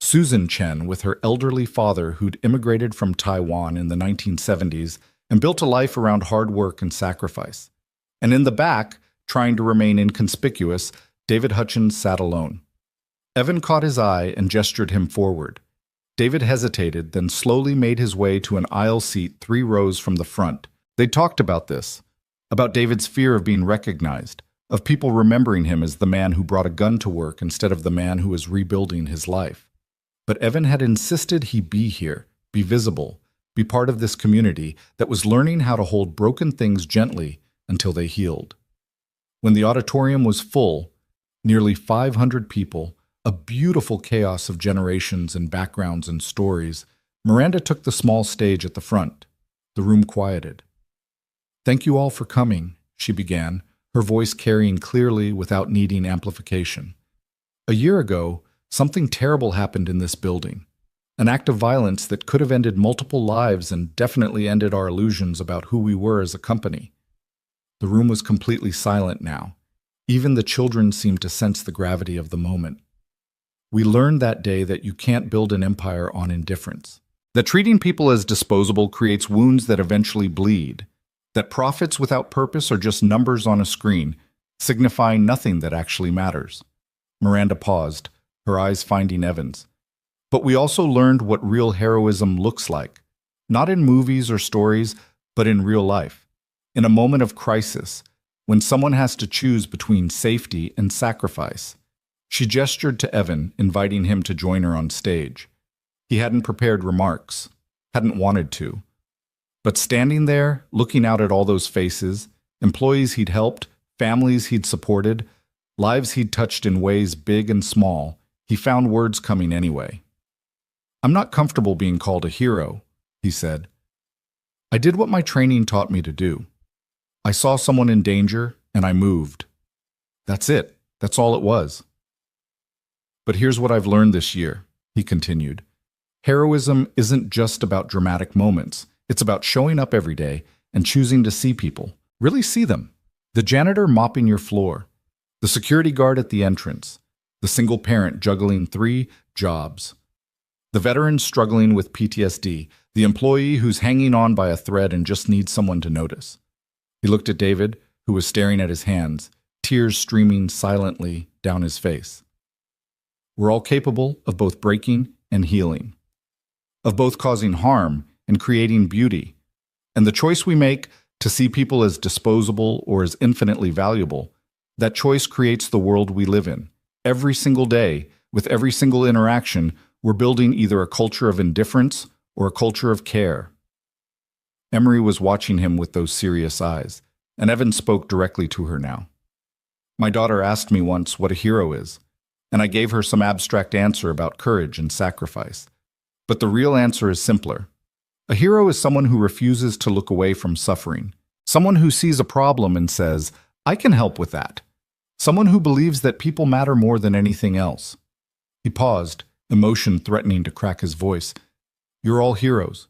Susan Chen with her elderly father who'd immigrated from Taiwan in the 1970s and built a life around hard work and sacrifice. And in the back, trying to remain inconspicuous, David Hutchins sat alone. Evan caught his eye and gestured him forward. David hesitated, then slowly made his way to an aisle seat 3 rows from the front. They talked about this, about David's fear of being recognized, of people remembering him as the man who brought a gun to work instead of the man who was rebuilding his life. But Evan had insisted he be here, be visible, be part of this community that was learning how to hold broken things gently until they healed. When the auditorium was full, nearly 500 people, a beautiful chaos of generations and backgrounds and stories, Miranda took the small stage at the front. The room quieted. "Thank you all for coming," she began, her voice carrying clearly without needing amplification. "A year ago, something terrible happened in this building. An act of violence that could have ended multiple lives and definitely ended our illusions about who we were as a company." The room was completely silent now. Even the children seemed to sense the gravity of the moment. "We learned that day that you can't build an empire on indifference. That treating people as disposable creates wounds that eventually bleed. That profits without purpose are just numbers on a screen, signifying nothing that actually matters." Miranda paused, her eyes finding Evan's. "But we also learned what real heroism looks like. Not in movies or stories, but in real life. In a moment of crisis, when someone has to choose between safety and sacrifice." She gestured to Evan, inviting him to join her on stage. He hadn't prepared remarks, hadn't wanted to. But standing there, looking out at all those faces, employees he'd helped, families he'd supported, lives he'd touched in ways big and small, he found words coming anyway. "I'm not comfortable being called a hero," he said. "I did what my training taught me to do. I saw someone in danger, and I moved. That's it. That's all it was. But here's what I've learned this year," he continued. "Heroism isn't just about dramatic moments. It's about showing up every day and choosing to see people, really see them. The janitor mopping your floor, the security guard at the entrance, the single parent juggling 3 jobs, the veteran struggling with PTSD, the employee who's hanging on by a thread and just needs someone to notice." He looked at David, who was staring at his hands, tears streaming silently down his face. "We're all capable of both breaking and healing, of both causing harm and creating beauty. And the choice we make to see people as disposable or as infinitely valuable, that choice creates the world we live in. Every single day, with every single interaction, we're building either a culture of indifference or a culture of care." Emery was watching him with those serious eyes, and Evan spoke directly to her now. "My daughter asked me once what a hero is, and I gave her some abstract answer about courage and sacrifice. But the real answer is simpler. A hero is someone who refuses to look away from suffering, someone who sees a problem and says, 'I can help with that,' someone who believes that people matter more than anything else." He paused, emotion threatening to crack his voice. "You're all heroes.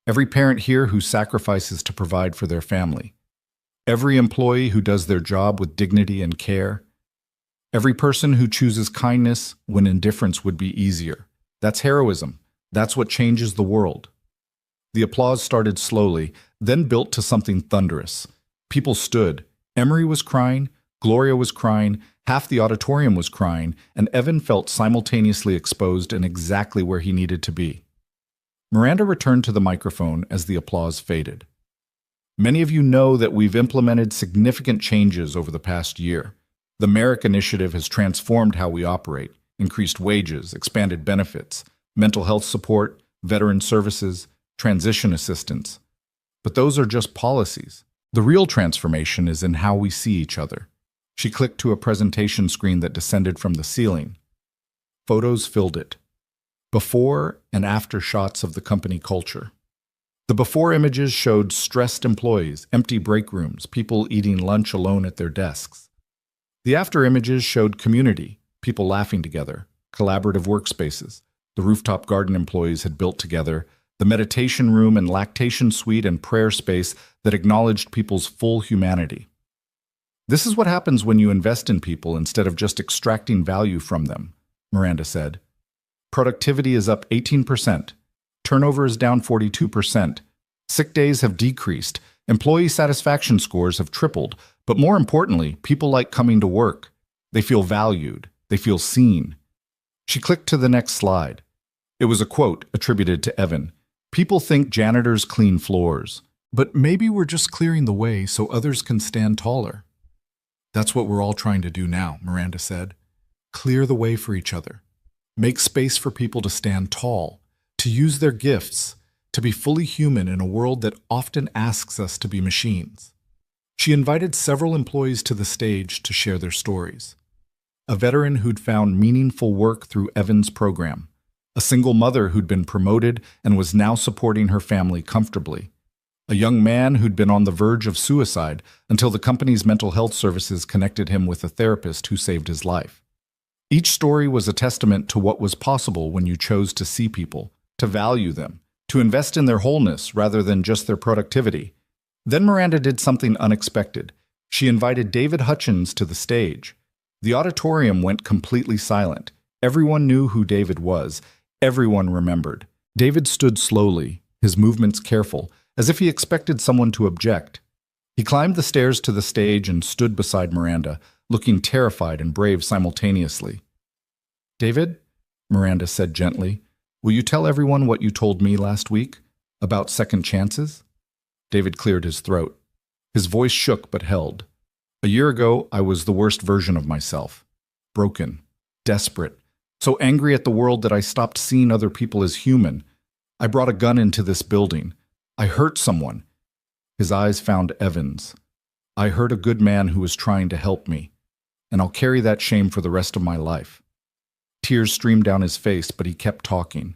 Every parent here who sacrifices to provide for their family. Every employee who does their job with dignity and care. Every person who chooses kindness when indifference would be easier. That's heroism. That's what changes the world." The applause started slowly, then built to something thunderous. People stood. Emery was crying, Gloria was crying, half the auditorium was crying, and Evan felt simultaneously exposed and exactly where he needed to be. Miranda returned to the microphone as the applause faded. "Many of you know that we've implemented significant changes over the past year. The Merrick Initiative has transformed how we operate, increased wages, expanded benefits, mental health support, veteran services, transition assistance. But those are just policies. The real transformation is in how we see each other." She clicked to a presentation screen that descended from the ceiling. Photos filled it. Before and after shots of the company culture. The before images showed stressed employees, empty break rooms, people eating lunch alone at their desks. The after images showed community, people laughing together, collaborative workspaces. The rooftop garden employees had built together, the meditation room and lactation suite and prayer space that acknowledged people's full humanity. "This is what happens when you invest in people instead of just extracting value from them," Miranda said. "Productivity is up 18%. Turnover is down 42%. Sick days have decreased. Employee satisfaction scores have tripled. But more importantly, people like coming to work. They feel valued. They feel seen." She clicked to the next slide. It was a quote attributed to Evan. "People think janitors clean floors, but maybe we're just clearing the way so others can stand taller." "That's what we're all trying to do now," Miranda said. "Clear the way for each other. Make space for people to stand tall, to use their gifts, to be fully human in a world that often asks us to be machines." She invited several employees to the stage to share their stories. A veteran who'd found meaningful work through Evan's program. A single mother who'd been promoted and was now supporting her family comfortably. A young man who'd been on the verge of suicide until the company's mental health services connected him with a therapist who saved his life. Each story was a testament to what was possible when you chose to see people, to value them, to invest in their wholeness rather than just their productivity. Then Miranda did something unexpected. She invited David Hutchins to the stage. The auditorium went completely silent. Everyone knew who David was. Everyone remembered. David stood slowly, his movements careful, as if he expected someone to object. He climbed the stairs to the stage and stood beside Miranda, looking terrified and brave simultaneously. "David," Miranda said gently, "will you tell everyone what you told me last week about second chances?" David cleared his throat. His voice shook but held. "A year ago, I was the worst version of myself. Broken, desperate, so angry at the world that I stopped seeing other people as human. I brought a gun into this building. I hurt someone. His eyes found Evan's. I hurt a good man who was trying to help me, and I'll carry that shame for the rest of my life. Tears streamed down his face, but he kept talking.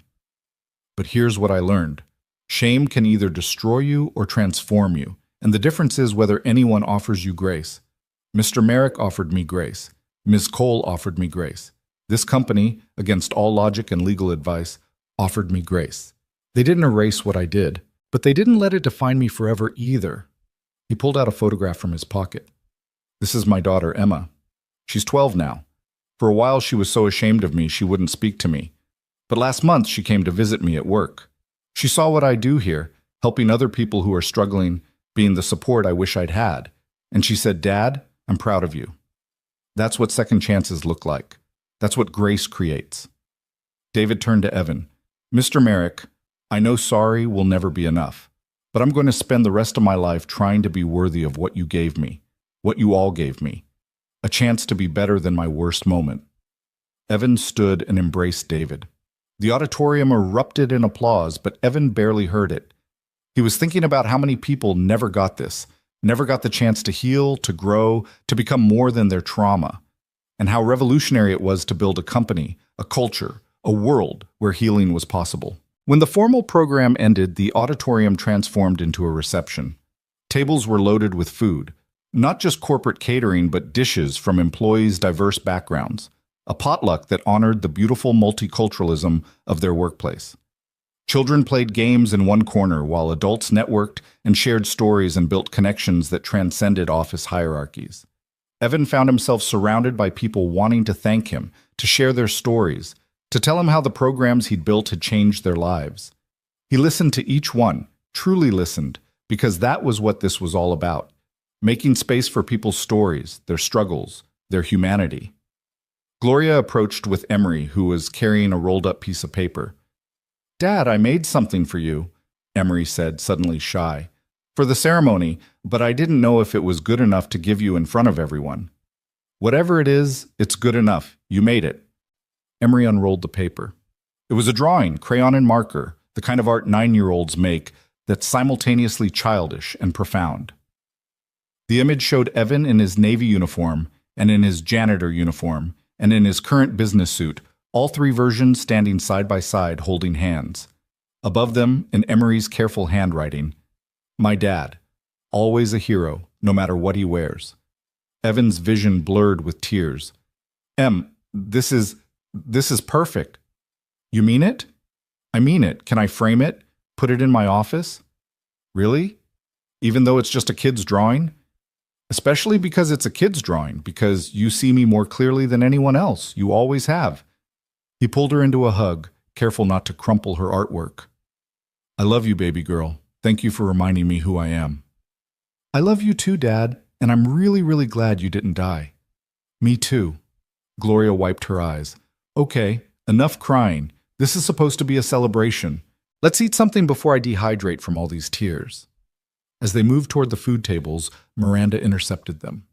But here's what I learned. Shame can either destroy you or transform you, and the difference is whether anyone offers you grace. Mr. Merrick offered me grace. Ms. Cole offered me grace. This company, against all logic and legal advice, offered me grace. They didn't erase what I did, but they didn't let it define me forever either. He pulled out a photograph from his pocket. This is my daughter, Emma. She's 12 now. For a while, she was so ashamed of me she wouldn't speak to me. But last month, she came to visit me at work. She saw what I do here, helping other people who are struggling, being the support I wish I'd had. And she said, "Dad, I'm proud of you." That's what second chances look like. That's what grace creates. David turned to Evan. "Mr. Merrick, I know sorry will never be enough, but I'm going to spend the rest of my life trying to be worthy of what you gave me, what you all gave me, a chance to be better than my worst moment." Evan stood and embraced David. The auditorium erupted in applause, but Evan barely heard it. He was thinking about how many people never got this, never got the chance to heal, to grow, to become more than their trauma, and how revolutionary it was to build a company, a culture, a world where healing was possible. When the formal program ended, the auditorium transformed into a reception. Tables were loaded with food, not just corporate catering, but dishes from employees' diverse backgrounds, a potluck that honored the beautiful multiculturalism of their workplace. Children played games in one corner while adults networked and shared stories and built connections that transcended office hierarchies. Evan found himself surrounded by people wanting to thank him, to share their stories, to tell him how the programs he'd built had changed their lives. He listened to each one, truly listened, because that was what this was all about, making space for people's stories, their struggles, their humanity. Gloria approached with Emery, who was carrying a rolled-up piece of paper. "Dad, I made something for you," Emery said, suddenly shy. "For the ceremony, but I didn't know if it was good enough to give you in front of everyone." "Whatever it is, it's good enough. You made it." Emery unrolled the paper. It was a drawing, crayon and marker, the kind of art 9-year-olds make that's simultaneously childish and profound. The image showed Evan in his Navy uniform and in his janitor uniform and in his current business suit, all three versions standing side by side holding hands. Above them, in Emery's careful handwriting, "My dad, always a hero, no matter what he wears." Evan's vision blurred with tears. This is perfect." "You mean it?" "I mean it. Can I frame it? Put it in my office?" "Really? Even though it's just a kid's drawing?" "Especially because it's a kid's drawing, because you see me more clearly than anyone else. You always have." He pulled her into a hug, careful not to crumple her artwork. "I love you, baby girl. Thank you for reminding me who I am." "I love you too, Dad, and I'm really, really glad you didn't die." "Me too." Gloria wiped her eyes. "Okay, enough crying. This is supposed to be a celebration. Let's eat something before I dehydrate from all these tears." As they moved toward the food tables, Miranda intercepted them.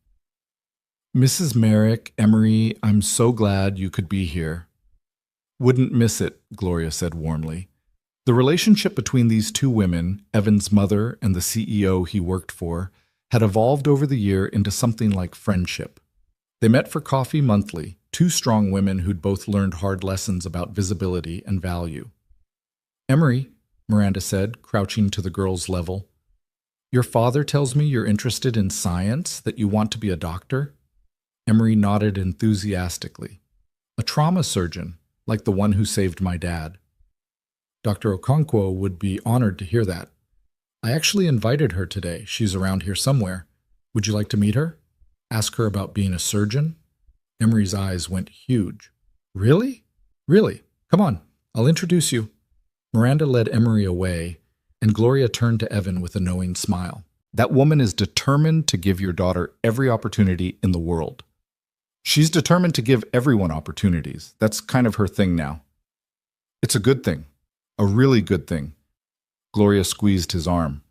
"Mrs. Merrick, Emery, I'm so glad you could be here." "Wouldn't miss it," Gloria said warmly. The relationship between these two women, Evan's mother and the CEO he worked for, had evolved over the year into something like friendship. They met for coffee monthly, two strong women who'd both learned hard lessons about visibility and value. "Emery," Miranda said, crouching to the girl's level, "your father tells me you're interested in science, that you want to be a doctor?" Emery nodded enthusiastically. "A trauma surgeon, like the one who saved my dad." Dr. Okonkwo would be honored to hear that. "I actually invited her today. She's around here somewhere. Would you like to meet her? Ask her about being a surgeon?" Emery's eyes went huge. "Really? Really? Come on, I'll introduce you." Miranda led Emery away, and Gloria turned to Evan with a knowing smile. "That woman is determined to give your daughter every opportunity in the world. She's determined to give everyone opportunities. That's kind of her thing now. It's a good thing. A really good thing." Gloria squeezed his arm.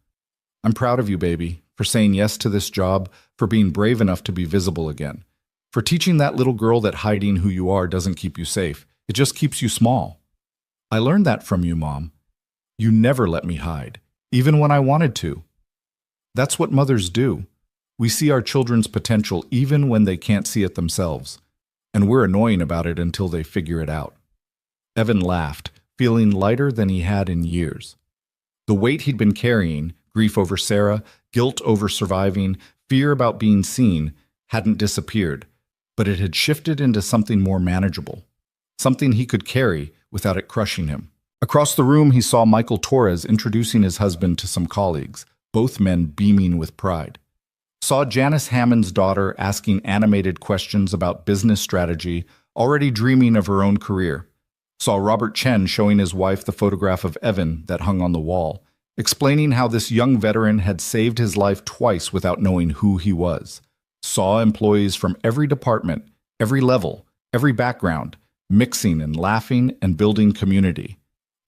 "I'm proud of you, baby, for saying yes to this job, for being brave enough to be visible again, for teaching that little girl that hiding who you are doesn't keep you safe. It just keeps you small. I learned that from you, Mom. You never let me hide, even when I wanted to. That's what mothers do. We see our children's potential even when they can't see it themselves, and we're annoying about it until they figure it out. Evan laughed, feeling lighter than he had in years. The weight he'd been carrying, grief over Sarah, guilt over surviving, fear about being seen, hadn't disappeared, but it had shifted into something more manageable, something he could carry without it crushing him. Across the room, he saw Michael Torres introducing his husband to some colleagues, both men beaming with pride. Saw Janice Hammond's daughter asking animated questions about business strategy, already dreaming of her own career. Saw Robert Chen showing his wife the photograph of Evan that hung on the wall, explaining how this young veteran had saved his life twice without knowing who he was. Saw employees from every department, every level, every background, mixing and laughing and building community.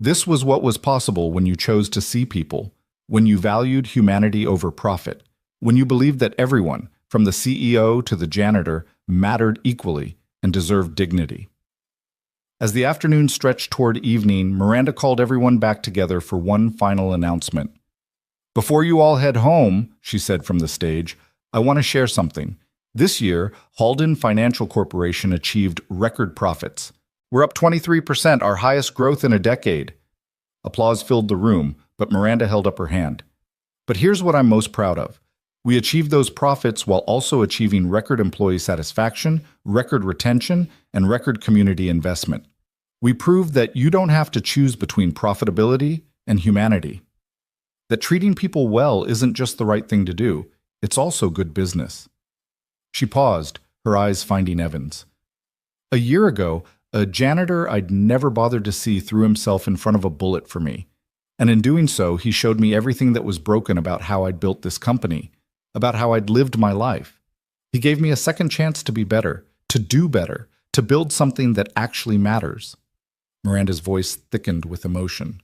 This was what was possible when you chose to see people, when you valued humanity over profit, when you believed that everyone, from the CEO to the janitor, mattered equally and deserved dignity. As the afternoon stretched toward evening, Miranda called everyone back together for one final announcement. "Before you all head home," she said from the stage, "I want to share something. This year, Halden Financial Corporation achieved record profits. We're up 23%, our highest growth in a decade." Applause filled the room, but Miranda held up her hand. "But here's what I'm most proud of. We achieved those profits while also achieving record employee satisfaction, record retention, and record community investment. We proved that you don't have to choose between profitability and humanity. That treating people well isn't just the right thing to do, it's also good business." She paused, her eyes finding Evan's. "A year ago, a janitor I'd never bothered to see threw himself in front of a bullet for me. And in doing so, he showed me everything that was broken about how I'd built this company, about how I'd lived my life. He gave me a second chance to be better, to do better, to build something that actually matters." Miranda's voice thickened with emotion.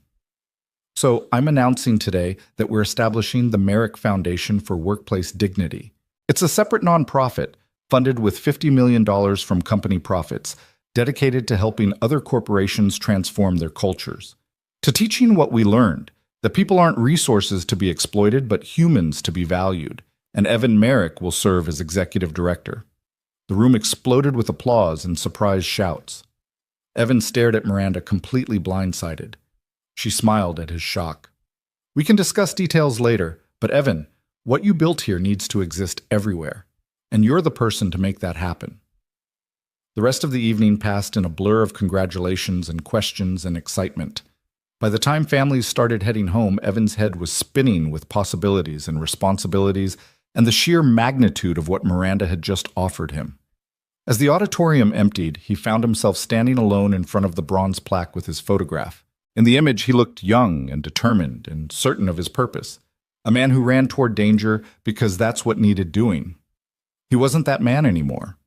"So I'm announcing today that we're establishing the Merrick Foundation for Workplace Dignity. It's a separate nonprofit, funded with $50 million from company profits, dedicated to helping other corporations transform their cultures. To teaching what we learned, that people aren't resources to be exploited, but humans to be valued. And Evan Merrick will serve as executive director." The room exploded with applause and surprised shouts. Evan stared at Miranda, completely blindsided. She smiled at his shock. "We can discuss details later, but Evan, what you built here needs to exist everywhere, and you're the person to make that happen." The rest of the evening passed in a blur of congratulations and questions and excitement. By the time families started heading home, Evan's head was spinning with possibilities and responsibilities and the sheer magnitude of what Miranda had just offered him. As the auditorium emptied, he found himself standing alone in front of the bronze plaque with his photograph. In the image, he looked young and determined and certain of his purpose, a man who ran toward danger because that's what needed doing. He wasn't that man anymore.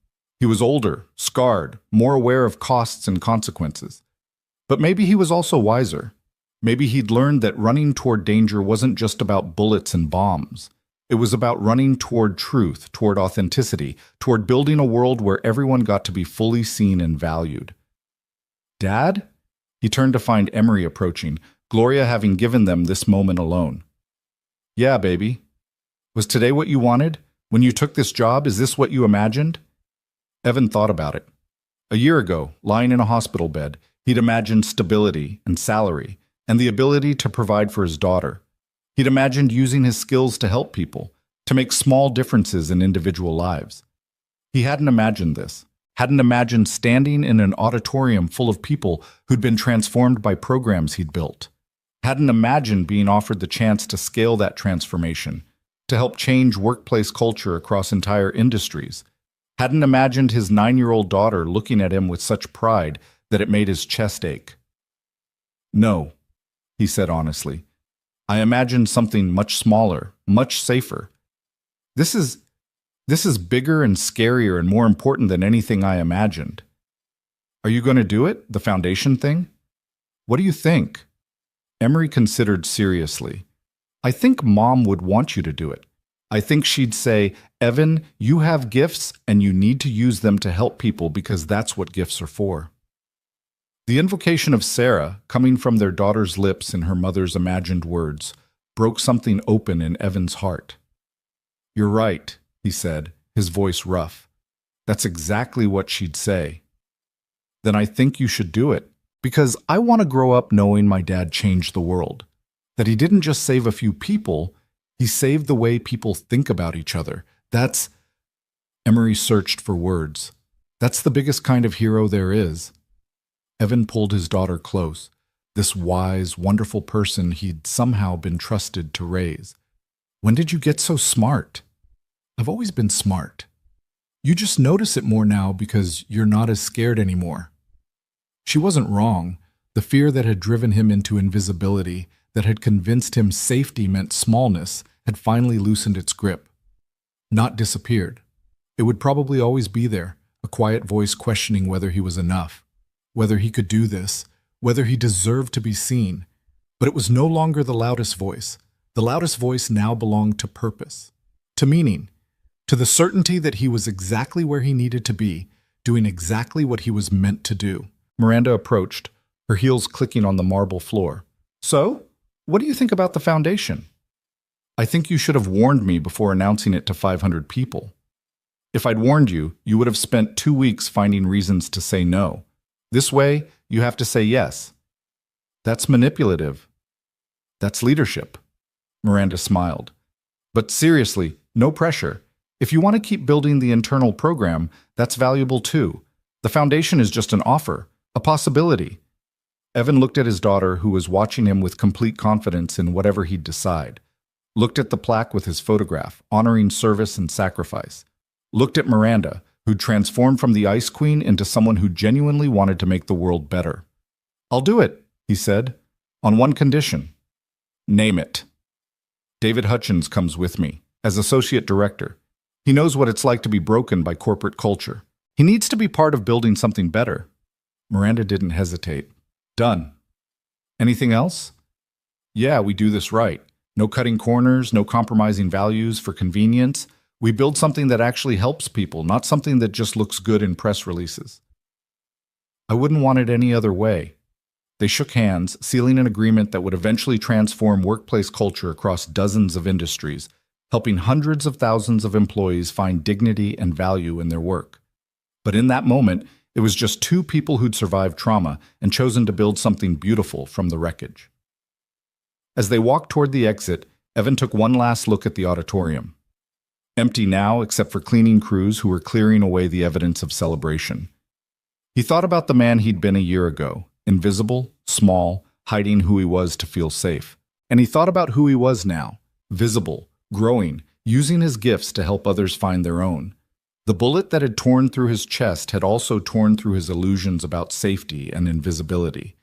He was older, scarred, more aware of costs and consequences. But maybe he was also wiser. Maybe he'd learned that running toward danger wasn't just about bullets and bombs. It was about running toward truth, toward authenticity, toward building a world where everyone got to be fully seen and valued. "Dad?" He turned to find Emery approaching, Gloria having given them this moment alone. "Yeah, baby. Was today what you wanted? When you took this job, is this what you imagined?" Evan thought about it. A year ago, lying in a hospital bed, he'd imagined stability and salary and the ability to provide for his daughter. He'd imagined using his skills to help people, to make small differences in individual lives. He hadn't imagined this, hadn't imagined standing in an auditorium full of people who'd been transformed by programs he'd built, hadn't imagined being offered the chance to scale that transformation, to help change workplace culture across entire industries, hadn't imagined his 9-year-old daughter looking at him with such pride that it made his chest ache. "No," he said honestly. "I imagined something much smaller, much safer. This is bigger and scarier and more important than anything I imagined." "Are you going to do it, the foundation thing?" "What do you think?" Emery considered seriously. "I think Mom would want you to do it. I think she'd say, 'Evan, you have gifts and you need to use them to help people because that's what gifts are for.'" The invocation of Sarah, coming from their daughter's lips in her mother's imagined words, broke something open in Evan's heart. "You're right," he said, his voice rough. That's exactly what she'd say. "Then I think you should do it, because I want to grow up knowing my dad changed the world. That he didn't just save a few people, he saved the way people think about each other. That's—" Emery searched for words. "That's the biggest kind of hero there is." Evan pulled his daughter close, this wise, wonderful person he'd somehow been trusted to raise. "When did you get so smart?" "I've always been smart. You just notice it more now because you're not as scared anymore." She wasn't wrong. The fear that had driven him into invisibility, that had convinced him safety meant smallness, had finally loosened its grip. Not disappeared. It would probably always be there, a quiet voice questioning whether he was enough, whether he could do this, whether he deserved to be seen. But it was no longer the loudest voice. The loudest voice now belonged to purpose, to meaning, to the certainty that he was exactly where he needed to be, doing exactly what he was meant to do. Miranda approached, her heels clicking on the marble floor. "So, what do you think about the foundation?" "I think you should have warned me before announcing it to 500 people. If I'd warned you, you would have spent 2 weeks finding reasons to say no. This way, you have to say yes. That's manipulative. That's leadership." Miranda smiled. "But seriously, no pressure. If you want to keep building the internal program, that's valuable too. The foundation is just an offer, a possibility." Evan looked at his daughter, who was watching him with complete confidence in whatever he'd decide. Looked at the plaque with his photograph, honoring service and sacrifice. Looked at Miranda, who'd transformed from the Ice Queen into someone who genuinely wanted to make the world better. "I'll do it," he said, "on one condition." "Name it." "David Hutchins comes with me, as associate director. He knows what it's like to be broken by corporate culture. He needs to be part of building something better." Miranda didn't hesitate. "Done." "Anything else?" "Yeah, we do this right. No cutting corners, no compromising values for convenience. We build something that actually helps people, not something that just looks good in press releases." "I wouldn't want it any other way." They shook hands, sealing an agreement that would eventually transform workplace culture across dozens of industries, helping hundreds of thousands of employees find dignity and value in their work. But in that moment, it was just two people who'd survived trauma and chosen to build something beautiful from the wreckage. As they walked toward the exit, Evan took one last look at the auditorium. Empty now, except for cleaning crews who were clearing away the evidence of celebration. He thought about the man he'd been a year ago, invisible, small, hiding who he was to feel safe. And he thought about who he was now, visible, growing, using his gifts to help others find their own. The bullet that had torn through his chest had also torn through his illusions about safety and invisibility.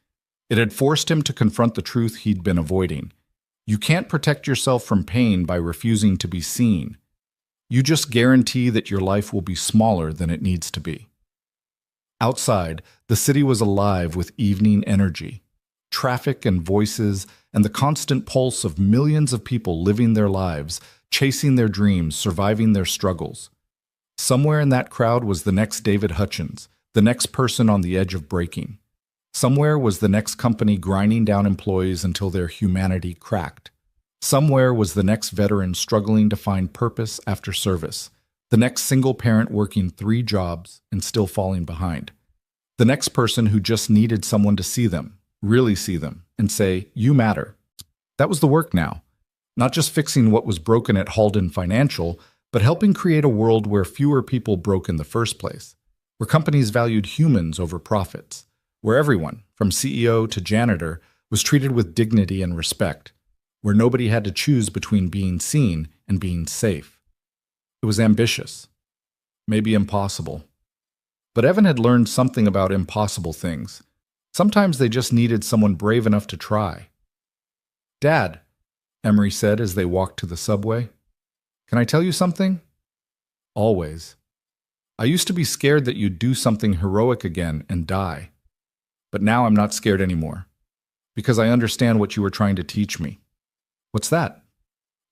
It had forced him to confront the truth he'd been avoiding. You can't protect yourself from pain by refusing to be seen. You just guarantee that your life will be smaller than it needs to be. Outside, the city was alive with evening energy. Traffic and voices and the constant pulse of millions of people living their lives, chasing their dreams, surviving their struggles. Somewhere in that crowd was the next David Hutchins, the next person on the edge of breaking. Somewhere was the next company grinding down employees until their humanity cracked. Somewhere was the next veteran struggling to find purpose after service. The next single parent working 3 jobs and still falling behind. The next person who just needed someone to see them, really see them, and say, "You matter." That was the work now. Not just fixing what was broken at Halden Financial, but helping create a world where fewer people broke in the first place, where companies valued humans over profits, where everyone, from CEO to janitor, was treated with dignity and respect, where nobody had to choose between being seen and being safe. It was ambitious, maybe impossible. But Evan had learned something about impossible things. Sometimes they just needed someone brave enough to try. "Dad," Emery said as they walked to the subway, "can I tell you something?" "Always. I used to be scared that you'd do something heroic again and die. But now I'm not scared anymore, because I understand what you were trying to teach me." "What's that?"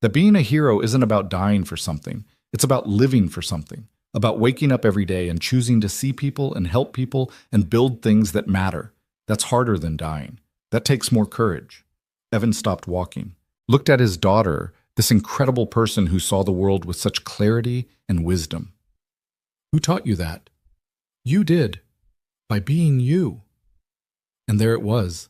"That being a hero isn't about dying for something. It's about living for something, about waking up every day and choosing to see people and help people and build things that matter. That's harder than dying. That takes more courage." Evan stopped walking. looked at his daughter, this incredible person who saw the world with such clarity and wisdom. Who taught you that? You did, by being you. And there it was,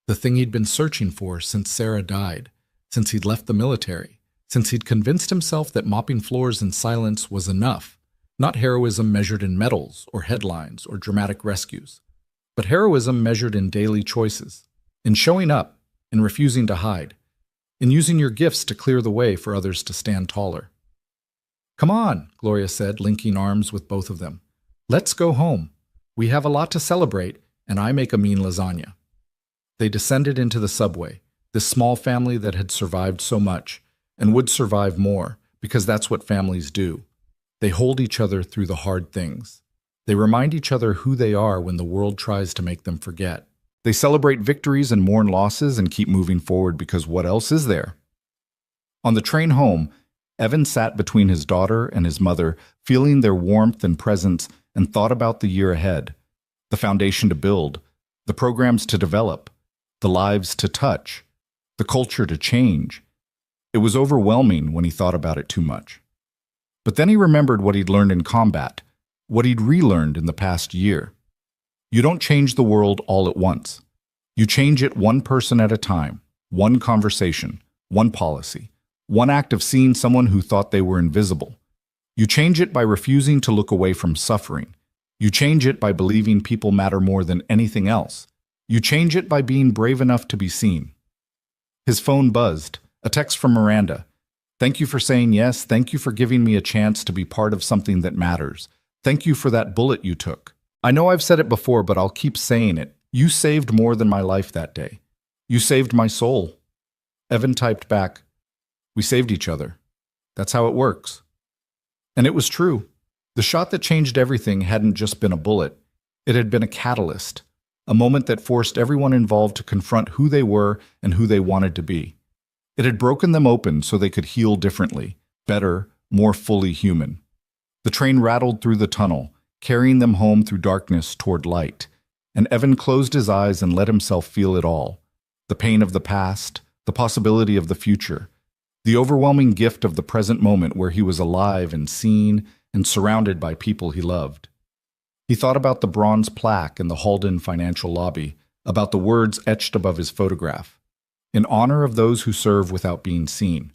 the thing he'd been searching for since Sarah died, since he'd left the military, since he'd convinced himself that mopping floors in silence was enough, not heroism measured in medals or headlines or dramatic rescues, but heroism measured in daily choices, in showing up, in refusing to hide, in using your gifts to clear the way for others to stand taller. Come on, Gloria said, linking arms with both of them. Let's go home. We have a lot to celebrate, and I make a mean lasagna. They descended into the subway, this small family that had survived so much, and would survive more, because that's what families do. They hold each other through the hard things. They remind each other who they are when the world tries to make them forget. They celebrate victories and mourn losses and keep moving forward because what else is there? On the train home, Evan sat between his daughter and his mother, feeling their warmth and presence, and thought about the year ahead, the foundation to build, the programs to develop, the lives to touch, the culture to change. It was overwhelming when he thought about it too much. But then he remembered what he'd learned in combat, what he'd relearned in the past year. You don't change the world all at once. You change it one person at a time, one conversation, one policy, one act of seeing someone who thought they were invisible. You change it by refusing to look away from suffering. You change it by believing people matter more than anything else. You change it by being brave enough to be seen. His phone buzzed, a text from Miranda. Thank you for saying yes. Thank you for giving me a chance to be part of something that matters. Thank you for that bullet you took. I know I've said it before, but I'll keep saying it. You saved more than my life that day. You saved my soul. Evan typed back, we saved each other. That's how it works. And it was true. The shot that changed everything hadn't just been a bullet. It had been a catalyst, a moment that forced everyone involved to confront who they were and who they wanted to be. It had broken them open so they could heal differently, better, more fully human. The train rattled through the tunnel, carrying them home through darkness toward light, and Evan closed his eyes and let himself feel it all. The pain of the past, the possibility of the future, the overwhelming gift of the present moment where he was alive and seen and surrounded by people he loved. He thought about the bronze plaque in the Halden Financial Lobby, about the words etched above his photograph, in honor of those who serve without being seen.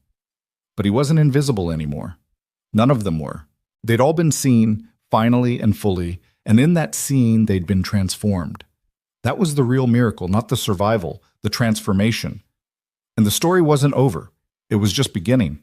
But he wasn't invisible anymore. None of them were. They'd all been seen, finally and fully, and in that seeing they'd been transformed. That was the real miracle, not the survival, the transformation. And the story wasn't over. It was just beginning.